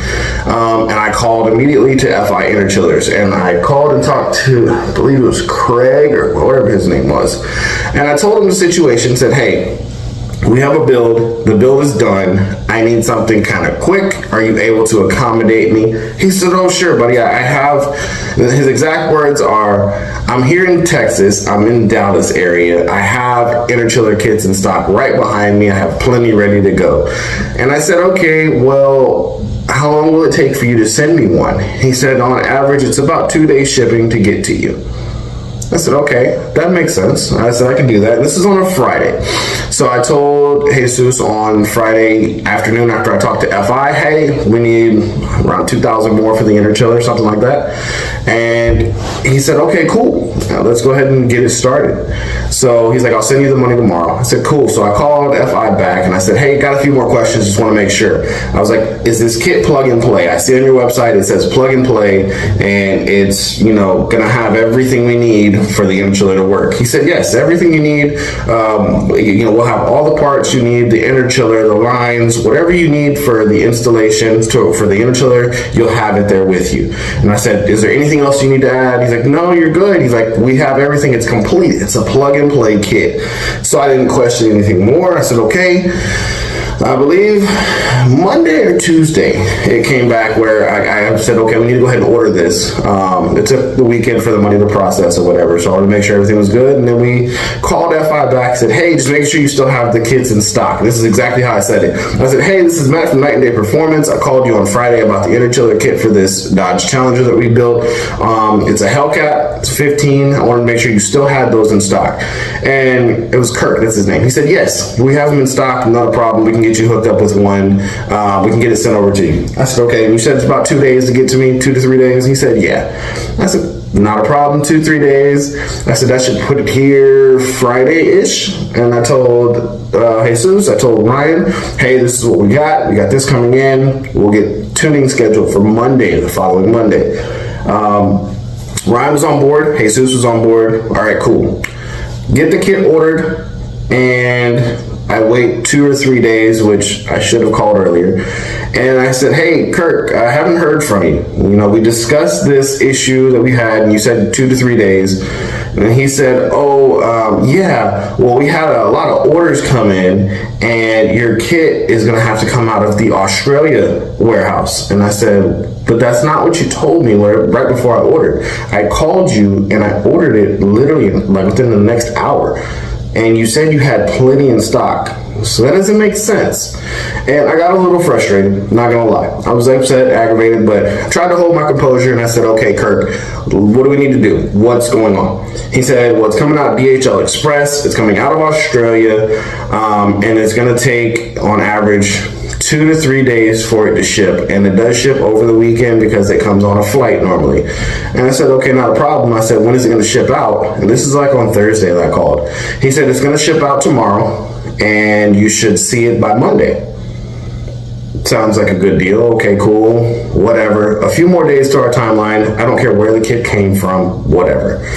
And I called immediately to FI inner chillers, and I called and talked to, I believe it was Craig or whatever his name was, and I told him the situation, said, hey, we have a build, the build is done, I need something kind of quick, are you able to accommodate me? He said, oh sure buddy, I have, his exact words are, I'm here in Texas, I'm in Dallas area, I have inner chiller kits in stock right behind me, I have plenty ready to go. And I said, okay, well, how long will it take for you to send me one? He said, on average, it's about 2 days shipping to get to you. I said, okay, that makes sense. I said, I can do that. This is on a Friday. So I told Jesus on Friday afternoon after I talked to FI, hey, we need around 2,000 more for the inner chiller, something like that. And he said, okay, cool. Now let's go ahead and get it started. So he's like, I'll send you the money tomorrow. I said, cool. So I called FI back and I said, hey, got a few more questions. Just want to make sure. I was like, is this kit plug and play? I see on your website, it says plug and play, and it's, you know, going to have everything we need for the inner chiller to work. He said, yes, everything you need. You know, we'll have all the parts you need, the inner chiller, the lines, whatever you need for the installation for the inner chiller, you'll have it there with you. And I said, is there anything else you need to add? He's like, no, you're good. He's like, we have everything. It's complete. It's a plug and play kit. So I didn't question anything more. I said, okay. I believe Monday or Tuesday, it came back where I said, okay, we need to go ahead and order this. It took the weekend for the money to process or whatever, so I wanted to make sure everything was good. And then we called FI back and said, hey, just make sure you still have the kits in stock. This is exactly how I said it. I said, hey, this is Matt from Night and Day Performance. I called you on Friday about the inner chiller kit for this Dodge Challenger that we built. It's a Hellcat. It's 15. I wanted to make sure you still had those in stock. And it was Kirk, that's his name. He said, yes, we have them in stock, not a problem. We can get you hooked up with one. We can get it sent over to you. I said, okay. You said it's about 2 days to get to me, 2 to 3 days. He said, yeah. I said, not a problem, 2-3 days. I said, I should put it here Friday-ish. And I told Jesus, I told Ryan, hey, this is what we got. We got this coming in. We'll get tuning scheduled for Monday, the following Monday. Ryan was on board. Jesus was on board. All right, cool. Get the kit ordered, and I wait 2 or 3 days, which I should have called earlier. And I said, hey, Kirk, I haven't heard from you. You know, we discussed this issue that we had, and you said 2 to 3 days. And he said, yeah, well, we had a lot of orders come in, and your kit is going to have to come out of the Australia warehouse. And I said, but that's not what you told me right before I ordered. I called you, and I ordered it literally like within the next hour. And you said you had plenty in stock. So that doesn't make sense. And I got a little frustrated, not gonna lie. I was upset, aggravated, but I tried to hold my composure, and I said, okay, Kirk, what do we need to do? What's going on? He said, well, it's coming out DHL Express. It's coming out of Australia, and it's gonna take, on average, 2 to 3 days for it to ship, and it does ship over the weekend because it comes on a flight normally. And I said, okay, not a problem. I said, when is it going to ship out? And this is like on Thursday that I called. He said, it's going to ship out tomorrow, and you should see it by Monday. Sounds like a good deal. Okay, cool, whatever. A few more days to our timeline. I don't care where the kit came from, whatever.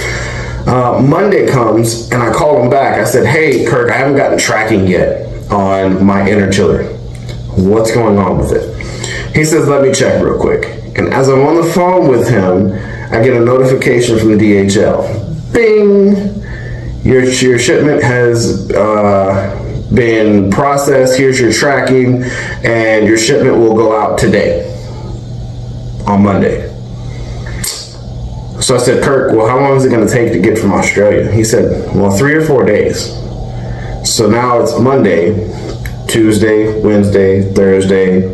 Monday comes, and I call him back. I said, hey, Kirk, I haven't gotten tracking yet on my inner chiller. What's going on with it? He says, let me check real quick. And as I'm on the phone with him, I get a notification from the DHL. Bing! Your shipment has been processed. Here's your tracking, and your shipment will go out today, on Monday. So I said, Kirk, well, how long is it going to take to get from Australia? He said, well, 3 or 4 days. So now it's Monday, Tuesday, Wednesday, Thursday,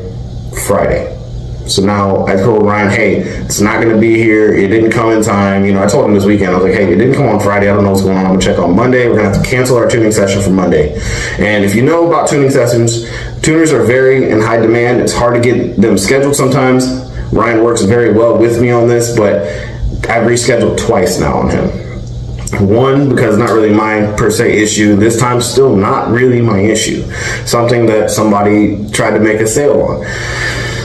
Friday. So now I told Ryan, hey, it's not going to be here. It didn't come in time. You know, I told him this weekend, I was like, hey, it didn't come on Friday. I don't know what's going on. I'm going to check on Monday. We're going to have to cancel our tuning session for Monday. And if you know about tuning sessions, tuners are very in high demand. It's hard to get them scheduled sometimes. Ryan works very well with me on this, but I've rescheduled twice now on him. One, because not really my per se issue. This time, still not really my issue. Something that somebody tried to make a sale on.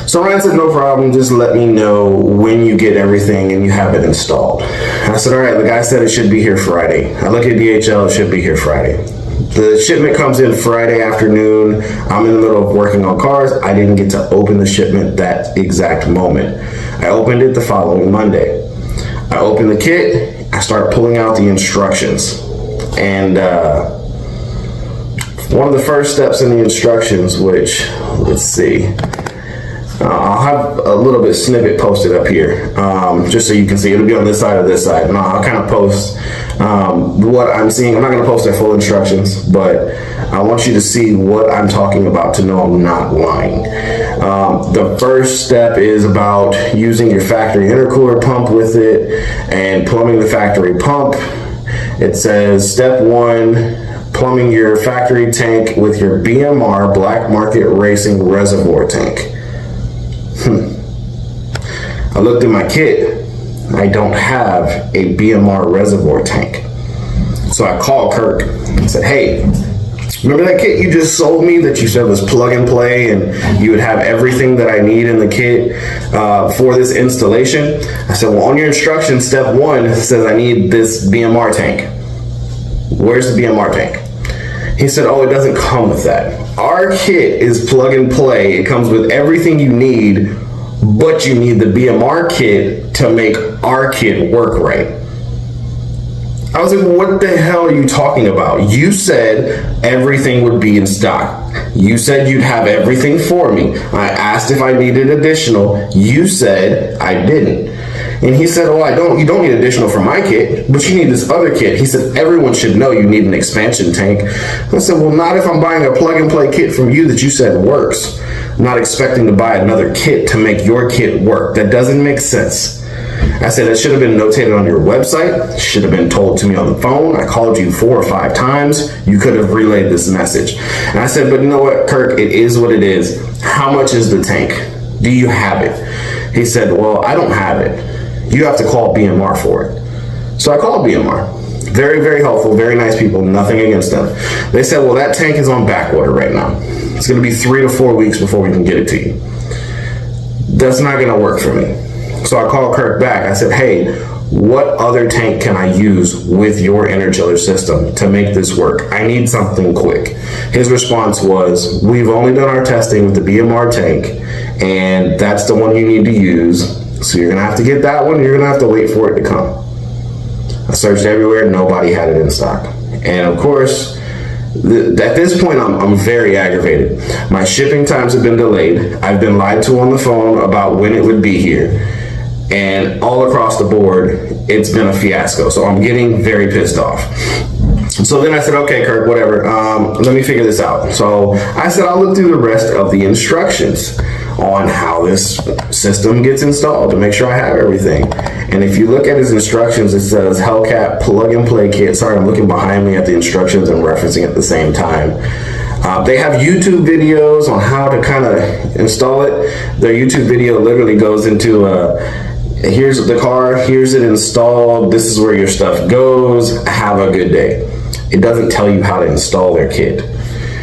So Ryan said, no problem, just let me know when you get everything and you have it installed. I said, all right, the guy said it should be here Friday. I look at DHL, it should be here Friday. The shipment comes in Friday afternoon. I'm in the middle of working on cars. I didn't get to open the shipment that exact moment. I opened it the following Monday. I open the kit, I start pulling out the instructions. And one of the first steps in the instructions, which, let's see, I'll have a little bit snippet posted up here, just so you can see. It'll be on this side or this side. And I'll kind of post what I'm seeing. I'm not going to post their full instructions, but I want you to see what I'm talking about to know I'm not lying. The first step is about using your factory intercooler pump with it and plumbing the factory pump. It says step 1, plumbing your factory tank with your BMR Black Market Racing reservoir tank. I looked at my kit. I don't have a BMR reservoir tank. So I called Kirk and said, hey, remember that kit you just sold me that you said was plug and play and you would have everything that I need in the kit for this installation? I said, well, on your instructions, step 1 says I need this BMR tank. Where's the BMR tank? He said, oh, it doesn't come with that. Our kit is plug and play. It comes with everything you need, but you need the BMR kit to make our kit work right. I was like, what the hell are you talking about? You said everything would be in stock. You said you'd have everything for me. I asked if I needed additional. You said I didn't. And he said, oh, you don't need additional for my kit, but you need this other kit. He said, everyone should know you need an expansion tank. I said, well, not if I'm buying a plug and play kit from you that you said works. I'm not expecting to buy another kit to make your kit work. That doesn't make sense. I said, it should have been notated on your website. It should have been told to me on the phone. I called you 4 or 5 times. You could have relayed this message. And I said, but you know what, Kirk, it is what it is. How much is the tank? Do you have it? He said, well, I don't have it. You have to call BMR for it. So I called BMR. Very, very helpful, very nice people, nothing against them. They said, well, that tank is on back order right now. It's going to be 3 to 4 weeks before we can get it to you. That's not going to work for me. So I called Kirk back. I said, hey, what other tank can I use with your interchiller system to make this work? I need something quick. His response was, we've only done our testing with the BMR tank, and that's the one you need to use. So you're going to have to get that one. You're going to have to wait for it to come. I searched everywhere. Nobody had it in stock. And of course, at this point, I'm very aggravated. My shipping times have been delayed. I've been lied to on the phone about when it would be here. And all across the board, it's been a fiasco. So I'm getting very pissed off. So then I said, okay, Kirk, whatever. Let me figure this out. So I said, I'll look through the rest of the instructions on how this system gets installed to make sure I have everything. And if you look at his instructions, it says Hellcat plug and play kit. Sorry, I'm looking behind me at the instructions and referencing at the same time. They have YouTube videos on how to kind of install it. Their YouTube video literally goes into here's the car, here's it installed, this is where your stuff goes, have a good day. It doesn't tell you how to install their kit.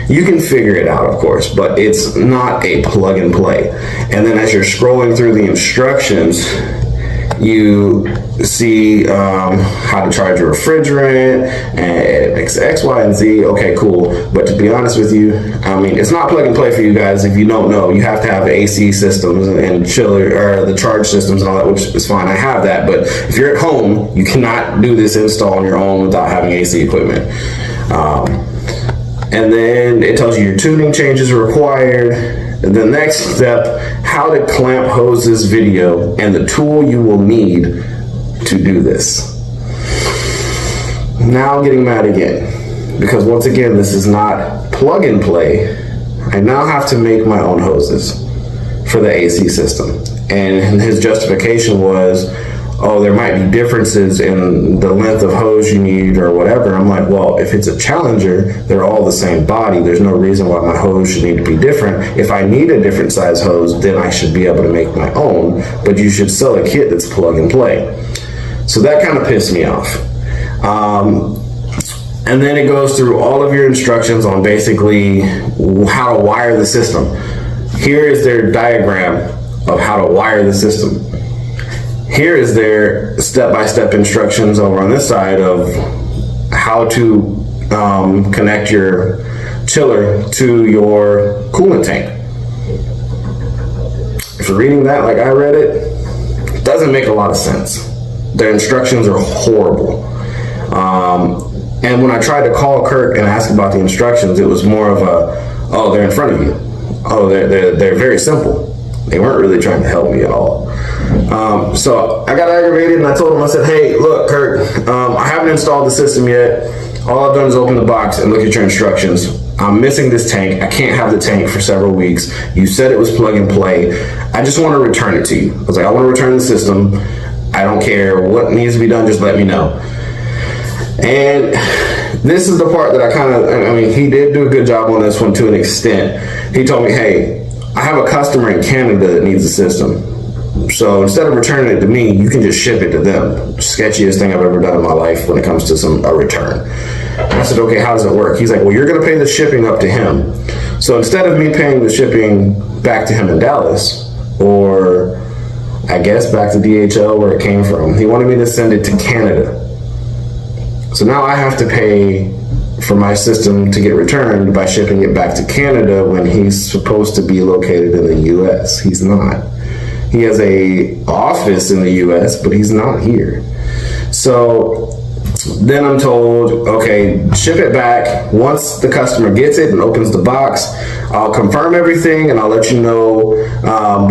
You can figure it out, of course, but it's not a plug and play. And then as you're scrolling through the instructions, you see how to charge your refrigerant and X, Y, and Z. Okay, cool. But to be honest with you, I mean, it's not plug and play for you guys. If you don't know, you have to have AC systems and chiller or the charge systems and all that, which is fine. I have that. But if you're at home, you cannot do this install on your own without having AC equipment. And then it tells you your tuning changes are required. The next step, how to clamp hoses video and the tool you will need to do this. Now I'm getting mad again, because once again, this is not plug and play. I now have to make my own hoses for the AC system. And his justification was, oh, there might be differences in the length of hose you need or whatever. I'm like, well, if it's a Challenger, they're all the same body. There's no reason why my hose should need to be different. If I need a different size hose, then I should be able to make my own, but you should sell a kit that's plug and play. So that kind of pissed me off. And then it goes through all of your instructions on basically how to wire the system. Here is their diagram of how to wire the system. Here is their step-by-step instructions over on this side of how to connect your chiller to your coolant tank. If you're reading that like I read it doesn't make a lot of sense. Their instructions are horrible. And when I tried to call Kirk and ask about the instructions, it was more of a, oh, they're in front of you. Oh, they're very simple. They weren't really trying to help me at all. So I got aggravated and I told him, I said, hey, look, Kirk, I haven't installed the system yet. All I've done is open the box and look at your instructions. I'm missing this tank. I can't have the tank for several weeks. You said it was plug and play. I just want to return it to you. I was like, I want to return the system. I don't care what needs to be done. Just let me know. And this is the part that I mean, he did do a good job on this one to an extent. He told me, hey, I have a customer in Canada that needs a system. So instead of returning it to me, you can just ship it to them. Sketchiest thing I've ever done in my life when it comes to a return. I said, okay, how does it work? He's like, well, you're going to pay the shipping up to him. So instead of me paying the shipping back to him in Dallas, or I guess back to DHL where it came from, he wanted me to send it to Canada. So now I have to pay for my system to get returned by shipping it back to Canada when he's supposed to be located in the US. He's not. He has a office in the US, but he's not here. So then I'm told, okay, ship it back. Once the customer gets it and opens the box, I'll confirm everything and I'll let you know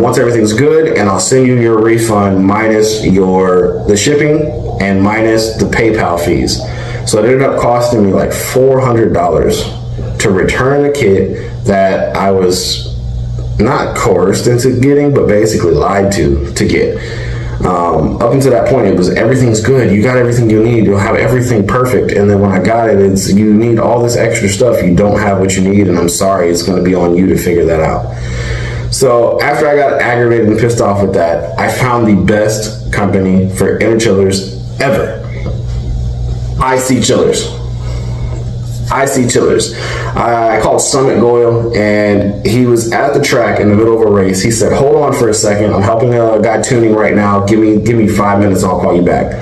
once everything's good, and I'll send you your refund minus the shipping and minus the PayPal fees. So it ended up costing me like $400 to return a kit that I was not coerced into getting, but basically lied to get. Up until that point, it was everything's good. You got everything you need. You'll have everything perfect. And then when I got it, it's you need all this extra stuff. You don't have what you need, and I'm sorry. It's going to be on you to figure that out. So after I got aggravated and pissed off with that, I found the best company for inner chillers ever. IC Chillers. I called Summit Goyle, and he was at the track in the middle of a race. He said, hold on for a second. I'm helping a guy tuning right now. Give me 5 minutes. I'll call you back.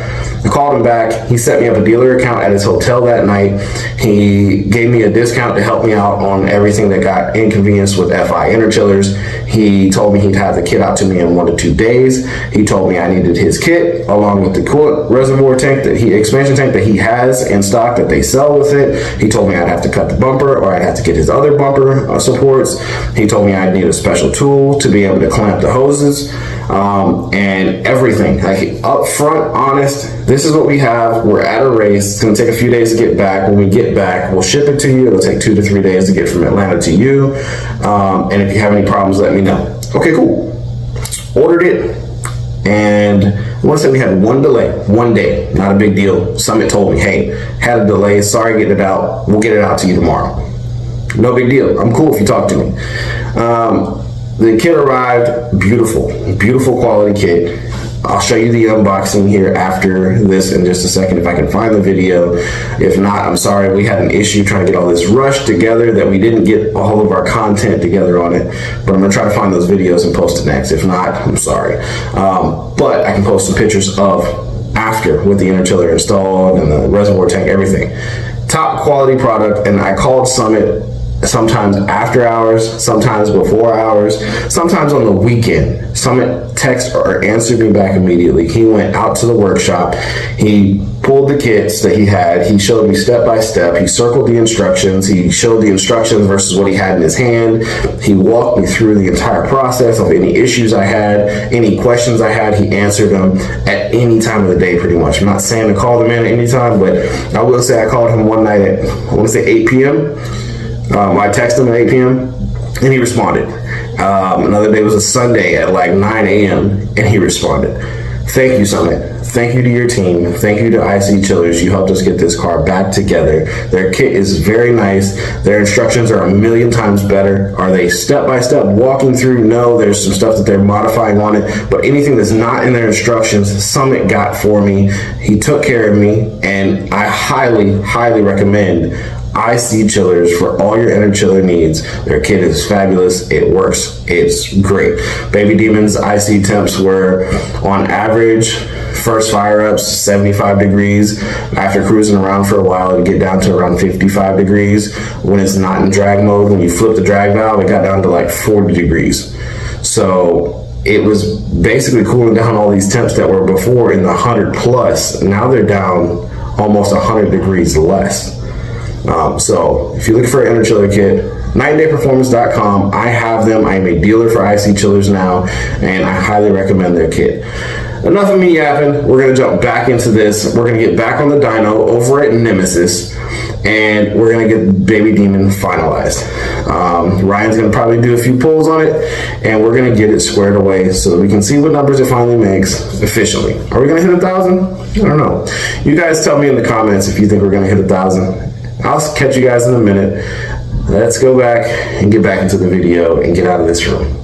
I called him back. He set me up a dealer account at his hotel that night. He gave me a discount to help me out on everything that got inconvenienced with FI inner chillers. He told me he'd have the kit out to me in 1 to 2 days. He told me I needed his kit along with the coolant reservoir tank expansion tank that he has in stock that they sell with it. He told me I'd have to cut the bumper, or I'd have to get his other bumper supports. He told me I'd need a special tool to be able to clamp the hoses. And everything, like up front, honest, this is what we have. We're at a race. It's going to take a few days to get back. When we get back, we'll ship it to you. It'll take 2 to 3 days to get from Atlanta to you. And if you have any problems, let me know. Okay, cool. Ordered it. And I want to say we had one delay, 1 day, not a big deal. Summit told me, hey, had a delay. Sorry, getting it out. We'll get it out to you tomorrow. No big deal. I'm cool if you talk to me. The kit arrived, beautiful quality kit. I'll show you the unboxing here after this in just a second if I can find the video. If not, I'm sorry. We had an issue trying to get all this rushed together that we didn't get all of our content together on it. But I'm going to try to find those videos and post it next. If not, I'm sorry. But I can post some pictures of after with the inner chiller installed and the reservoir tank, everything. Top quality product, and I called Summit sometimes after hours, sometimes before hours, sometimes on the weekend. Summit texted or answered me back immediately. He went out to the workshop. He pulled the kits that he had. He showed me step by step. He circled the instructions. He showed the instructions versus what he had in his hand. He walked me through the entire process of any issues I had, any questions I had. He answered them at any time of the day, pretty much. I'm not saying to call the man at any time, but I will say I called him one night at, I want to say 8 p.m. I texted him at 8 p.m. and he responded. Another day was a Sunday at like 9 a.m. and he responded. Thank you, Summit. Thank you to your team. Thank you to IC Chillers. You helped us get this car back together. Their kit is very nice. Their instructions are a million times better. Are they step-by-step walking through? No, there's some stuff that they're modifying on it, but anything that's not in their instructions, Summit got for me. He took care of me, and I highly, highly recommend IC Chillers for all your inner chiller needs. Their kit is fabulous. It works. It's great. Baby Demon's IC temps were on average first fire ups 75 degrees. After cruising around for a while, it get down to around 55 degrees. When it's not in drag mode, when you flip the drag valve, it got down to like 40 degrees. So it was basically cooling down all these temps that were before in the 100 plus. Now they're down almost 100 degrees less. So if you're looking for an inner chiller kit, nightandayperformance.com. I have them. I am a dealer for IC Chillers now, and I highly recommend their kit. Enough of me yapping. We're going to jump back into this. We're going to get back on the dyno over at Nemesis, and we're going to get Baby Demon finalized. Ryan's going to probably do a few pulls on it, and we're going to get it squared away so that we can see what numbers it finally makes efficiently. Are we going to hit 1,000? I don't know. You guys tell me in the comments if you think we're going to hit 1,000. I'll catch you guys in a minute. Let's go back and get back into the video and get out of this room.